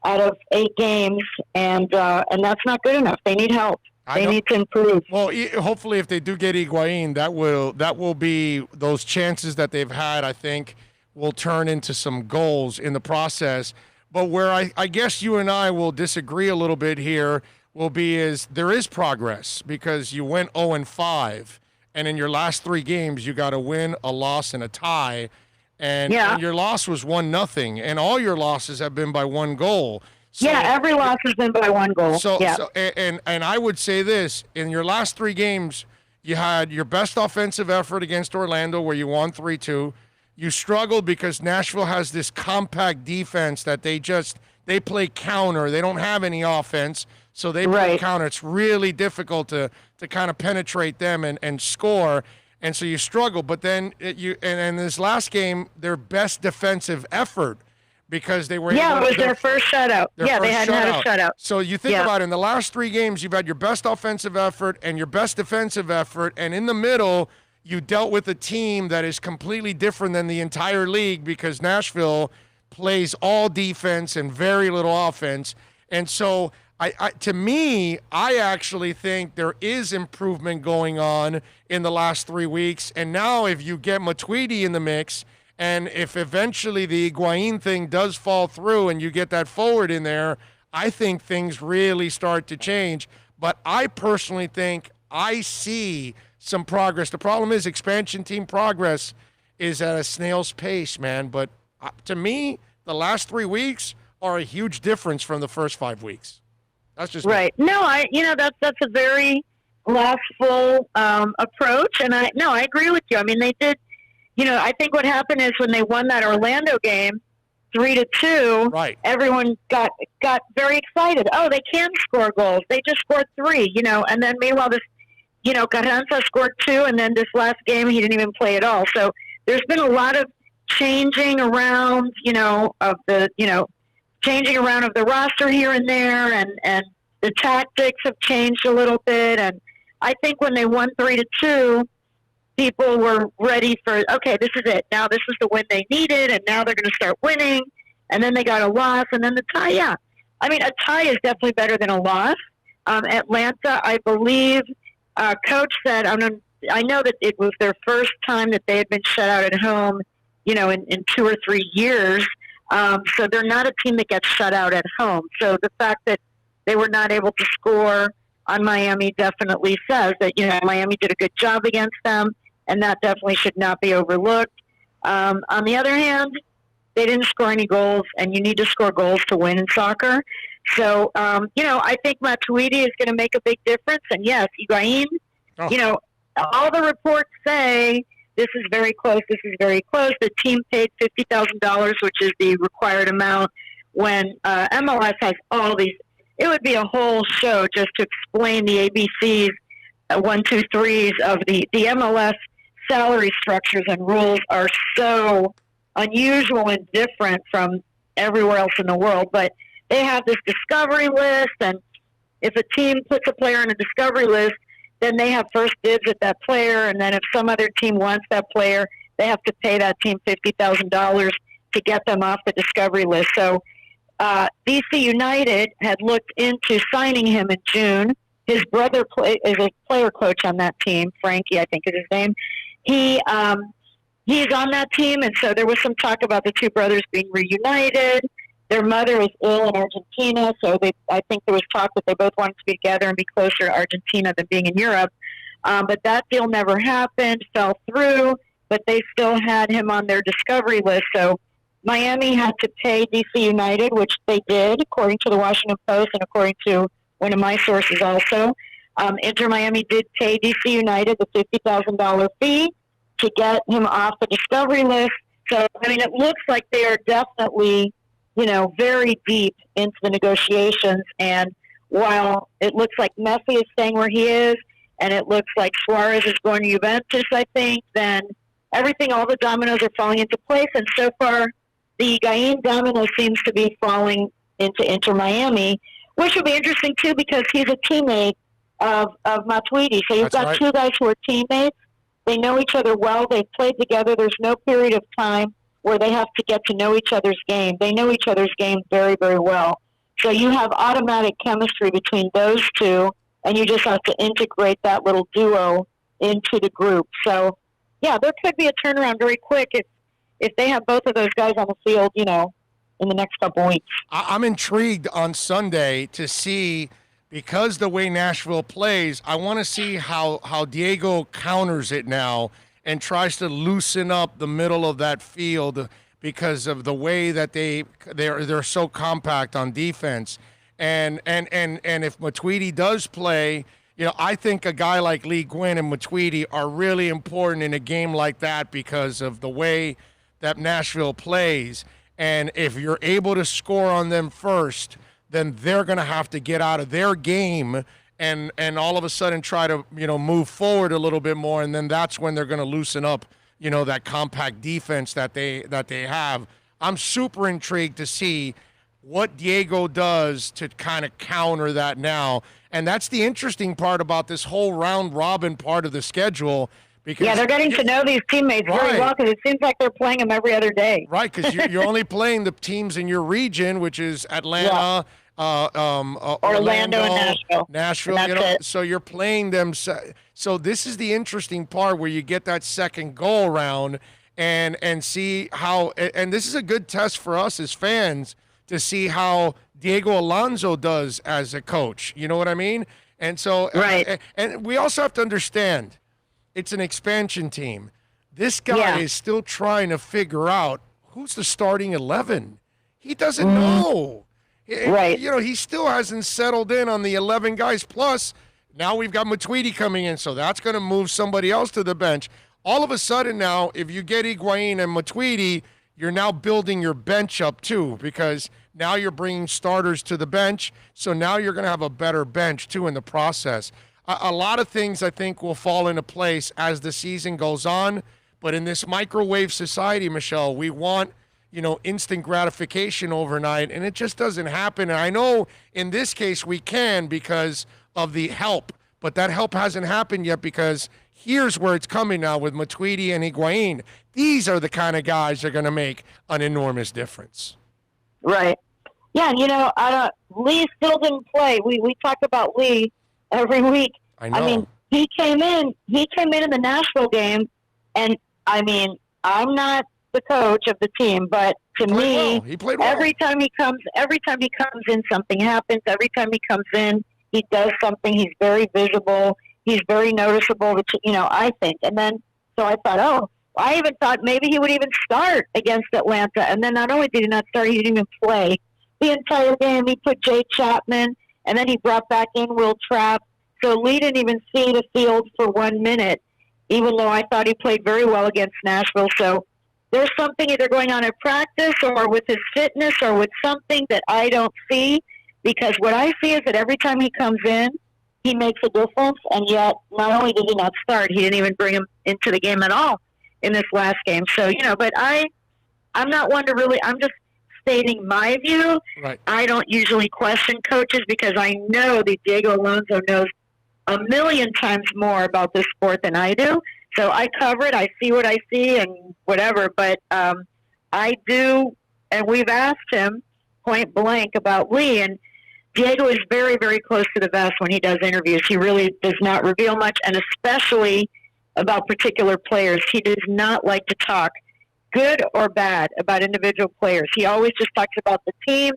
out of 8 games, and that's not good enough. They need help. They need to improve.
Well, hopefully, if they do get Higuain, that will be those chances that they've had. I think will turn into some goals in the process. But where I guess you and I will disagree a little bit here will be is there is progress because you went 0-5, and in your last 3 games you got a win, a loss, and a tie. And your loss was 1-0, and all your losses have been by 1 goal. So,
every loss has been by 1 goal.
And I would say this, in your last 3 games, you had your best offensive effort against Orlando where you won 3-2. you struggled because Nashville has this compact defense that they play counter. They don't have any offense, so they play counter. It's really difficult to kind of penetrate them and score, and so you struggle. But then and this last game, their best defensive effort, because they were
it was their first shutout. They hadn't had a shutout.
So you think about it, in the last 3 games, you've had your best offensive effort and your best defensive effort, and in the middle, you dealt with a team that is completely different than the entire league, because Nashville plays all defense and very little offense. And so to me, I actually think there is improvement going on in the last 3 weeks. And now if you get Matuidi in the mix, and if eventually the Higuain thing does fall through and you get that forward in there, I think things really start to change. But I personally think I see some progress. The problem is expansion team progress is at a snail's pace, man. But to me, the last 3 weeks are a huge difference from the first 5 weeks. That's just
right.
me.
No, that's a very lustful approach, and I agree with you. I mean, they did. I think what happened is when they won that Orlando game 3-2,
right,
everyone got very excited. Oh, they can score goals. They just scored 3, and then meanwhile this, Carranza scored 2, and then this last game he didn't even play at all. So there's been a lot of changing around, changing around of the roster here and there, and the tactics have changed a little bit. And I think when they won 3-2, people were ready for, okay, this is it. Now this is the win they needed, and now they're going to start winning. And then they got a loss, and then the tie. Yeah, I mean, a tie is definitely better than a loss. Atlanta, I believe, coach said, I know that it was their first time that they had been shut out at home, in 2 or 3 years. So they're not a team that gets shut out at home. So the fact that they were not able to score on Miami definitely says that, Miami did a good job against them, and that definitely should not be overlooked. On the other hand, they didn't score any goals, and you need to score goals to win in soccer. So, I think Matuidi is going to make a big difference. And yes, Higuain, all the reports say this is very close, this is very close. The team paid $50,000, which is the required amount, when MLS has all these. It would be a whole show just to explain the ABCs, 1, 2, 3s of the MLS salary structures and rules are so unusual and different from everywhere else in the world. But they have this discovery list, and if a team puts a player on a discovery list, then they have first dibs at that player, and then if some other team wants that player, they have to pay that team $50,000 to get them off the discovery list. So DC United had looked into signing him in June. His brother is a player coach on that team, Frankie, I think is his name. He's on that team, and so there was some talk about the two brothers being reunited. Their mother is ill in Argentina, so I think there was talk that they both wanted to be together and be closer to Argentina than being in Europe. But that deal never happened, fell through, but they still had him on their discovery list. So Miami had to pay DC United, which they did, according to the Washington Post and according to one of my sources also. Inter Miami did pay DC United the $50,000 fee to get him off the discovery list. So, I mean, it looks like they are definitely, very deep into the negotiations. And while it looks like Messi is staying where he is, and it looks like Suarez is going to Juventus, I think, then everything, all the dominoes are falling into place. And so far, the Higuain domino seems to be falling into Inter Miami, which will be interesting, too, because he's a teammate of Matuidi. So you've got two guys who are teammates. They know each other well. They've played together. There's no period of time where they have to get to know each other's game. They know each other's game very, very well. So you have automatic chemistry between those two, and you just have to integrate that little duo into the group. So, yeah, there could be a turnaround very quick if they have both of those guys on the field, in the next couple of weeks.
I'm intrigued on Sunday to see, because the way Nashville plays, I want to see how Diego counters it now and tries to loosen up the middle of that field because of the way that they're so compact on defense. And if Matuidi does play, I think a guy like Lee Gwynn and Matuidi are really important in a game like that because of the way that Nashville plays. And if you're able to score on them first, then they're going to have to get out of their game and all of a sudden try to, move forward a little bit more. And then that's when they're going to loosen up, that compact defense that they have. I'm super intrigued to see what Diego does to kind of counter that now. And that's the interesting part about this whole round robin part of the schedule. Because
they're getting to know these teammates very well because it seems like they're playing them every other day.
Right, because you're only playing the teams in your region, which is Atlanta,
Orlando and
Nashville. So you're playing them. So this is the interesting part where you get that second go around and see how. And this is a good test for us as fans to see how Diego Alonso does as a coach. You know what I mean? And so, and we also have to understand, it's an expansion team. This guy is still trying to figure out who's the starting 11. He doesn't know.
Right.
He still hasn't settled in on the 11 guys. Plus, now we've got Matuidi coming in, so that's going to move somebody else to the bench. All of a sudden now, if you get Higuain and Matuidi, you're now building your bench up too, because now you're bringing starters to the bench. So now you're going to have a better bench too in the process. A lot of things I think will fall into place as the season goes on. But in this microwave society, Michelle, we want, instant gratification overnight, and it just doesn't happen. And I know in this case we can because of the help, but that help hasn't happened yet because here's where it's coming now with Matuidi and Higuain. These are the kind of guys that are going to make an enormous difference.
Right. Yeah, Lee still didn't play. We talk about Lee every week.
I know.
I mean, he came in the Nashville game, and I mean, I'm not the coach of the team, but to me,
he played well.
Every time he comes in, something happens. Every time he comes in, he does something. He's very visible. He's very noticeable. I think. And then, so I thought, I even thought maybe he would even start against Atlanta. And then not only did he not start, he didn't even play the entire game. He put Jay Chapman, and then he brought back in Will Trapp. So Lee didn't even see the field for 1 minute, even though I thought he played very well against Nashville. So there's something either going on at practice or with his fitness or with something that I don't see, because what I see is that every time he comes in, he makes a difference, and yet not only did he not start, he didn't even bring him into the game at all in this last game. So, but I'm not one to really, I'm just stating my view.
Right.
I don't usually question coaches because I know that Diego Alonso knows a million times more about this sport than I do. So I cover it. I see what I see and whatever. But I do, and we've asked him point blank about Lee, and Diego is very, very close to the vest when he does interviews. He really does not reveal much, and especially about particular players. He does not like to talk, good or bad, about individual players. He always just talks about the team,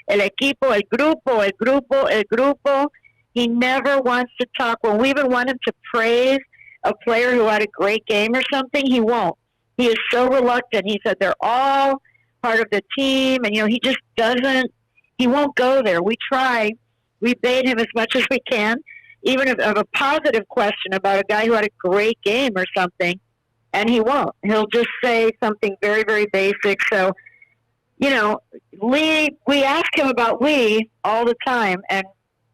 el equipo, el grupo. He never wants to talk. When we even want him to praise a player who had a great game or something, he won't. He is so reluctant. He said they're all part of the team, and, he just doesn't. He won't go there. We try. We bait him as much as we can, even of a positive question about a guy who had a great game or something, and he won't. He'll just say something very, very basic. So, Lee, we ask him about Lee all the time, and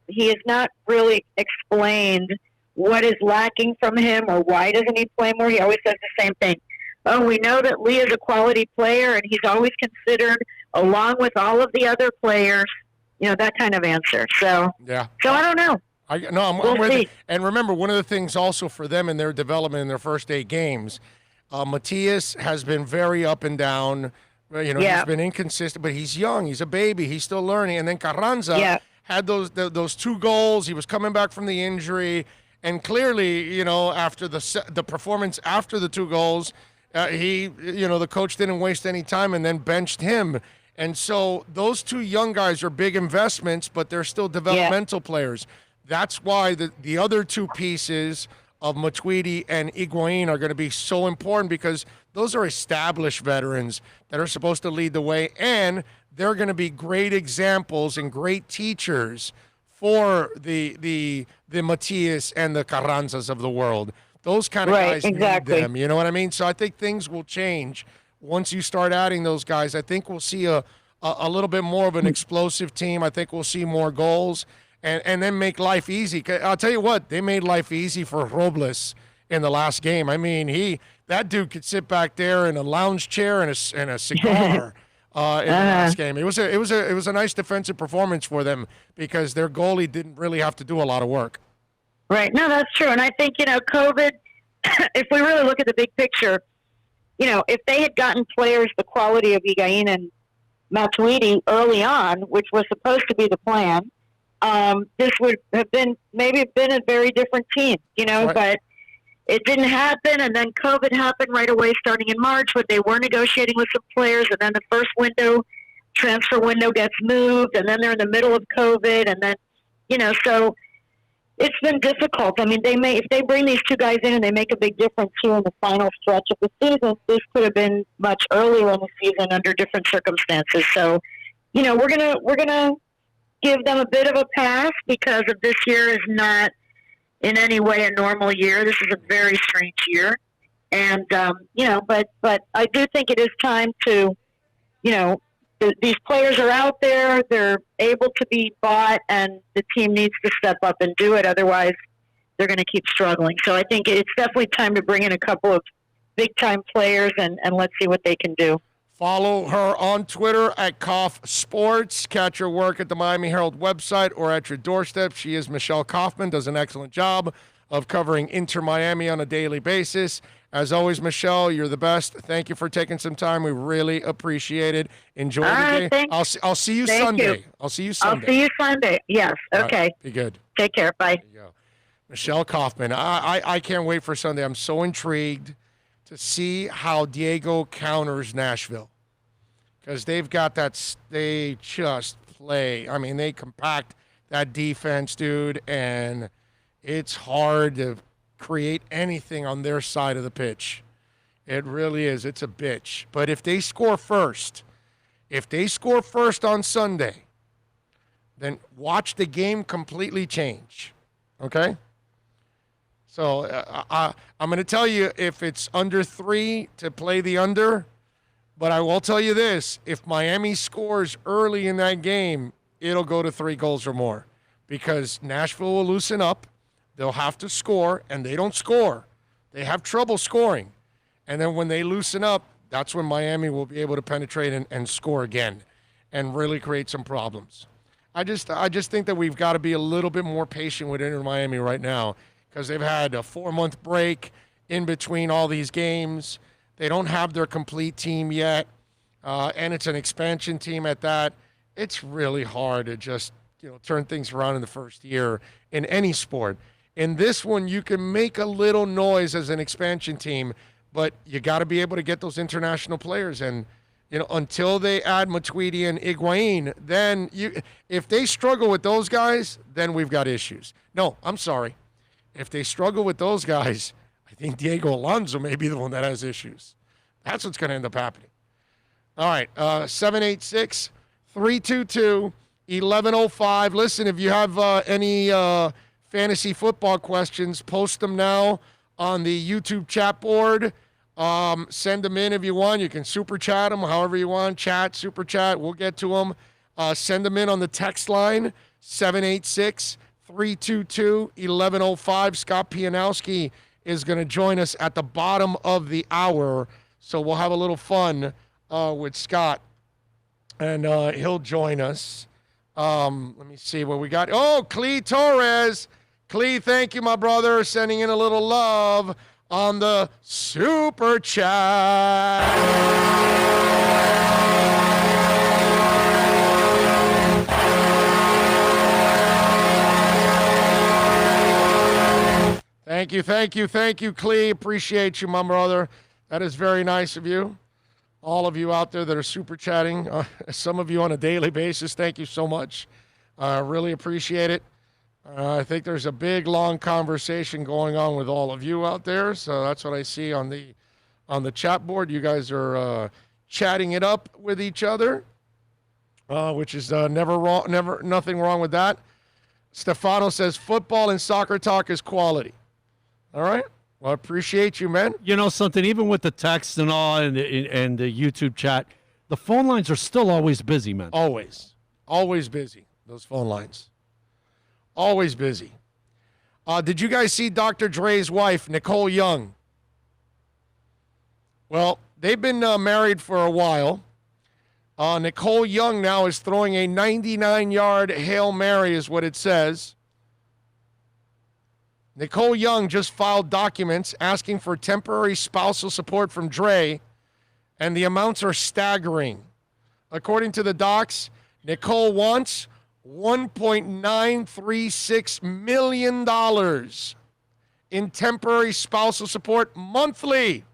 he has not really explained what is lacking from him or why doesn't he play more. He always says the same thing. Oh, we know that Lee is a quality player, and he's always considered along with all of the other players, that kind of answer. So,
yeah.
So I don't know.
I'm with you. And remember, one of the things also for them in their development in their first 8 games, Matias has been very up and down. He's been inconsistent, but he's young. He's a baby. He's still learning. And then Carranza had those 2 goals. He was coming back from the injury. And clearly, after the performance after the 2 goals, the coach didn't waste any time and then benched him. And so those 2 young guys are big investments, but they're still developmental players. That's why the other 2 pieces of Matuidi and Higuain are going to be so important, because those are established veterans that are supposed to lead the way, and they're going to be great examples and great teachers for the Matias and the Carranzas of the world. Those kind of
Right,
guys
exactly.
need them. You know what I mean? So I think things will change once you start adding those guys. I think we'll see a little bit more of an explosive team. I think we'll see more goals and then make life easy. I'll tell you what, they made life easy for Robles in the last game. I mean, that dude could sit back there in a lounge chair and a cigar in the last game. It was a nice defensive performance for them because their goalie didn't really have to do a lot of work.
Right. No, that's true. And I think, COVID, if we really look at the big picture, if they had gotten players the quality of Higuain and Matuidi early on, which was supposed to be the plan, this would have been a very different team,
Right.
But it didn't happen. And then COVID happened right away starting in March when they were negotiating with some players. And then the first transfer window gets moved. And then they're in the middle of COVID. And then, so it's been difficult. I mean, if they bring these two guys in and they make a big difference here in the final stretch of the season, this could have been much earlier in the season under different circumstances. So, we're gonna give them a bit of a pass because of this year is not in any way a normal year. This is a very strange year, and but I do think it is time to, these players are out there, they're able to be bought, and the team needs to step up and do it. Otherwise, they're going to keep struggling. So I think it's definitely time to bring in a couple of big-time players, and let's see what they can do.
Follow her on Twitter at Koff Sports. Catch her work at the Miami Herald website or at your doorstep. She is Michelle Kaufman, does an excellent job of covering Inter Miami on a daily basis. As always, Michelle, you're the best. Thank you for taking some time. We really appreciate it. Enjoy the day. I'll see you Sunday. I'll see you Sunday.
I'll see you Sunday. Yes. Okay.
Right, be good.
Take care. Bye.
Michelle Kaufman. I can't wait for Sunday. I'm so intrigued to see how Diego counters Nashville because they've got that. They just play. I mean, they compact that defense, dude, and it's hard to create anything on their side of the pitch. It really is. It's a bitch. But if they score first on Sunday, then watch the game completely change. Okay? So I'm going to tell you if it's under 3 to play the under, but I will tell you this. If Miami scores early in that game, it'll go to 3 goals or more because Nashville will loosen up. They'll have to score, and they don't score. They have trouble scoring. And then when they loosen up, that's when Miami will be able to penetrate and score again and really create some problems. I just think that we've got to be a little bit more patient with Inter Miami right now because they've had a 4-month break in between all these games. They don't have their complete team yet, and it's an expansion team at that. It's really hard to just turn things around in the first year in any sport. In this one, you can make a little noise as an expansion team, but you got to be able to get those international players. And, until they add Matuidi and Higuain, then if they struggle with those guys, then we've got issues. No, I'm sorry. If they struggle with those guys, I think Diego Alonso may be the one that has issues. That's what's going to end up happening. All right, 786-322-1105. Listen, if you have any fantasy football questions, post them now on the YouTube chat board. Send them in if you want. You can super chat them however you want. Chat, super chat. We'll get to them. Send them in on the text line, 786-322-1105. Scott Pianowski is going to join us at the bottom of the hour. So we'll have a little fun with Scott, and he'll join us. Let me see what we got. Oh, Clee Torres. Clee, thank you, my brother, sending in a little love on the super chat. Thank you, Clee. Appreciate you, my brother. That is very nice of you. All of you out there that are super chatting, some of you on a daily basis, thank you so much. Really appreciate it. I think there's a big, long conversation going on with all of you out there. So that's what I see on the chat board. You guys are chatting it up with each other, which is never wrong, nothing wrong with that. Stefano says football and soccer talk is quality. All right. Well, I appreciate you, man.
You know something? Even with the text and all, and the YouTube chat, the phone lines are still always busy, man.
Always busy. Those phone lines, always busy. Did you guys see Dr. Dre's wife, Nicole Young? Well, they've been married for a while. Nicole Young now is throwing a 99-yard Hail Mary, is what it says. Nicole Young just filed documents asking for temporary spousal support from Dre, and the amounts are staggering. According to the docs, Nicole wants $1.936 million in temporary spousal support monthly.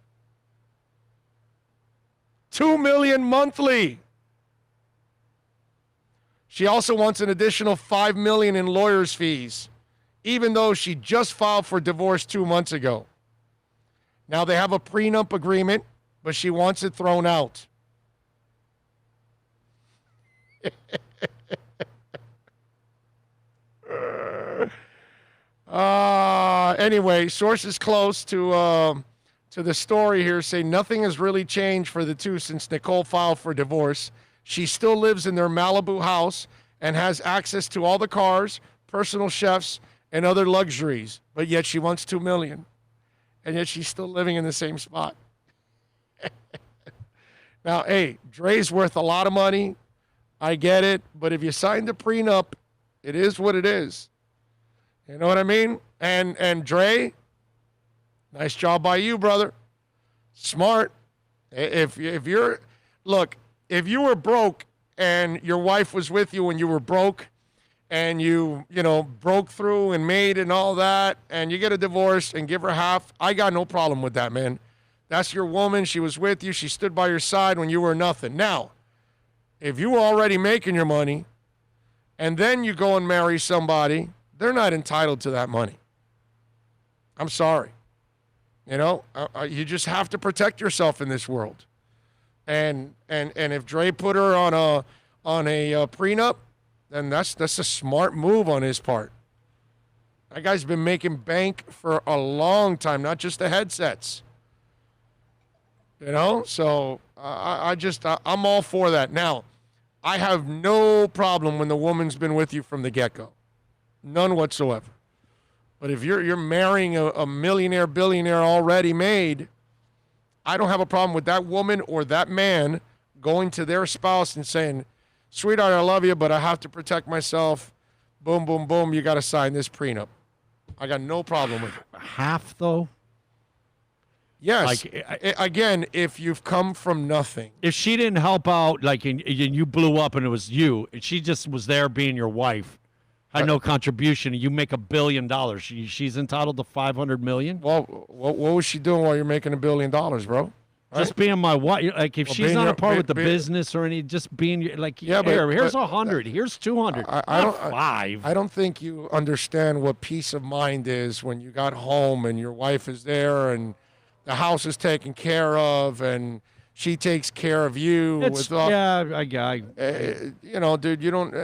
$2 million monthly. She also wants an additional $5 million in lawyers' fees, even though she just filed for divorce 2 months ago. Now they have a prenup agreement, but she wants it thrown out. Anyway, sources close to the story here say nothing has really changed for the two since Nicole filed for divorce. She still lives in their Malibu house and has access to all the cars, personal chefs, and other luxuries, but yet she wants $2 million, and yet she's still living in the same spot. Now, hey, Dre's worth a lot of money. I get it, but if you signed a prenup, it is what it is. You know what I mean? And Dre, nice job by you, brother. Smart. If you were broke and your wife was with you when you were broke, and you broke through and made and all that, and you get a divorce and give her half, I got no problem with that, man. That's your woman. She was with you. She stood by your side when you were nothing. Now, if you were already making your money and then you go and marry somebody, they're not entitled to that money. I'm sorry. You just have to protect yourself in this world. And if Dre put her on a prenup, then that's a smart move on his part. That guy's been making bank for a long time, not just the headsets. So I'm all for that. Now, I have no problem when the woman's been with you from the get-go. None whatsoever. But if you're marrying a millionaire, billionaire already made, I don't have a problem with that woman or that man going to their spouse and saying, sweetheart, I love you, but I have to protect myself. Boom, boom, boom. You got to sign this prenup. I got no problem with it.
Half, though?
Yes. Again, if you've come from nothing.
If she didn't help out, and you blew up and it was you, and she just was there being your wife, had no contribution, and you make $1 billion, she's entitled to $500 million?
Well, what was she doing while you're making $1 billion, bro?
Just being my wife, if she's not a part with the business or any, just being here's 100, here's 200.
I don't
5.
I don't think you understand what peace of mind is when you got home and your wife is there and the house is taken care of and she takes care of you.
Dude,
you don't.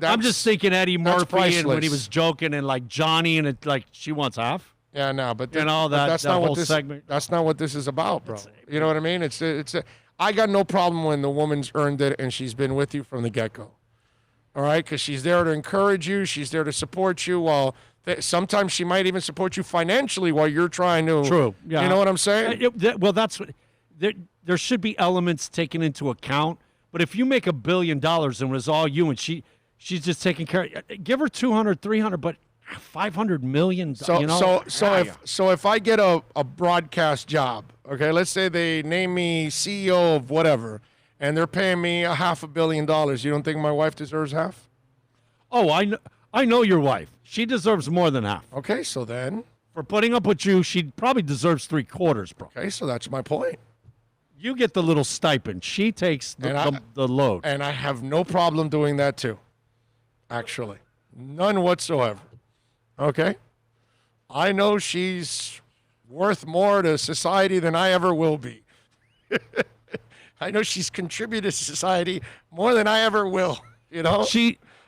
I'm just thinking Eddie Murphy and when he was joking and like Johnny and she wants half.
Yeah, no, but
that's not what this segment.
That's not what this is about, bro. You know what I mean? I got no problem when the woman's earned it and she's been with you from the get-go. All right, because she's there to encourage you, she's there to support you. While sometimes she might even support you financially while you're trying to.
True. Yeah.
You know what I'm saying?
That's what there should be elements taken into account. But if you make $1 billion and it was all you and she's just taking care, give her 200, 300, but. $500 million.
So if I get a broadcast job, okay, let's say they name me CEO of whatever, and they're paying me $500 million. You don't think my wife deserves half?
Oh, I know your wife. She deserves more than half.
Okay, so then
for putting up with you, she probably deserves 3/4, bro.
Okay, so that's my point.
You get the little stipend. She takes the load,
and I have no problem doing that too. Actually, none whatsoever. Okay, I know she's worth more to society than I ever will be. I know she's contributed to society more than I ever will.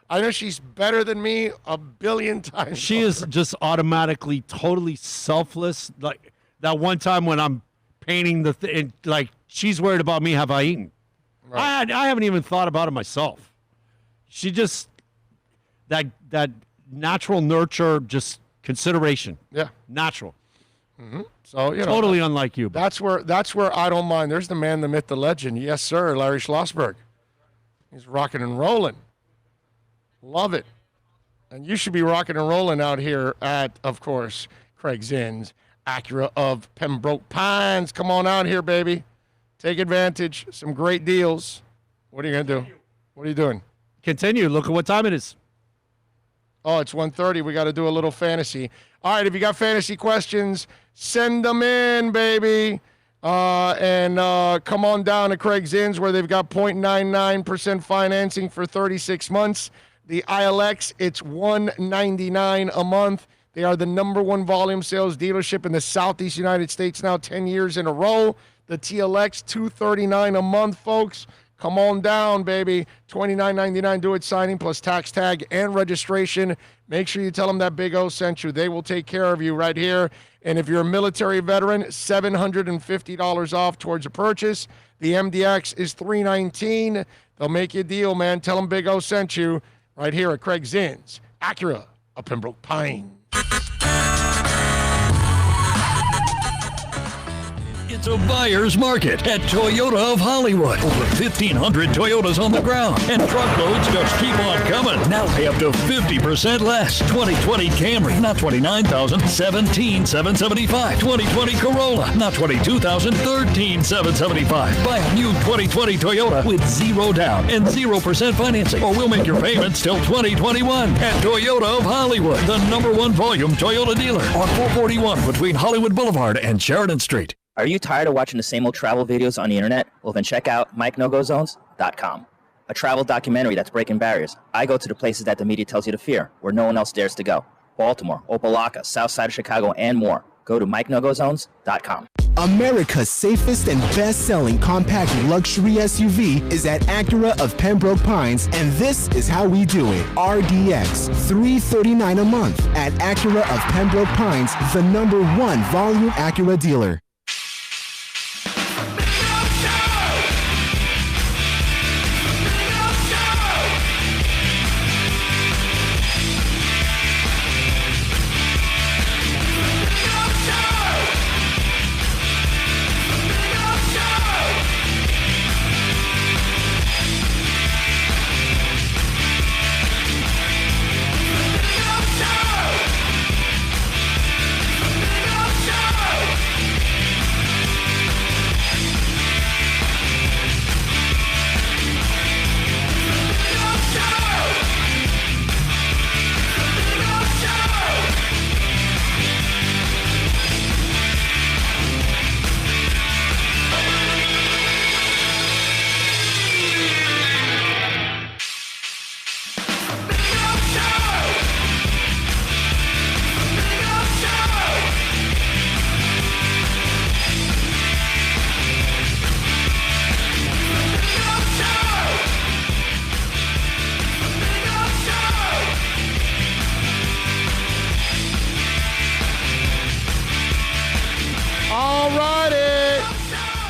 I know she's better than me a billion times.
She is just automatically totally selfless. Like that one time when I'm painting the thing, like she's worried about me. Have I eaten?
Right.
I haven't even thought about it myself. She just that natural nurture, just consideration.
Yeah,
natural.
Mm-hmm. So
Totally unlike you.
That's where I don't mind. There's the man, the myth, the legend. Yes, sir, Larry Schlossberg. He's rocking and rolling. Love it. And you should be rocking and rolling out here at, of course, Craig Zinn's Acura of Pembroke Pines. Come on out here, baby. Take advantage. Some great deals. What are you going to do? What are you doing?
Continue. Look at what time it is.
Oh, it's 1:30. We got to do a little fantasy. All right, if you got fantasy questions, send them in, baby. And come on down to Craig Zinn's where they've got 0.99% financing for 36 months. The ILX, it's $199 a month. They are the #1 volume sales dealership in the Southeast United States now 10 years in a row. The TLX, $239 a month, folks. Come on down, baby. $29.99 do-it signing plus tax tag and registration. Make sure you tell them that Big O sent you. They will take care of you right here. And if you're a military veteran, $750 off towards a purchase. The MDX is $319. They'll make you a deal, man. Tell them Big O sent you right here at Craig Zinn's Acura of Pembroke Pines.
It's a buyer's market at Toyota of Hollywood. Over 1,500 Toyotas on the ground, and truckloads just keep on coming. Now pay up to 50% less. 2020 Camry, not $29,000, $17,775. 2020 Corolla, not $22,000, $13,775. Buy a new 2020 Toyota with 0 down and 0% financing, or we'll make your payments till 2021 at Toyota of Hollywood, the #1 volume Toyota dealer on 441 between Hollywood Boulevard and Sheridan Street.
Are you tired of watching the same old travel videos on the internet? Well, then check out MikeNoGoZones.com, a travel documentary that's breaking barriers. I go to the places that the media tells you to fear, where no one else dares to go. Baltimore, Opelika, South Side of Chicago, and more. Go to MikeNoGoZones.com.
America's safest and best-selling compact luxury SUV is at Acura of Pembroke Pines, and this is how we do it. RDX, $339 a month at Acura of Pembroke Pines, the #1 volume Acura dealer.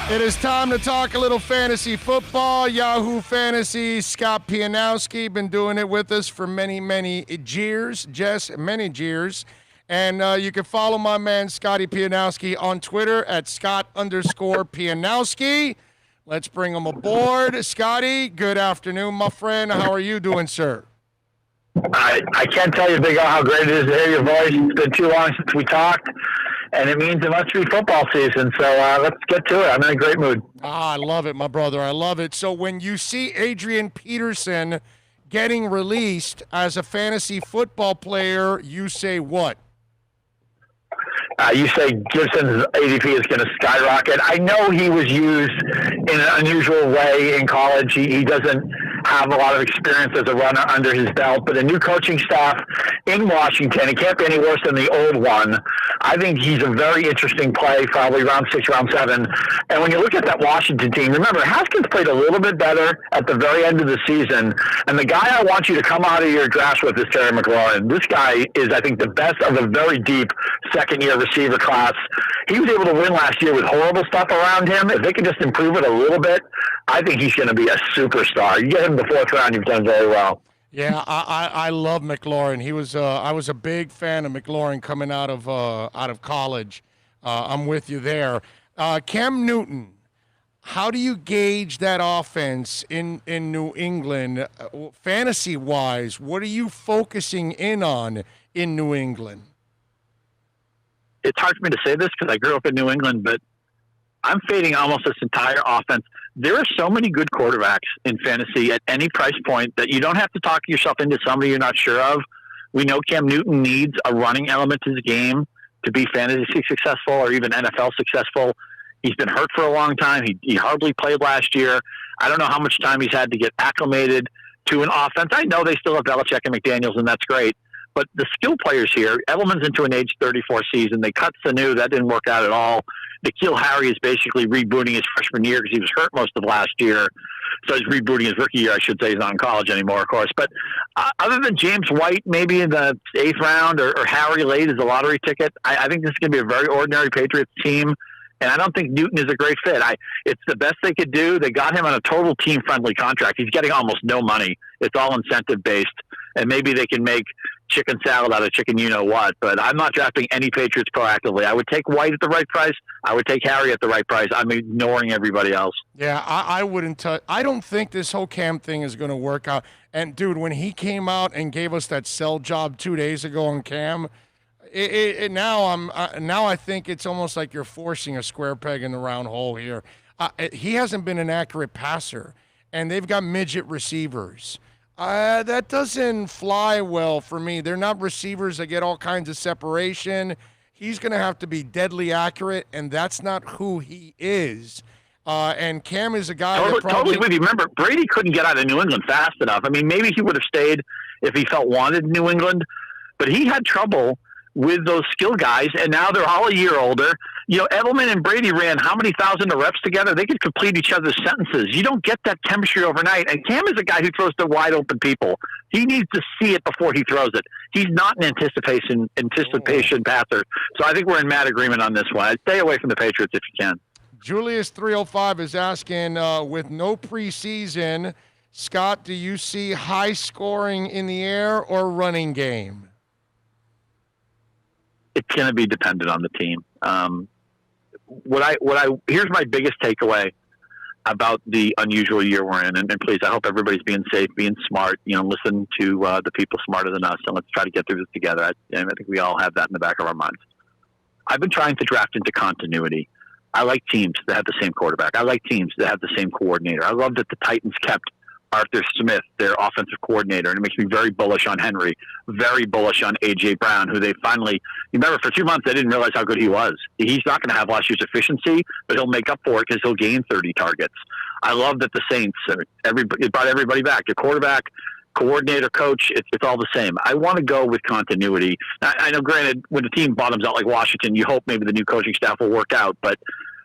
It is time to talk a little fantasy football. Yahoo Fantasy, Scott Pianowski, been doing it with us for many, many years. Jess, many years. And you can follow my man Scotty Pianowski on Twitter at Scott_Pianowski. Let's bring him aboard. Scotty, good afternoon, my friend. How are you doing, sir?
I can't tell you, Big O, how great it is to hear your voice. It's been too long since we talked, and it means it must be football season. So let's get to it. I'm in a great mood.
I love it, my brother. I love it. So when you see Adrian Peterson getting released as a fantasy football player, you say what?
You say Gibson's ADP is going to skyrocket. I know he was used in an unusual way in college. He doesn't have a lot of experience as a runner under his belt, but a new coaching staff in Washington, it can't be any worse than the old one. I think he's a very interesting play, probably round 6, round 7. And when you look at that Washington team, remember, Haskins played a little bit better at the very end of the season. And the guy I want you to come out of your draft with is Terry McLaurin. This guy is, I think, the best of a very deep second-year receiver class. He was able to win last year with horrible stuff around him. If they can just improve it a little bit, I think he's going to be a superstar. You get him in the 4th round, you've done very well.
Yeah, I love McLaurin. He was I was a big fan of McLaurin coming out of college. I'm with you there. Cam Newton, how do you gauge that offense in New England, fantasy-wise? What are you focusing in on in New England?
It's hard for me to say this because I grew up in New England, but I'm fading almost this entire offense. There are so many good quarterbacks in fantasy at any price point that you don't have to talk yourself into somebody you're not sure of. We know Cam Newton needs a running element to his game to be fantasy successful or even NFL successful. He's been hurt for a long time. He hardly played last year. I don't know how much time he's had to get acclimated to an offense. I know they still have Belichick and McDaniels, and that's great. But the skill players here, Edelman's into an age 34 season. They cut Sanu. That didn't work out at all. N'Keal Harry is basically rebooting his freshman year because he was hurt most of last year. So he's rebooting his rookie year, I should say. He's not in college anymore, of course. But other than James White, maybe in the 8th round, or Harry late as a lottery ticket, I think this is going to be a very ordinary Patriots team. And I don't think Newton is a great fit. It's the best they could do. They got him on a total team-friendly contract. He's getting almost no money. It's all incentive-based. And maybe they can make chicken salad out of chicken you-know-what. But I'm not drafting any Patriots proactively. I would take White at the right price. I would take Harry at the right price. I'm ignoring everybody else.
Yeah, I wouldn't touch. I don't think this whole Cam thing is going to work out. And, dude, when he came out and gave us that sell job 2 days ago on Cam, now I think it's almost like you're forcing a square peg in the round hole here. He hasn't been an accurate passer, and they've got midget receivers. That doesn't fly well for me. They're not receivers that get all kinds of separation. He's going to have to be deadly accurate, and that's not who he is. And Cam is a guy that probably...
Totally with you. Remember, Brady couldn't get out of New England fast enough. I mean, maybe he would have stayed if he felt wanted in New England, but he had trouble with those skill guys, and now they're all a year older. You know, Edelman and Brady ran how many thousand of reps together? They could complete each other's sentences. You don't get that chemistry overnight. And Cam is a guy who throws to wide open people. He needs to see it before he throws it. He's not an anticipation passer. So I think we're in mad agreement on this one. I'd stay away from the Patriots if you can.
Julius 305 is asking, with no preseason, Scott, do you see high scoring in the air or running game?
It's going to be dependent on the team. Here's my biggest takeaway about the unusual year we're in. And please, I hope everybody's being safe, being smart, listen to the people smarter than us, and let's try to get through this together. I think we all have that in the back of our minds. I've been trying to draft into continuity. I like teams that have the same quarterback. I like teams that have the same coordinator. I love that the Titans kept Arthur Smith, their offensive coordinator, and it makes me very bullish on Henry, very bullish on A.J. Brown, who they finally, remember, for 2 months, they didn't realize how good he was. He's not going to have last year's efficiency, but he'll make up for it because he'll gain 30 targets. I love that the Saints, it brought everybody back. The quarterback, coordinator, coach, it's all the same. I want to go with continuity. I know, granted, when the team bottoms out like Washington, you hope maybe the new coaching staff will work out, but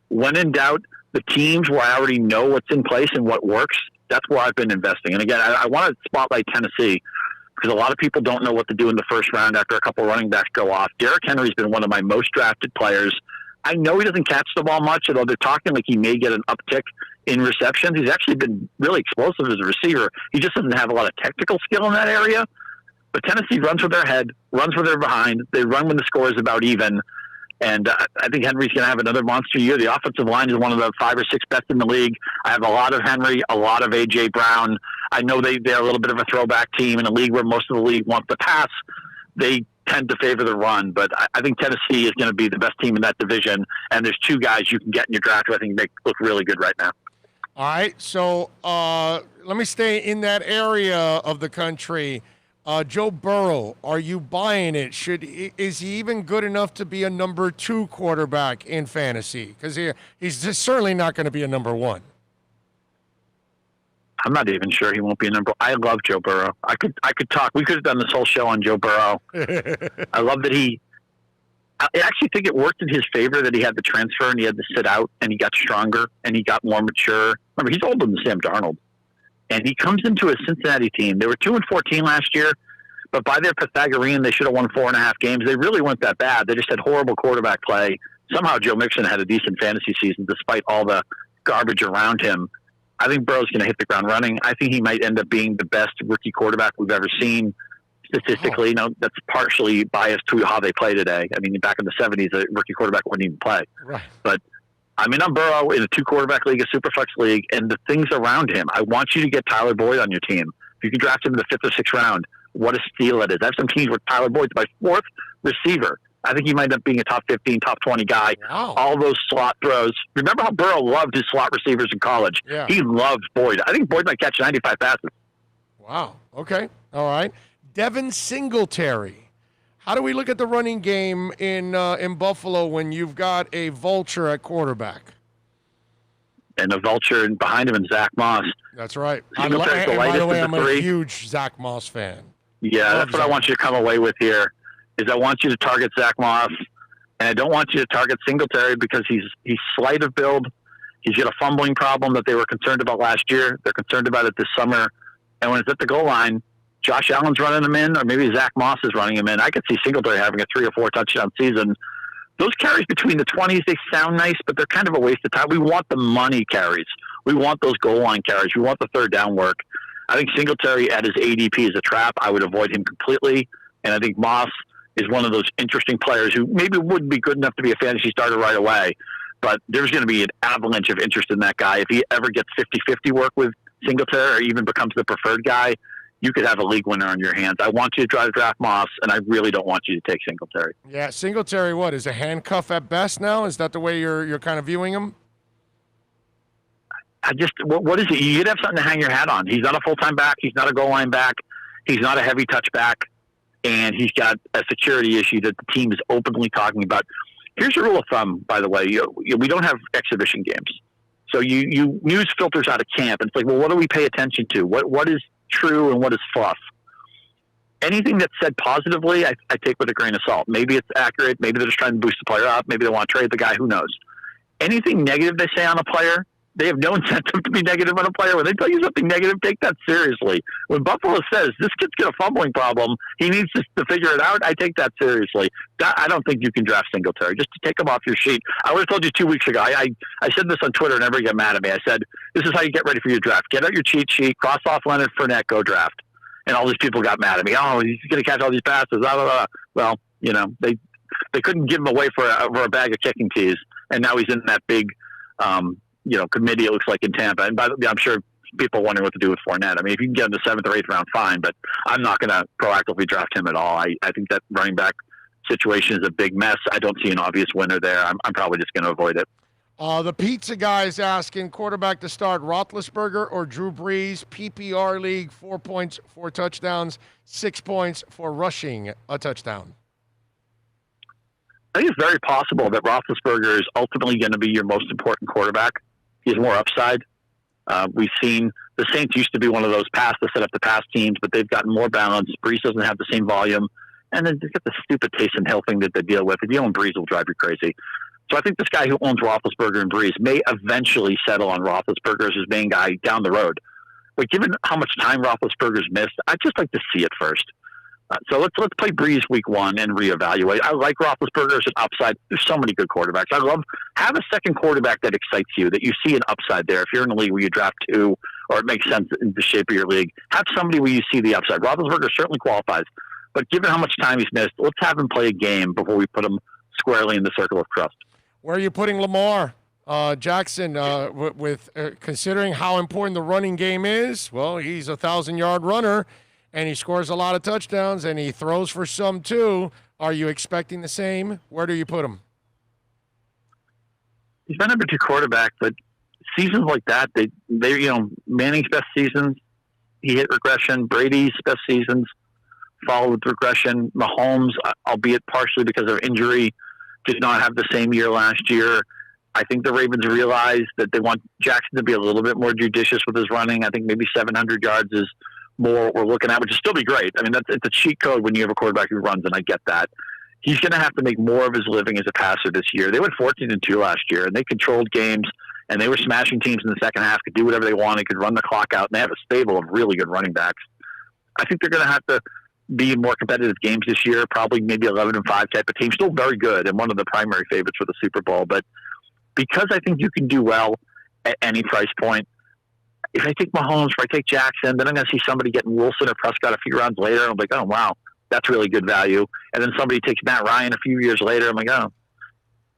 when in doubt, the teams where I already know what's in place and what works, that's where I've been investing. And again, I want to spotlight Tennessee because a lot of people don't know what to do in the first round after a couple running backs go off. Derrick Henry's been one of my most drafted players. I know he doesn't catch the ball much, although they're talking like he may get an uptick in receptions. He's actually been really explosive as a receiver. He just doesn't have a lot of technical skill in that area. But Tennessee runs with their head, runs with their behind. They run when the score is about even. And I think Henry's going to have another monster year. The offensive line is one of the 5 or 6 best in the league. I have a lot of Henry, a lot of A.J. Brown. I know they're a little bit of a throwback team in a league where most of the league wants to pass. They tend to favor the run. But I think Tennessee is going to be the best team in that division. And there's 2 guys you can get in your draft who I think they look really good right now.
All right, so let me stay in that area of the country. Joe Burrow, are you buying it? Is he even good enough to be a number 2 quarterback in fantasy? Because he's just certainly not going to be a number 1.
I'm not even sure he won't be a number. I love Joe Burrow. I could talk. We could have done this whole show on Joe Burrow. I love that I actually think it worked in his favor that he had the transfer and he had to sit out and he got stronger and he got more mature. Remember, he's older than Sam Darnold. And he comes into a Cincinnati team. They were 2-14 last year, but by their Pythagorean, they should have won 4.5 games. They really weren't that bad. They just had horrible quarterback play. Somehow Joe Mixon had a decent fantasy season despite all the garbage around him. I think Burrow's going to hit the ground running. I think he might end up being the best rookie quarterback we've ever seen. Statistically, you know, that's partially biased to how they play today. I mean, back in the 70s, a rookie quarterback wouldn't even play.
Right.
But, I mean, I'm Burrow in a 2-quarterback league, a Superflex league, and the things around him. I want you to get Tyler Boyd on your team. If you can draft him in the 5th or 6th round, what a steal it is. I have some teams where Tyler Boyd's my 4th receiver. I think he might end up being a top 15, top 20 guy.
Wow.
All those slot throws. Remember how Burrow loved his slot receivers in college?
Yeah.
He loved Boyd. I think Boyd might catch 95 passes.
Wow. Okay. All right. Devin Singletary. How do we look at the running game in Buffalo when you've got a vulture at quarterback?
And a vulture behind him and Zach Moss.
That's right.
And
By the way, I'm a huge Zach Moss fan.
Yeah, that's what I want you to come away with here. Is I want you to target Zach Moss, and I don't want you to target Singletary because he's slight of build. He's got a fumbling problem that they were concerned about last year. They're concerned about it this summer. And when it's at the goal line, Josh Allen's running him in, or maybe Zach Moss is running him in. I could see Singletary having a 3 or 4 touchdown season. Those carries between the 20s, they sound nice, but they're kind of a waste of time. We want the money carries. We want those goal line carries. We want the third down work. I think Singletary at his ADP is a trap. I would avoid him completely. And I think Moss is one of those interesting players who maybe wouldn't be good enough to be a fantasy starter right away. But there's going to be an avalanche of interest in that guy. If he ever gets 50-50 work with Singletary or even becomes the preferred guy, you could have a league winner on your hands. I want you to try to draft Moss, and I really don't want you to take Singletary.
Yeah, Singletary, what, is a handcuff at best now? Is that the way you're kind of viewing him?
What is it? You'd have something to hang your hat on. He's not a full-time back. He's not a goal line back. He's not a heavy touch back. And he's got a security issue that the team is openly talking about. Here's a rule of thumb, by the way. We don't have exhibition games. So you news filters out of camp. And it's like, well, what do we pay attention to? What is true and what is fluff? Anything that's said positively, I take with a grain of salt. Maybe it's accurate. Maybe they're just trying to boost the player up. Maybe they want to trade the guy. Who knows? Anything negative they say on a player, they have no incentive to be negative on a player. When they tell you something negative, take that seriously. When Buffalo says, this kid's got a fumbling problem, he needs to figure it out, I take that seriously. I don't think you can draft Singletary. Just to take him off your sheet. I would have told you 2 weeks ago. I said this on Twitter and everybody got mad at me. I said, this is how you get ready for your draft. Get out your cheat sheet, cross off Leonard Fournette, go draft. And all these people got mad at me. Oh, he's going to catch all these passes. Blah, blah, blah. Well, you know, they couldn't give him away for a bag of kicking tees. And now he's in that big committee, it looks like, in Tampa. And I'm sure people are wondering what to do with Fournette. I mean, if you can get him to 7th or 8th round, fine, but I'm not going to proactively draft him at all. I think that running back situation is a big mess. I don't see an obvious winner there. I'm probably just going to avoid it.
The pizza guy's asking quarterback to start Roethlisberger or Drew Brees, PPR league, 4 points, 4 touchdowns, 6 points for rushing a touchdown.
I think it's very possible that Roethlisberger is ultimately going to be your most important quarterback. He has more upside. We've seen the Saints used to be one of those pass to set up the pass teams, but they've gotten more balance. Brees doesn't have the same volume. And then they've got the stupid Taysom Hill thing that they deal with. If you own Brees, will drive you crazy. So I think this guy who owns Roethlisberger and Brees may eventually settle on Roethlisberger as his main guy down the road. But given how much time Roethlisberger's missed, I'd just like to see it first. So let's play Brees week 1 and reevaluate. I like Roethlisberger as an upside. There's so many good quarterbacks. Have a second quarterback that excites you, that you see an upside there. If you're in a league where you draft 2, or it makes sense in the shape of your league, have somebody where you see the upside. Roethlisberger certainly qualifies, but given how much time he's missed, let's have him play a game before we put him squarely in the circle of trust.
Where are you putting Lamar Jackson? With considering how important the running game is, well, he's a 1,000-yard runner. And he scores a lot of touchdowns, and he throws for some too. Are you expecting the same? Where do you put him?
He's been number 2 quarterback, but seasons like that, they Manning's best seasons, he hit regression. Brady's best seasons followed with regression. Mahomes, albeit partially because of injury, did not have the same year last year. I think the Ravens realize that they want Jackson to be a little bit more judicious with his running. I think maybe 700 yards is more what we're looking at, which would still be great. I mean, it's a cheat code when you have a quarterback who runs, and I get that. He's going to have to make more of his living as a passer this year. They went 14-2 last year, and they controlled games, and they were smashing teams in the second half, could do whatever they wanted, could run the clock out, and they have a stable of really good running backs. I think they're going to have to be in more competitive games this year, probably maybe 11-5 type of team. Still very good and one of the primary favorites for the Super Bowl. But because I think you can do well at any price point, if I take Mahomes, if I take Jackson, then I'm going to see somebody getting Wilson or Prescott a few rounds later, and I'm like, oh, wow, that's really good value. And then somebody takes Matt Ryan a few years later, I'm like, oh,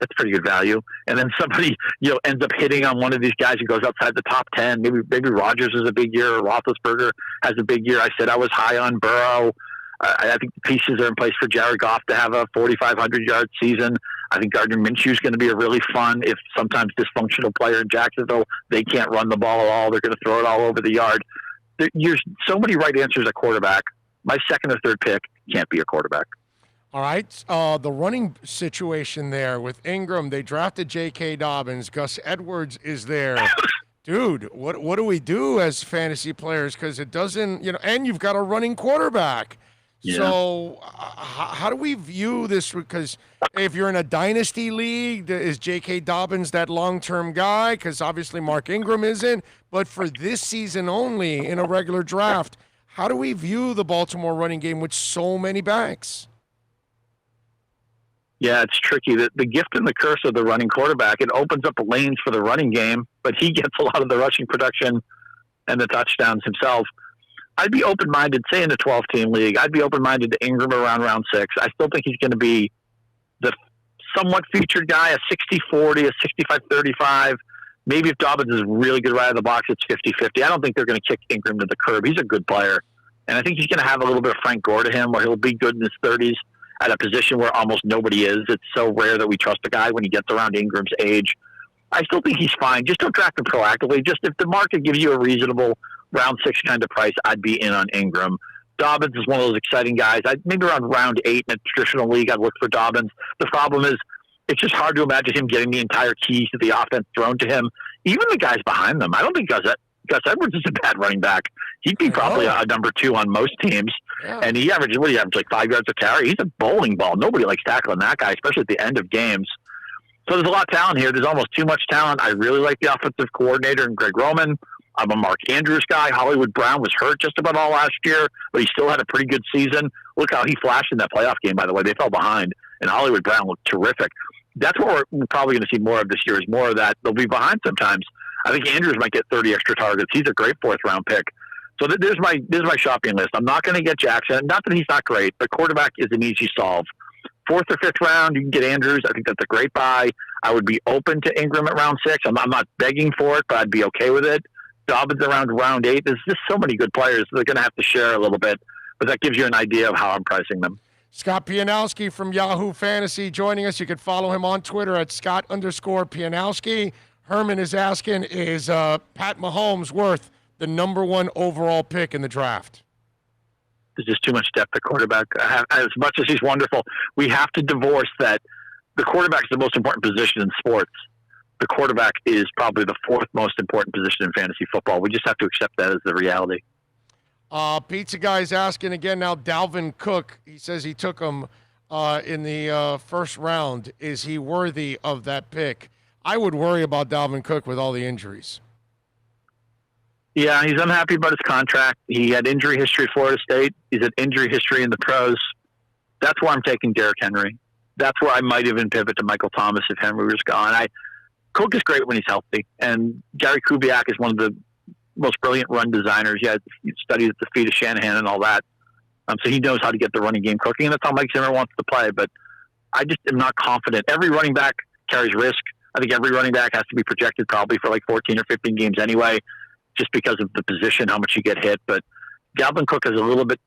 that's pretty good value. And then somebody, ends up hitting on one of these guys who goes outside the top 10. Maybe Rodgers has a big year, or Roethlisberger has a big year. I said I was high on Burrow. I think the pieces are in place for Jared Goff to have a 4,500-yard season. I think Gardner Minshew is going to be a really fun, if sometimes dysfunctional player in Jacksonville. They can't run the ball at all. They're going to throw it all over the yard. There's so many right answers at quarterback. My second or third pick can't be a quarterback.
All right. The running situation there with Ingram, they drafted J.K. Dobbins. Gus Edwards is there. Dude, what do we do as fantasy players? Because it doesn't, and you've got a running quarterback. Yeah. So how do we view this? Because if you're in a dynasty league, is J.K. Dobbins that long-term guy? Because obviously Mark Ingram isn't. But for this season only in a regular draft, how do we view the Baltimore running game with so many backs?
Yeah, it's tricky. The gift and the curse of the running quarterback, it opens up lanes for the running game, but he gets a lot of the rushing production and the touchdowns himself. I'd be open-minded, say in the 12-team league, I'd be open-minded to Ingram around round 6. I still think he's going to be the somewhat featured guy, a 60-40, a 65-35. Maybe if Dobbins is really good right out of the box, it's 50-50. I don't think they're going to kick Ingram to the curb. He's a good player. And I think he's going to have a little bit of Frank Gore to him, where he'll be good in his 30s at a position where almost nobody is. It's so rare that we trust a guy when he gets around Ingram's age. I still think he's fine. Just don't draft him proactively. Just if the market gives you a reasonable round 6 kind of price, I'd be in on Ingram. Dobbins is one of those exciting guys. Maybe around round 8 in a traditional league, I'd look for Dobbins. The problem is it's just hard to imagine him getting the entire keys to the offense thrown to him. Even the guys behind them. I don't think Gus Edwards is a bad running back. He'd be probably a number 2 on most teams. Yeah. And he averages, like 5 yards a carry? He's a bowling ball. Nobody likes tackling that guy, especially at the end of games. So there's a lot of talent here. There's almost too much talent. I really like the offensive coordinator and Greg Roman. I'm a Mark Andrews guy. Hollywood Brown was hurt just about all last year, but he still had a pretty good season. Look how he flashed in that playoff game, by the way. They fell behind, and Hollywood Brown looked terrific. That's what we're probably going to see more of this year, is more of that. They'll be behind sometimes. I think Andrews might get 30 extra targets. He's a great 4th-round pick. So there's my shopping list. I'm not going to get Jackson. Not that he's not great, but quarterback is an easy solve. 4th or 5th round, you can get Andrews. I think that's a great buy. I would be open to Ingram at round 6. I'm not begging for it, but I'd be okay with it. Dobbins around round 8. There's just so many good players. They're going to have to share a little bit, but that gives you an idea of how I'm pricing them.
Scott Pianowski from Yahoo Fantasy joining us. You can follow him on Twitter at Scott_Pianowski. Herman is asking, is Pat Mahomes worth the number 1 overall pick in the draft?
There's just too much depth at quarterback. As much as he's wonderful, we have to divorce that the quarterback is the most important position in sports. The quarterback is probably the 4th most important position in fantasy football. We just have to accept that as the reality.
Pizza Guy's asking again now, Dalvin Cook. He says he took him in the first round. Is he worthy of that pick? I would worry about Dalvin Cook with all the injuries.
Yeah, he's unhappy about his contract. He had injury history at Florida State. He's had injury history in the pros. That's why I'm taking Derrick Henry. That's where I might even pivot to Michael Thomas if Henry was gone. Cook is great when he's healthy, and Gary Kubiak is one of the most brilliant run designers. He studied at the feet of Shanahan and all that. So he knows how to get the running game cooking, and that's how Mike Zimmer wants to play. But I just am not confident. Every running back carries risk. I think every running back has to be projected probably for like 14 or 15 games anyway, just because of the position, how much you get hit. But Dalvin Cook is a little bit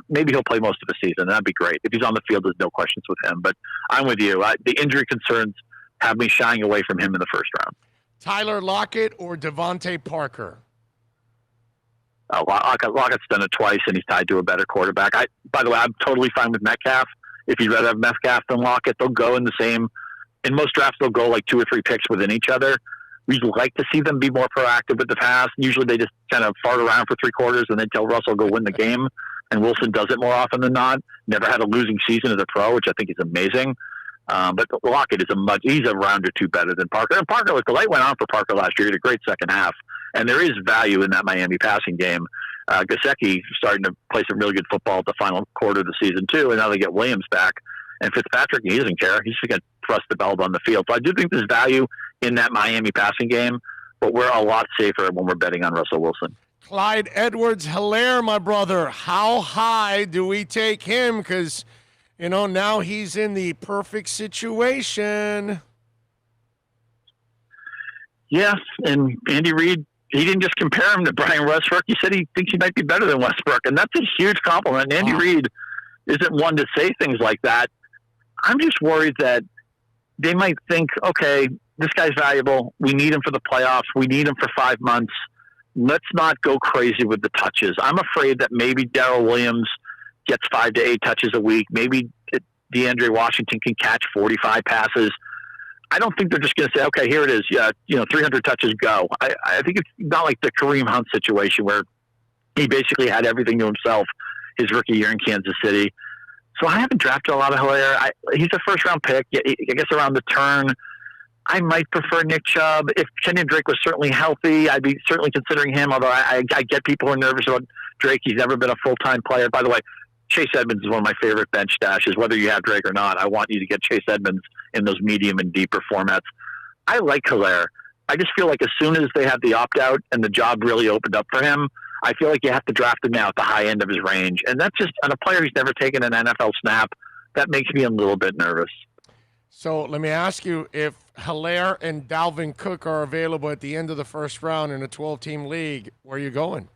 maybe he'll play most of the season, and that'd be great. If he's on the field, there's no questions with him. But I'm with you. The injury concerns have me shying away from him in the first round.
Tyler Lockett or Devontae Parker?
Lockett's done it twice, and he's tied to a better quarterback. By the way, I'm totally fine with Metcalf. If you'd rather have Metcalf than Lockett, they'll go in the same in most drafts, they'll go like 2 or 3 picks within each other. We'd like to see them be more proactive with the pass. Usually they just kind of fart around for 3 quarters and then tell Russell go win the game. And Wilson does it more often than not. Never had a losing season as a pro, which I think is amazing. But Lockett is he's a round or 2 better than Parker. And Parker, the light went on for Parker last year. He had a great second half. And there is value in that Miami passing game. Gesicki starting to play some really good football at the final quarter of the season too. And now they get Williams back. And Fitzpatrick, he doesn't care. He's just going to thrust the belt on the field. So I do think there's value in that Miami passing game, but we're a lot safer when we're betting on Russell Wilson.
Clyde Edwards-Helaire, my brother. How high do we take him? Because, now he's in the perfect situation.
Yes, and Andy Reid, he didn't just compare him to Brian Westbrook. He said he thinks he might be better than Westbrook, and that's a huge compliment. And Andy Reid isn't one to say things like that. I'm just worried that they might think, okay, this guy's valuable. We need him for the playoffs. We need him for 5 months. Let's not go crazy with the touches. I'm afraid that maybe Darrell Williams gets 5 to 8 touches a week. Maybe DeAndre Washington can catch 45 passes. I don't think they're just going to say, okay, here it is. 300 touches, go. I think it's not like the Kareem Hunt situation where he basically had everything to himself his rookie year in Kansas City. So I haven't drafted a lot of Helaire. He's a first-round pick. I guess around the turn, I might prefer Nick Chubb. If Kenyon Drake was certainly healthy, I'd be certainly considering him, although I get people who are nervous about Drake. He's never been a full-time player. By the way, Chase Edmonds is one of my favorite bench stashes. Whether you have Drake or not, I want you to get Chase Edmonds in those medium and deeper formats. I like Helaire. I just feel like as soon as they had the opt-out and the job really opened up for him, I feel like you have to draft him now at the high end of his range. And that's just on a player who's never taken an NFL snap. That makes me a little bit nervous.
So let me ask you, if Helaire and Dalvin Cook are available at the end of the first round in a 12-team league, where are you going?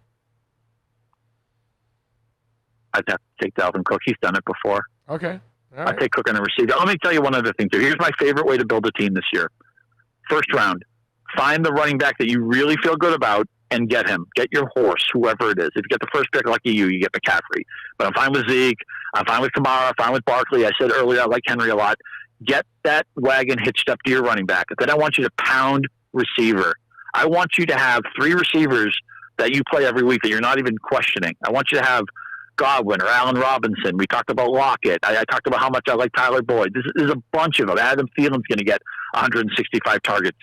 I'd have to take Dalvin Cook. He's done it before.
Okay. All right.
I'd take Cook on a receiver. Let me tell you one other thing, too. Here's my favorite way to build a team this year. First round, find the running back that you really feel good about and get him. Get your horse, whoever it is. If you get the first pick, lucky you get McCaffrey. But I'm fine with Zeke. I'm fine with Kamara. I'm fine with Barkley. I said earlier I like Henry a lot. Get that wagon hitched up to your running back. Then I want you to pound receiver. I want you to have 3 receivers that you play every week that you're not even questioning. I want you to have Godwin or Allen Robinson. We talked about Lockett. I talked about how much I like Tyler Boyd. There's a bunch of them. Adam Thielen's going to get 165 targets.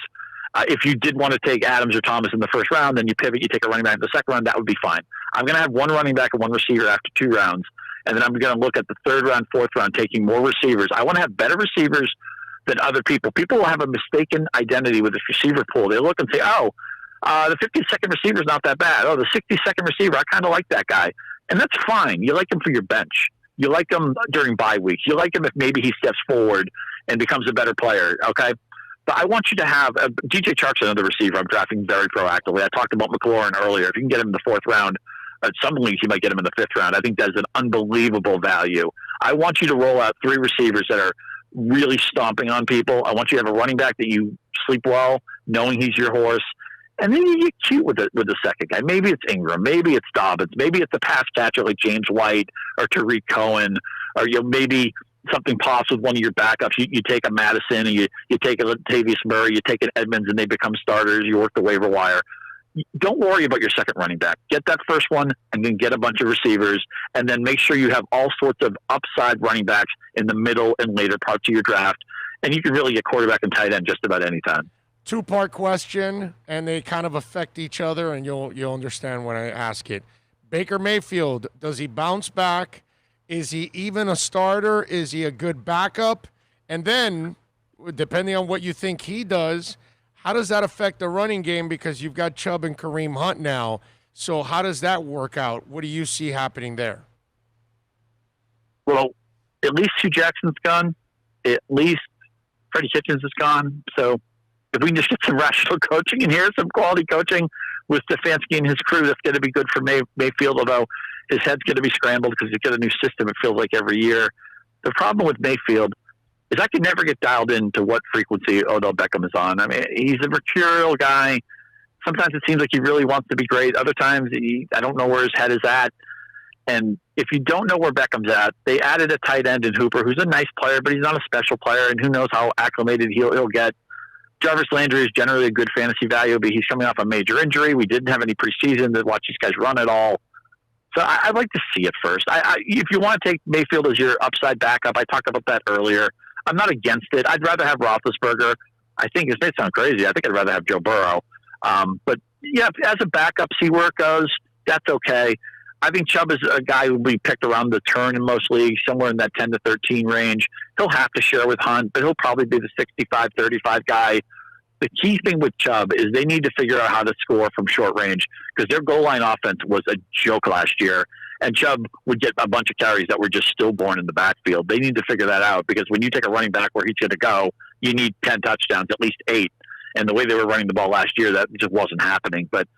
If you did want to take Adams or Thomas in the first round, then you pivot, you take a running back in the second round, that would be fine. I'm going to have 1 running back and 1 receiver after 2 rounds, and then I'm going to look at the 3rd round, 4th round, taking more receivers. I want to have better receivers than other people. People will have a mistaken identity with the receiver pool. They look and say, the 52nd receiver is not that bad. Oh, the 62nd receiver, I kind of like that guy. And that's fine. You like him for your bench. You like him during bye weeks. You like him if maybe he steps forward and becomes a better player, okay? But I want you to have DJ Chark's another receiver I'm drafting very proactively. I talked about McLaurin earlier. If you can get him in the 4th round, some leagues you might get him in the 5th round. I think that's an unbelievable value. I want you to roll out 3 receivers that are really stomping on people. I want you to have a running back that you sleep well, knowing he's your horse. And then you get cute with the second guy. Maybe it's Ingram. Maybe it's Dobbins. Maybe it's a pass catcher like James White or Tariq Cohen, or maybe something pops with one of your backups. You take a Madison and you take a Latavius Murray, you take an Edmonds, and they become starters. You work the waiver wire. Don't worry about your second running back. Get that first one and then get a bunch of receivers, and then make sure you have all sorts of upside running backs in the middle and later parts of your draft. And you can really get quarterback and tight end just about any time.
2-part question, and they kind of affect each other, and you'll understand when I ask it. Baker Mayfield, does he bounce back? Is he even a starter? Is he a good backup? And then, depending on what you think he does, how does that affect the running game? Because you've got Chubb and Kareem Hunt now. So how does that work out? What do you see happening there?
Well, at least Hugh Jackson's gone. At least Freddie Kitchens is gone. So if we can just get some rational coaching in here, some quality coaching with Stefanski and his crew, that's going to be good for Mayfield, although his head's going to be scrambled because he's got a new system, it feels like, every year. The problem with Mayfield is I can never get dialed into what frequency Odell Beckham is on. I mean, he's a mercurial guy. Sometimes it seems like he really wants to be great. Other times, I don't know where his head is at. And if you don't know where Beckham's at, they added a tight end in Hooper, who's a nice player, but he's not a special player, and who knows how acclimated he'll get. Jarvis Landry is generally a good fantasy value, but he's coming off a major injury. We didn't have any preseason to watch these guys run at all. So I'd like to see it first. If you want to take Mayfield as your upside backup, I talked about that earlier. I'm not against it. I'd rather have Roethlisberger. I think it may sound crazy. I think I'd rather have Joe Burrow. But yeah, as a backup, see where it goes. That's okay. I think Chubb is a guy who will be picked around the turn in most leagues, somewhere in that 10 to 13 range. He'll have to share with Hunt, but he'll probably be the 65-35 guy. The key thing with Chubb is they need to figure out how to score from short range, because their goal line offense was a joke last year, and Chubb would get a bunch of carries that were just stillborn in the backfield. They need to figure that out, because when you take a running back where he's going to go, you need 10 touchdowns, at least 8. And the way they were running the ball last year, that just wasn't happening. But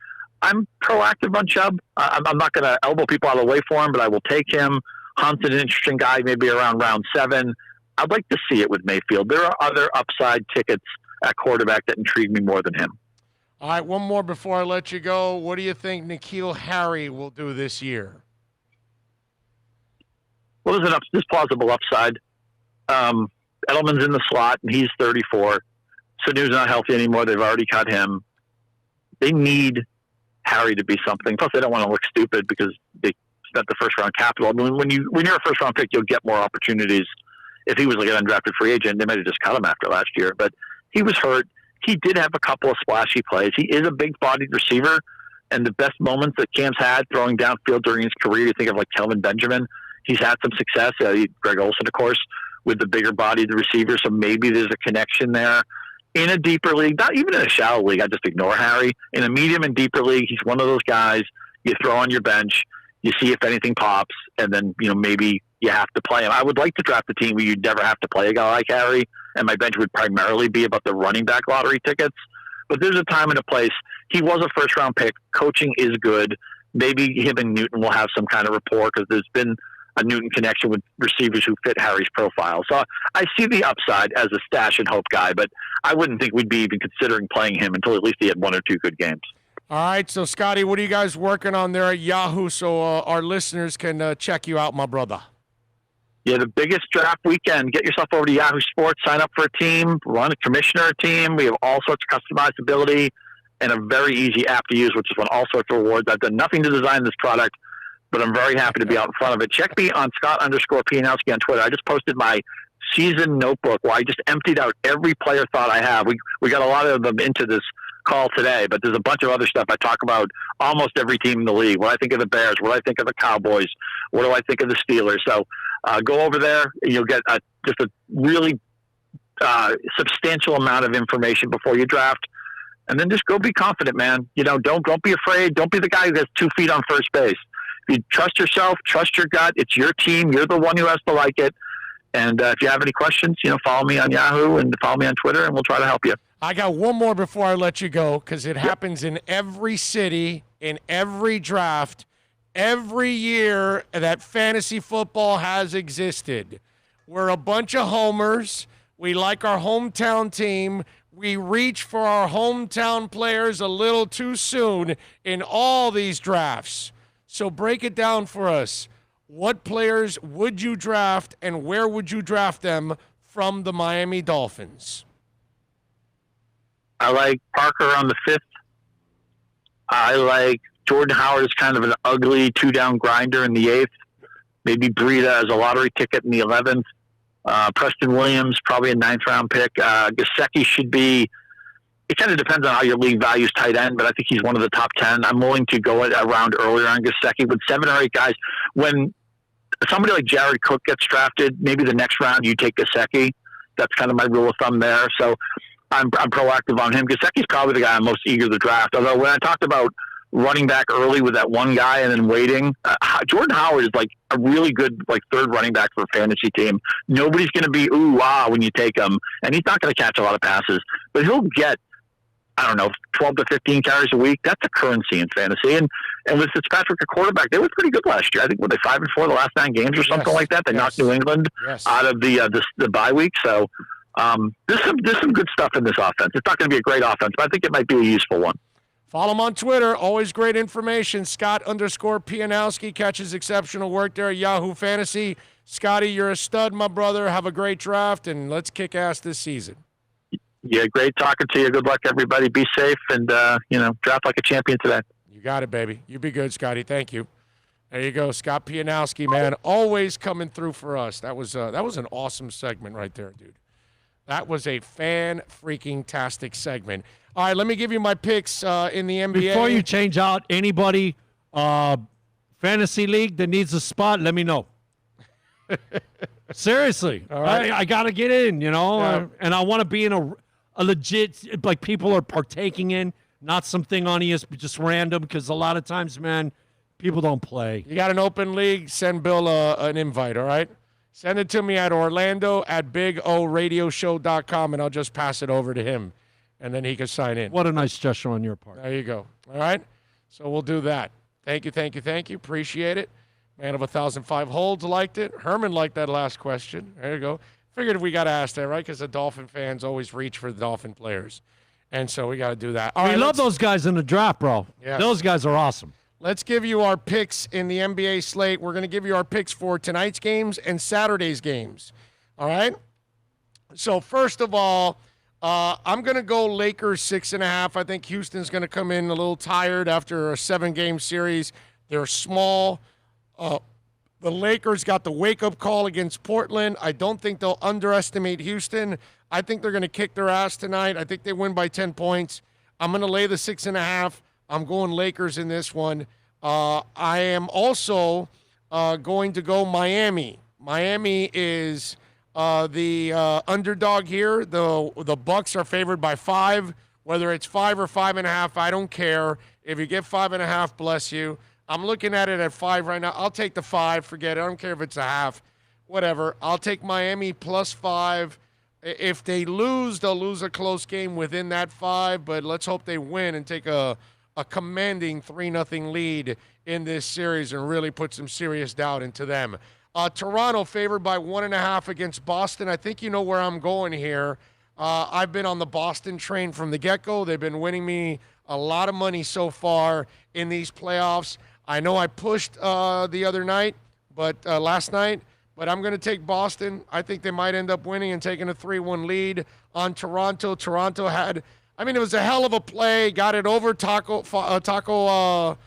I'm proactive on Chubb. I'm not going to elbow people out of the way for him, but I will take him. Hunt's an interesting guy, maybe around round 7. I'd like to see it with Mayfield. There are other upside tickets at quarterback that intrigue me more than him.
All right, one more before I let you go. What do you think N'Keal Harry will do this year?
Well, there's plausible upside. Edelman's in the slot, and he's 34. Sanu's not healthy anymore. They've already cut him. They need Harry to be something. Plus, they don't want to look stupid because they spent the first-round capital. I mean, when you're a first-round pick, you'll get more opportunities. If he was like an undrafted free agent, they might have just cut him after last year. But he was hurt. He did have a couple of splashy plays. He is a big-bodied receiver, and the best moments that Cam's had throwing downfield during his career, you think of like Kelvin Benjamin. He's had some success. Greg Olsen, of course, with the bigger-bodied receiver, so maybe there's a connection there. In a deeper league, not even in a shallow league, I just ignore Harry. In a medium and deeper league, he's one of those guys you throw on your bench, you see if anything pops, and then maybe you have to play him. I would like to draft a team where you'd never have to play a guy like Harry, and my bench would primarily be about the running back lottery tickets. But there's a time and a place. He was a first-round pick. Coaching is good. Maybe him and Newton will have some kind of rapport, because there's been a Newton connection with receivers who fit Harry's profile. So I see the upside as a stash and hope guy, but I wouldn't think we'd be even considering playing him until at least he had 1 or 2 good games.
All right, so Scotty, what are you guys working on there at Yahoo so our listeners can check you out, my brother?
Yeah, the biggest draft weekend. Get yourself over to Yahoo Sports, sign up for a team, run a commissioner team. We have all sorts of customizability and a very easy app to use, which has won all sorts of awards. I've done nothing to design this product, but I'm very happy to be out in front of it. Check me on Scott_Pianowski on Twitter. I just posted my season notebook where I just emptied out every player thought I have. We got a lot of them into this call today, but there's a bunch of other stuff. I talk about almost every team in the league. What I think of the Bears, what I think of the Cowboys, what do I think of the Steelers. So go over there and you'll get just a really substantial amount of information before you draft. And then just go be confident, man. Don't be afraid. Don't be the guy who has 2 feet on first base. If you trust yourself, trust your gut. It's your team. You're the one who has to like it. And if you have any questions, follow me on Yahoo and follow me on Twitter, and we'll try to help you.
I got one more before I let you go, because it happens in every city, in every draft, every year that fantasy football has existed. We're a bunch of homers. We like our hometown team. We reach for our hometown players a little too soon in all these drafts. So break it down for us. What players would you draft, and where would you draft them from the Miami Dolphins?
I like Parker on the 5th. I like Jordan Howard as kind of an ugly 2-down grinder in the 8th. Maybe Breida as a lottery ticket in the 11th. Preston Williams, probably a 9th-round pick. Gesicki should be... It kind of depends on how your league values tight end, but I think he's one of the top 10. I'm willing to go around earlier on Gesicki with 7 or 8 guys. When somebody like Jared Cook gets drafted, maybe the next round you take Gesicki. That's kind of my rule of thumb there. So I'm proactive on him. Gesicki's probably the guy I'm most eager to draft. Although when I talked about running back early with that one guy and then waiting, Jordan Howard is like a really good 3rd running back for a fantasy team. Nobody's going to be ooh-ah when you take him, and he's not going to catch a lot of passes, but he'll get 12 to 15 carries a week. That's a currency in fantasy. And with Fitzpatrick at quarterback, they were pretty good last year. I think, were they 5-4 the last 9 games or something like that? They knocked New England out of the bye week. So there's some good stuff in this offense. It's not going to be a great offense, but I think it might be a useful one.
Follow him on Twitter. Always great information. Scott_Pianowski catches exceptional work there at Yahoo Fantasy. Scotty, you're a stud, my brother. Have a great draft, and let's kick ass this season.
Yeah, great talking to you. Good luck, everybody. Be safe and, draft like a champion today.
You got it, baby. You be good, Scotty. Thank you. There you go, Scott Pianowski, man. Always coming through for us. That was an awesome segment right there, dude. That was a fan-freaking-tastic segment. All right, let me give you my picks in the NBA.
Before you change out anybody, fantasy league that needs a spot, let me know. Seriously.
All right.
I got to get in,
Yeah.
and I want to be in a legit, like people are partaking in, not something on ESPN, just random, because a lot of times, man, people don't play.
You got an open league, send Bill an invite, all right? Send it to me at Orlando@BigORadioshow.com, and I'll just pass it over to him, and then he can sign in.
What a nice gesture on your part.
There you go. All right? So we'll do that. Thank you. Appreciate it. Man of 1,005 holds liked it. Herman liked that last question. There you go. Figured we got to ask that, right? Because the Dolphin fans always reach for the Dolphin players. And so we got to do that. All
We
right,
love those guys in the draft, bro.
Yeah.
Those guys are awesome.
Let's give you our picks in the NBA slate. We're going to give you our picks for tonight's games and Saturday's games. All right? So, first of all, I'm going to go Lakers 6.5. I think Houston's going to come in a little tired after a 7-game series. They're small. The Lakers got the wake-up call against Portland. I don't think they'll underestimate Houston. I think they're going to kick their ass tonight. I think they win by 10 points. I'm going to lay the 6.5. I'm going Lakers in this one. I am also going to go Miami. Miami is the underdog here. The Bucks are favored by 5. Whether it's 5 or 5.5, I don't care. If you get 5.5, bless you. I'm looking at it at 5 right now. I'll take the 5. Forget it. I don't care if it's a half. Whatever. I'll take Miami plus 5. If they lose, they'll lose a close game within that 5. But let's hope they win and take a commanding 3-0 lead in this series and really put some serious doubt into them. Toronto favored by 1.5 against Boston. I think you know where I'm going here. I've been on the Boston train from the get-go. They've been winning me a lot of money so far in these playoffs. I know I pushed the other night, but last night, but I'm going to take Boston. I think they might end up winning and taking a 3-1 lead on Toronto. Toronto had, it was a hell of a play. Got it over Taco Fall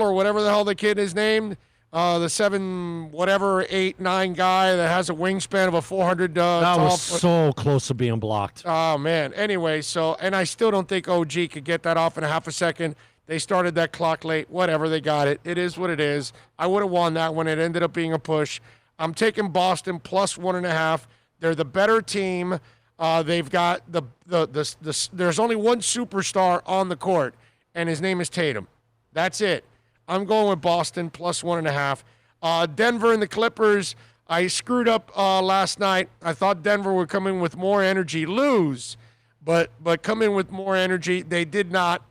or whatever the hell the kid is named. The 7-8-9 guy that has a wingspan of a 400.
That was so close to being blocked.
Oh, man. Anyway, and I still don't think OG could get that off in a half a second. They started that clock late. Whatever, they got it. It is what it is. I would have won that one. It ended up being a push. I'm taking Boston plus 1.5. They're the better team. They've got there's only one superstar on the court, and his name is Tatum. That's it. I'm going with Boston plus 1.5. Denver and the Clippers. I screwed up last night. I thought Denver would come in with more energy, lose, but come in with more energy. They did not.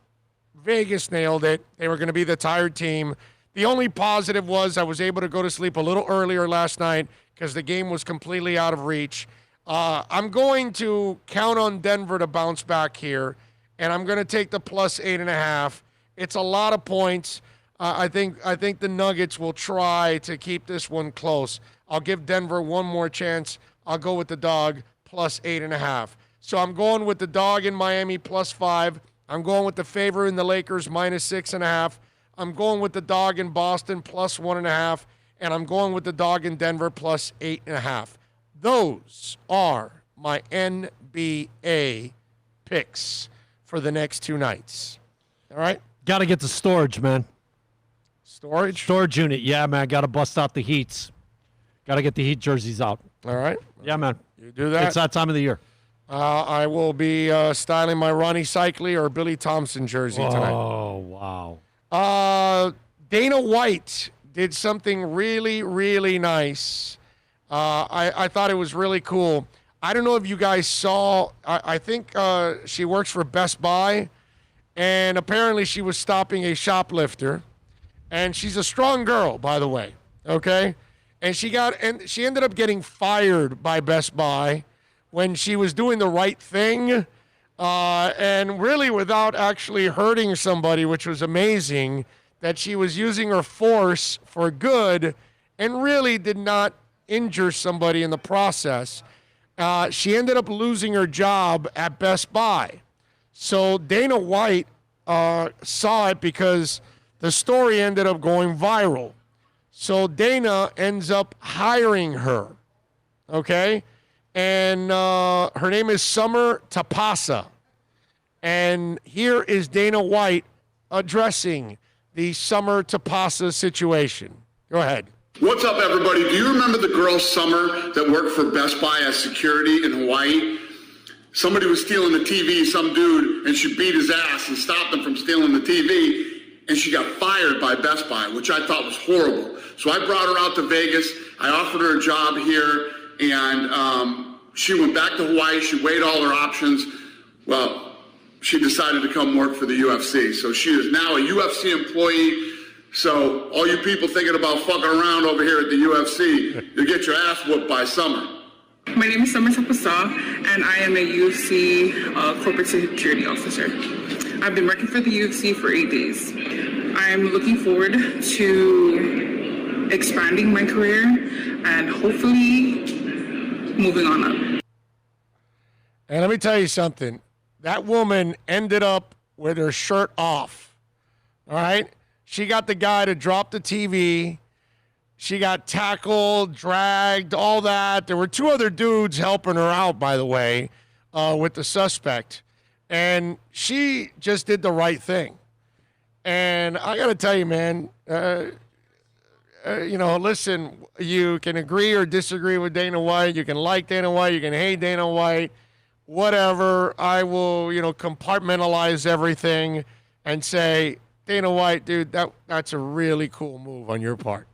Vegas nailed it. They were going to be the tired team. The only positive was I was able to go to sleep a little earlier last night because the game was completely out of reach. I'm going to count on Denver to bounce back here, and I'm going to take the plus 8.5. It's a lot of points. I think the Nuggets will try to keep this one close. I'll give Denver one more chance. I'll go with the dog plus 8.5. So I'm going with the dog in Miami plus 5. I'm going with the favor in the Lakers minus 6.5. I'm going with the dog in Boston plus 1.5. And I'm going with the dog in Denver plus 8.5. Those are my NBA picks for the next 2 nights. All right?
Got to get the storage, man.
Storage
unit. Yeah, man. Got to bust out the Heats. Got to get the Heat jerseys out.
All right.
Yeah, man.
You do that.
It's that time of the year.
I will be styling my Ronnie Cycli or Billy Thompson jersey tonight.
Oh, wow.
Dana White did something really, really nice. I thought it was really cool. I don't know if you guys saw. I think she works for Best Buy, and apparently she was stopping a shoplifter. And she's a strong girl, by the way, okay? And she ended up getting fired by Best Buy when she was doing the right thing. and really without actually hurting somebody, which was amazing, that she was using her force for good and really did not injure somebody in the process. She ended up losing her job at Best Buy. So Dana White saw it because the story ended up going viral. So Dana ends up hiring her, okay? And her name is Summer Tapasa. And here is Dana White addressing the Summer Tapasa situation. Go ahead.
What's up, everybody? Do you remember the girl Summer that worked for Best Buy as security in Hawaii? Somebody was stealing the TV, some dude, and she beat his ass and stopped him from stealing the TV, and she got fired by Best Buy, which I thought was horrible. So I brought her out to Vegas. I offered her a job here, and she went back to Hawaii. She weighed all her options. Well, she decided to come work for the UFC. So she is now a UFC employee. So all you people thinking about fucking around over here at the UFC, you'll get your ass whooped by Summer.
My name is Summer Tapasa, and I am a UFC corporate security officer. I've been working for the UFC for 8 days. I'm looking forward to expanding my career and hopefully moving on up.
And let me tell you something. That woman ended up with her shirt off. All right? She got the guy to drop the TV. She got tackled, dragged, all that. There were two other dudes helping her out, by the way, with the suspect. And she just did the right thing. And I got to tell you, man, listen, you can agree or disagree with Dana White. You can like Dana White. You can hate Dana White. Whatever. I will, compartmentalize everything and say, Dana White, dude, that's a really cool move on your part.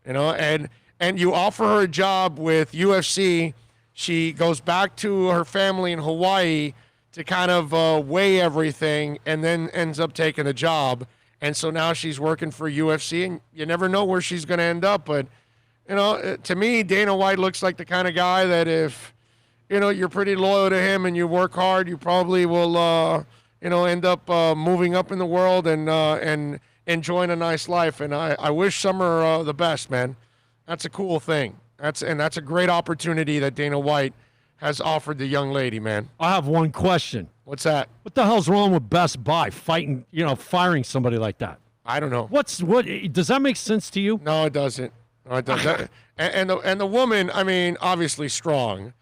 And you offer her a job with UFC. She goes back to her family in Hawaii to kind of weigh everything and then ends up taking a job. And so now she's working for UFC, and you never know where she's going to end up. But, to me, Dana White looks like the kind of guy that if, you're pretty loyal to him and you work hard, you probably will, end up moving up in the world and enjoying a nice life. And I wish Summer the best, man. That's a cool thing. That's a great opportunity that Dana White has offered the young lady, man.
I have one question.
What's that?
What the hell's wrong with Best Buy fighting, firing somebody like that?
I don't know.
What does that make sense to you?
No, it doesn't. No, it doesn't. and the woman, I mean, obviously strong.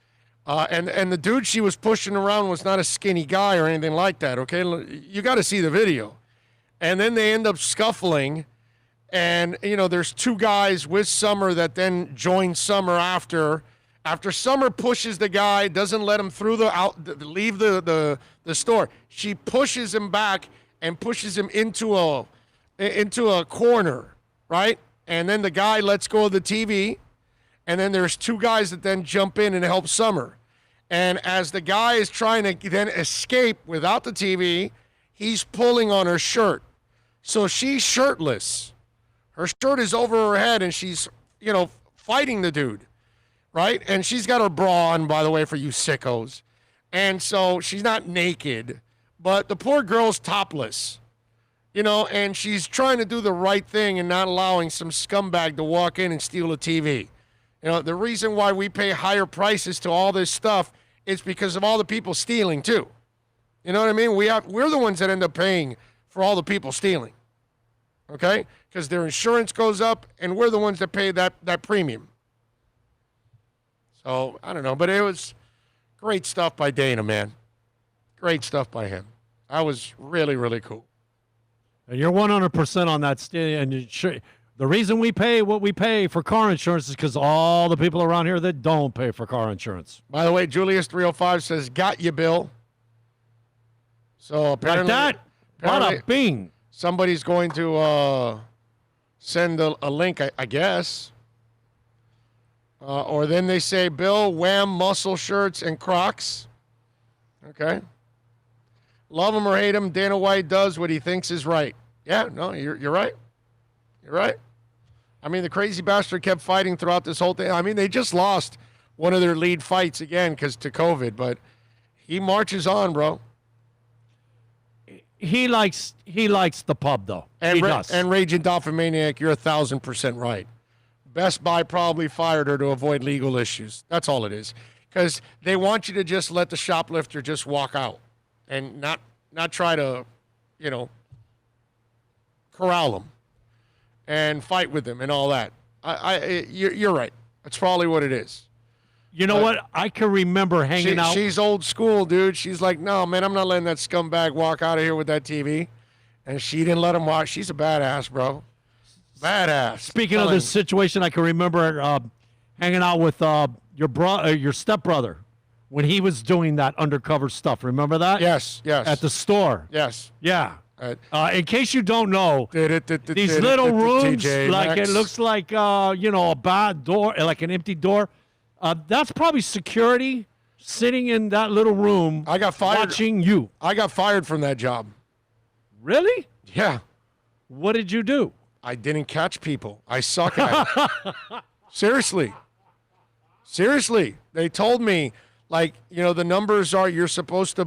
And the dude she was pushing around was not a skinny guy or anything like that, okay? You got to see the video. And then they end up scuffling. And, there's two guys with Summer that then join Summer after. After Summer pushes the guy, doesn't let him through leave the store. She pushes him back and pushes him into a corner, right? And then the guy lets go of the TV. And then there's two guys that then jump in and help Summer. And as the guy is trying to then escape without the TV, he's pulling on her shirt. So she's shirtless. Her shirt is over her head, and she's, fighting the dude, right? And she's got her bra on, by the way, for you sickos. And so she's not naked, but the poor girl's topless, and she's trying to do the right thing and not allowing some scumbag to walk in and steal a TV. The reason why we pay higher prices to all this stuff is because of all the people stealing too. You know what I mean? We're the ones that end up paying for all the people stealing. Okay? Because their insurance goes up, and we're the ones that pay that premium. So, I don't know. But it was great stuff by Dana, man. Great stuff by him. That was really, really cool.
And you're 100% on that. And the reason we pay what we pay for car insurance is because all the people around here that don't pay for car insurance.
By the way, Julius305 says, got you, Bill. So apparently,
like that? Bada bing.
Somebody's going to send a link, I guess. Or then they say, Bill, Wham, muscle shirts, and Crocs. Okay. Love him or hate him, Dana White does what he thinks is right. Yeah, no, you're right. You're right. I mean, the crazy bastard kept fighting throughout this whole thing. I mean, they just lost one of their lead fights again to COVID, but He marches on, bro.
He likes the pub though.
And
He does.
and Raging Dolphin Maniac, you're 1,000% right. Best Buy probably fired her to avoid legal issues. That's all it is. Because they want you to just let the shoplifter just walk out and not try to, corral them and fight with them and all that. You're right. That's probably what it is.
You know what? I can remember hanging out.
She's old school, dude. She's like, no, man, I'm not letting that scumbag walk out of here with that TV. And she didn't let him walk. She's a badass, bro. Badass.
Speaking of this situation, I can remember hanging out with your stepbrother when he was doing that undercover stuff. Remember that?
Yes.
At the store.
Yes.
Yeah. In case you don't know, these little rooms, like it looks like a bad door, like an empty door. That's probably security sitting in that little room.
I got fired.
Watching you.
I got fired from that job.
Really?
Yeah.
What did you do?
I didn't catch people. I suck at it. Seriously. They told me, the numbers are you're supposed to,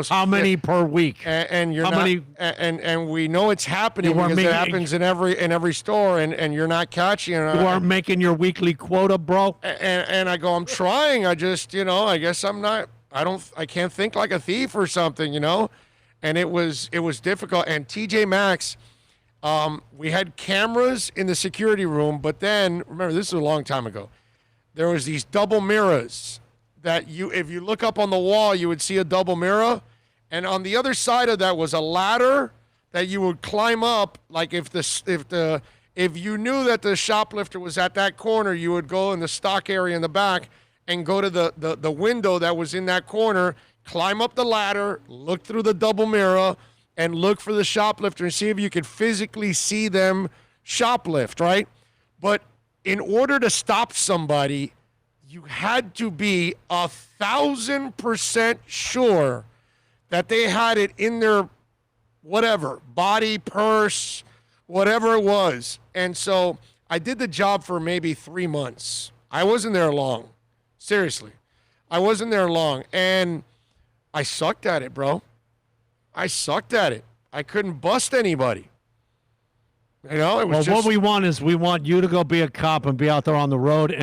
how many per week?
And you're
how
not,
many?
And we know it's happening because it happens in every store, and you're not catching it.
You aren't making your weekly quota, bro.
And I go, I'm trying. I just, I guess I'm not. I can't think like a thief or something, And it was difficult. And TJ Maxx, we had cameras in the security room, but then remember, this is a long time ago. There was these double mirrors that if you look up on the wall, you would see a double mirror, and on the other side of that was a ladder that you would climb up. Like if you knew that the shoplifter was at that corner, you would go in the stock area in the back and go to the window that was in that corner, climb up the ladder, look through the double mirror, and look for the shoplifter and see if you could physically see them shoplift, right? But in order to stop somebody, you had to be 1,000% sure that they had it in their whatever, body, purse, whatever it was. And so I did the job for maybe 3 months. I wasn't there long. Seriously. I wasn't there long. And I sucked at it, bro. I sucked at it. I couldn't bust anybody. It was
what we want is we want you to go be a cop and be out there on the road and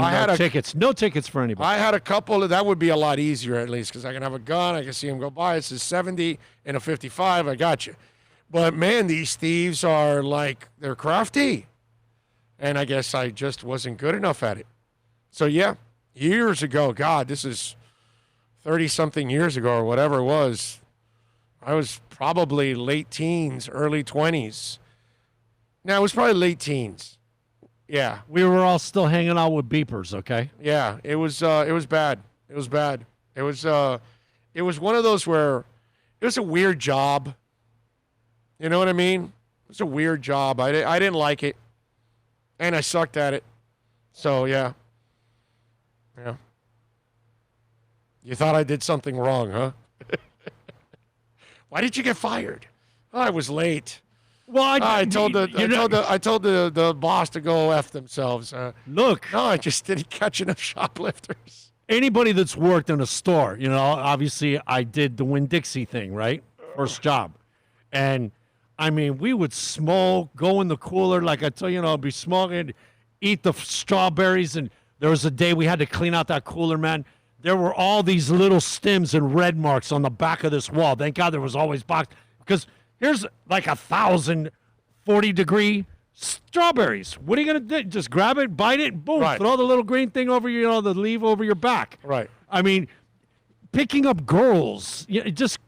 no tickets for anybody.
I had a couple that would be a lot easier at least because I can have a gun. I can see them go by. It's a 70 and a 55. I got you. But, man, these thieves are they're crafty. And I guess I just wasn't good enough at it. So, yeah, years ago, God, this is 30-something years ago or whatever it was. I was probably late teens, early 20s. No, it was probably late teens. Yeah.
We were all still hanging out with beepers, okay?
Yeah, it was bad. It was bad. It was one of those where it was a weird job. You know what I mean? It was a weird job. I didn't like it. And I sucked at it. So, yeah. Yeah. You thought I did something wrong, huh? Why did you get fired? Oh, I was late.
Well,
I told the boss to go F themselves.
Look.
No, I just didn't catch enough shoplifters.
Anybody that's worked in a store, obviously I did the Winn-Dixie thing, right? First job. And, I mean, we would smoke, go in the cooler, like I tell you, be smoking, eat the strawberries. And there was a day we had to clean out that cooler, man. There were all these little stems and red marks on the back of this wall. Thank God there was always box. Because here's like 1,000 40-degree strawberries. What are you going to do? Just grab it, bite it, boom,
Right.
throw the little green thing over the leaf over your back.
Right.
I mean, picking up girls, just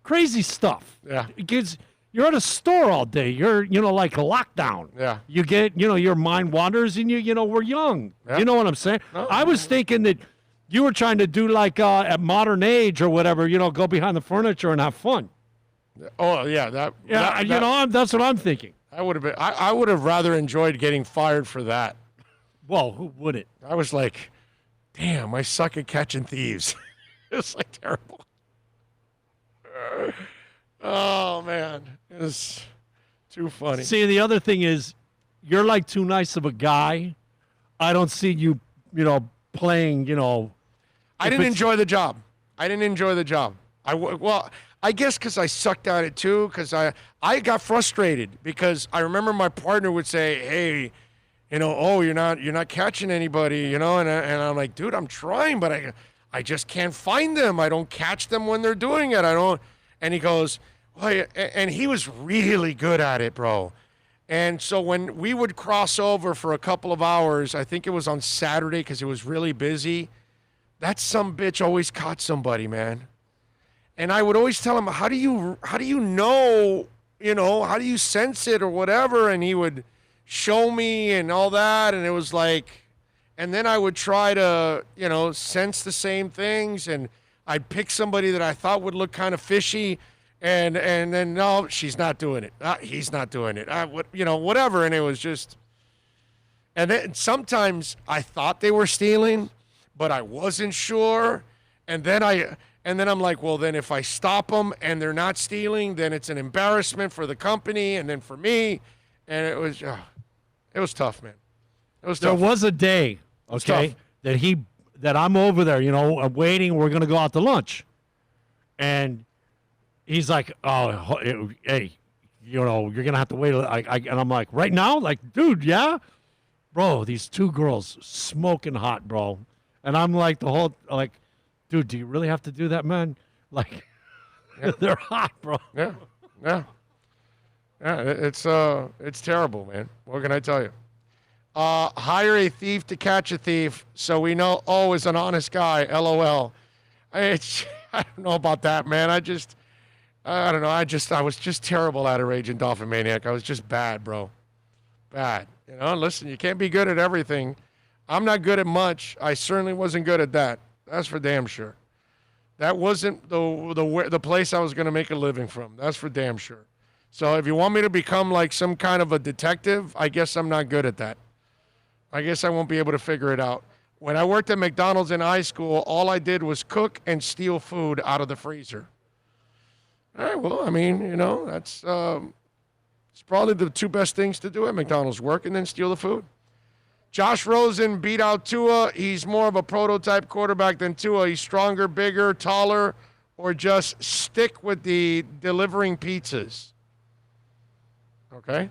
crazy stuff.
Yeah.
Because you're at a store all day. You're, like a lockdown.
Yeah.
You get, your mind wanders and we're young.
Yeah.
You know what I'm saying?
No.
I was thinking that you were trying to do like at modern age or whatever, go behind the furniture and have fun.
Oh, yeah.
That's what I'm thinking.
I would have been. I would have rather enjoyed getting fired for that.
Well, who wouldn't?
I was like, damn, I suck at catching thieves. It's terrible. Oh, man. It was too funny.
See, the other thing is, you're like too nice of a guy. I don't see you, playing,
I didn't enjoy the job. I didn't enjoy the job. Well, I guess because I sucked at it too, because I got frustrated because I remember my partner would say, hey, oh, you're not catching anybody, and I'm like, dude, I'm trying, but I just can't find them. I don't catch them when they're doing it. And he goes, well, and he was really good at it, bro. And so when we would cross over for a couple of hours, I think it was on Saturday because it was really busy, that some bitch always caught somebody, man. And I would always tell him, how do you know, how do you sense it or whatever? And he would show me and all that. And it was like, and then I would try to, sense the same things. And I'd pick somebody that I thought would look kind of fishy. And then, no, she's not doing it. He's not doing it. Whatever. And it was just, and then sometimes I thought they were stealing, but I wasn't sure. And then I'm like, well, then if I stop them and they're not stealing, then it's an embarrassment for the company and then for me. And it was tough, man. It was tough.
There was a day, okay, that I'm over there, I'm waiting. We're going to go out to lunch. And he's like, oh, hey, you're going to have to wait. And I'm like, right now? Like, dude, yeah? Bro, these two girls smoking hot, bro. And I'm like, dude, do you really have to do that, man? Like, they're hot, bro.
Yeah, it's terrible, man. What can I tell you? Hire a thief to catch a thief, so we know O is an honest guy, LOL. I don't know about that, man. I don't know. I was just terrible at it, Raging Dolphin Maniac. I was just bad, bro. Bad. Listen, you can't be good at everything. I'm not good at much. I certainly wasn't good at that. That's for damn sure. That wasn't the place I was going to make a living from. That's for damn sure. So if you want me to become like some kind of a detective, I guess I'm not good at that. I guess I won't be able to figure it out. When I worked at McDonald's in high school, all I did was cook and steal food out of the freezer. All right, well, I mean, that's it's probably the two best things to do at McDonald's, work and then steal the food. Josh Rosen beat out Tua. He's more of a prototype quarterback than Tua. He's stronger, bigger, taller, or just stick with the delivering pizzas. Okay?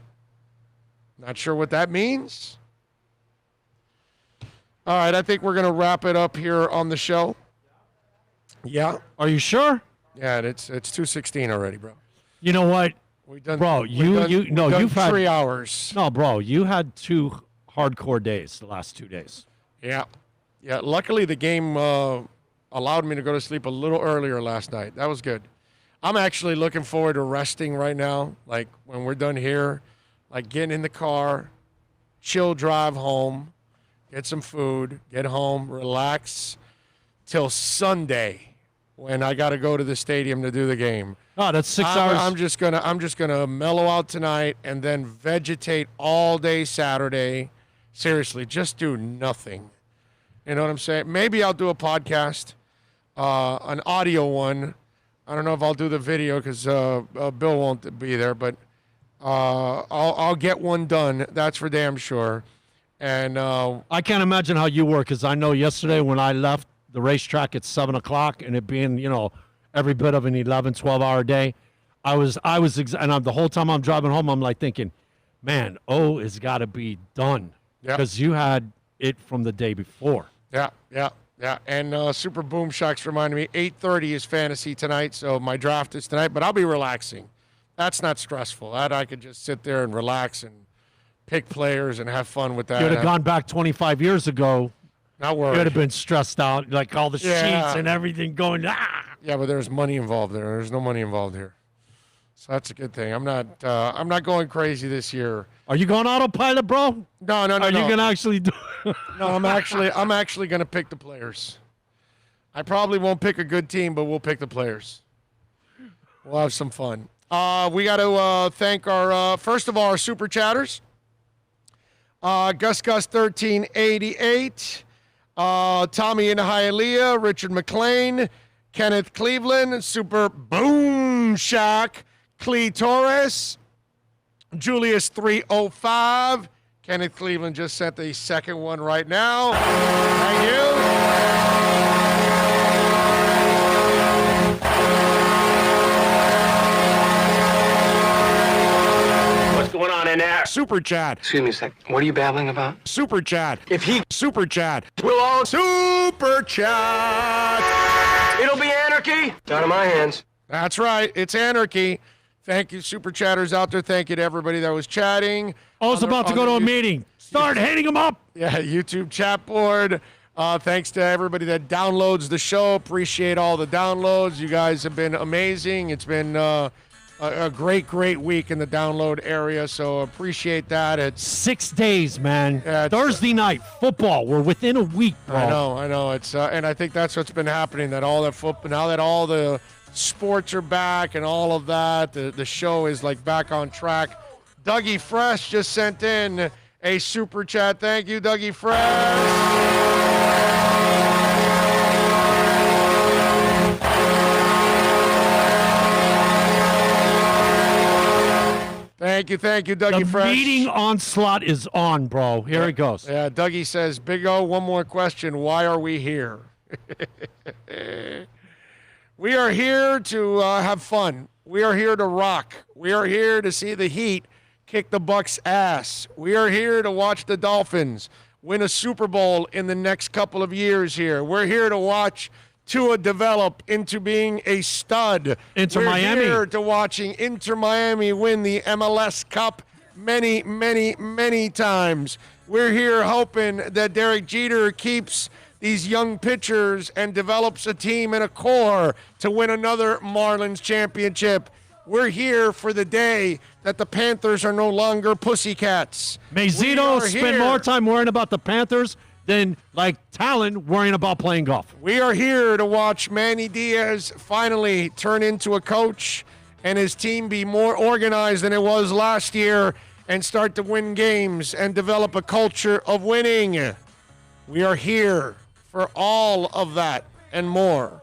Not sure what that means. All right, I think we're going to wrap it up here on the show. Yeah.
Are you sure?
Yeah, it's 2:16 already, bro.
You know what?
We've done,
bro, you've had
3 hours.
No, bro, you had 2 hardcore days the last 2 days.
Yeah. Luckily, the game allowed me to go to sleep a little earlier last night. That was good. I'm actually looking forward to resting right now. Like when we're done here, like getting in the car, chill drive home, get some food, get home, relax till Sunday when I got to go to the stadium to do the game.
Oh, that's 6 hours.
I'm just gonna mellow out tonight and then vegetate all day Saturday. Seriously, just do nothing. You know what I'm saying? Maybe I'll do a podcast, an audio one. I don't know if I'll do the video because Bill won't be there, but I'll get one done. That's for damn sure. And
I can't imagine how you were, because I know yesterday when I left the racetrack at 7 o'clock and it being, every bit of an 11, 12-hour day, and the whole time I'm driving home, I'm like thinking, man, it's got to be done. Because you had it from the day before.
Yeah. And Super Boom Shocks reminded me, 8:30 is fantasy tonight, so my draft is tonight, but I'll be relaxing. That's not stressful. I could just sit there and relax and pick players and have fun with that.
You'd have gone back 25 years ago.
Not worried.
You would have been stressed out, like all the sheets and everything going,
Yeah, but there's money involved there. There's no money involved here. So that's a good thing. I'm not going crazy this year.
Are you going autopilot, bro?
No.
Are you gonna actually do?
No, I'm actually gonna pick the players. I probably won't pick a good team, but we'll pick the players. We'll have some fun. We got to thank our first of all our super chatters. Gus 1388, Tommy in Hialeah, Richard McLean, Kenneth Cleveland, Super Boom Shack, Clee Torres, Julius 305. Kenneth Cleveland just sent the second one right now. Thank you. Super chat.
Excuse me a sec. What are you babbling about?
Super chat.
If he
Super chat.
will all,
Super chat.
it'll be anarchy. It's out of my hands.
That's right. It's anarchy. Thank you, super chatters out there. Thank you to everybody that was chatting.
I was about to go to a meeting. Start hitting them up.
Yeah, YouTube chat board. Thanks to everybody that downloads the show. Appreciate all the downloads. You guys have been amazing. It's been a great week in the download area, so appreciate that. It's
6 days, man. Thursday night football. We're within a week, bro.
I know. It's and I think that's what's been happening. That all that football now that all the sports are back and all of that, the show is like back on track. Dougie Fresh just sent in a super chat. Thank you, Dougie Fresh. Thank you, Dougie Fresh.
The meeting onslaught is on, bro. Here it goes.
Yeah, Dougie says, Big O, one more question. Why are we here? We are here to have fun. We are here to rock. We are here to see the Heat kick the Bucks' ass. We are here to watch the Dolphins win a Super Bowl in the next couple of years here. We're here to watch Tua develop into being a stud.
Inter Miami.
We're here to watching Inter Miami win the MLS Cup many, many, many times. We're here hoping that Derek Jeter keeps these young pitchers and develops a team and a core to win another Marlins championship. We're here for the day that the Panthers are no longer pussycats.
May Zito spend more time worrying about the Panthers than, like Talon, worrying about playing golf.
We are here to watch Manny Diaz finally turn into a coach and his team be more organized than it was last year and start to win games and develop a culture of winning. We are here for all of that and more.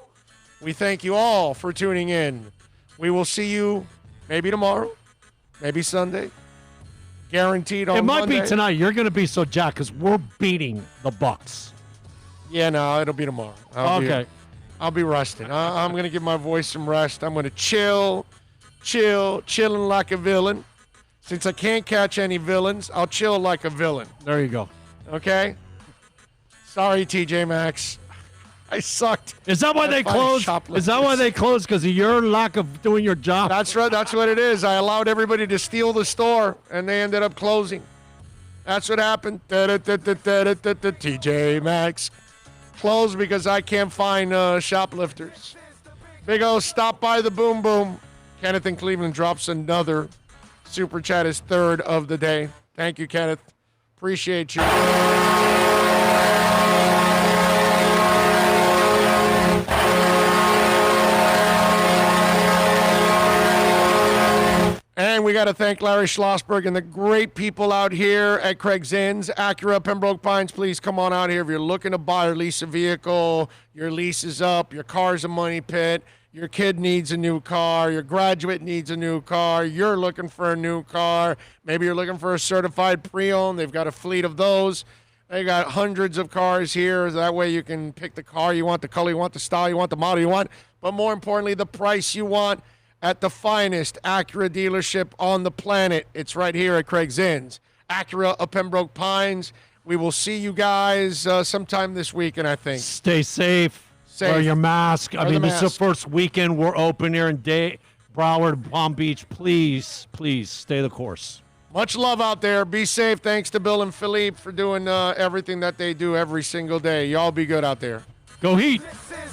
We thank you all for tuning in. We will see you maybe tomorrow, maybe Sunday. Guaranteed on
Monday. It
Monday.
might be tonight. You're going to be so jacked because we're beating the Bucks.
Yeah, no, it'll be tomorrow.
Okay.
I'll be resting. I'm going to give my voice some rest. I'm going to chilling like a villain. Since I can't catch any villains, I'll chill like a villain.
There you go.
Okay? Sorry, TJ Maxx. I sucked.
Is that why they closed? Is that why they closed? Because of your lack of doing your job?
That's right. That's what it is. I allowed everybody to steal the store, and they ended up closing. That's what happened. TJ Maxx closed because I can't find shoplifters. Big O, stop by the Boom Boom. Kenneth in Cleveland drops another super chat, his third of the day. Thank you, Kenneth. Appreciate you. And we got to thank Larry Schlossberg and the great people out here at Craig Zinn's. Acura, Pembroke Pines, please come on out here. If you're looking to buy or lease a vehicle, your lease is up, your car's a money pit, your kid needs a new car, your graduate needs a new car, you're looking for a new car, maybe you're looking for a certified pre-owned. They've got a fleet of those. They got hundreds of cars here. That way you can pick the car you want, the color you want, the style you want, the model you want, but more importantly, the price you want. At the finest Acura dealership on the planet. It's right here at Craig Zinn's. Acura of Pembroke Pines. We will see you guys sometime this weekend, I think.
Stay safe. Wear your mask. This is the first weekend we're open here in Broward, Palm Beach. Please, please stay the course.
Much love out there. Be safe. Thanks to Bill and Philippe for doing everything that they do every single day. Y'all be good out there.
Go Heat.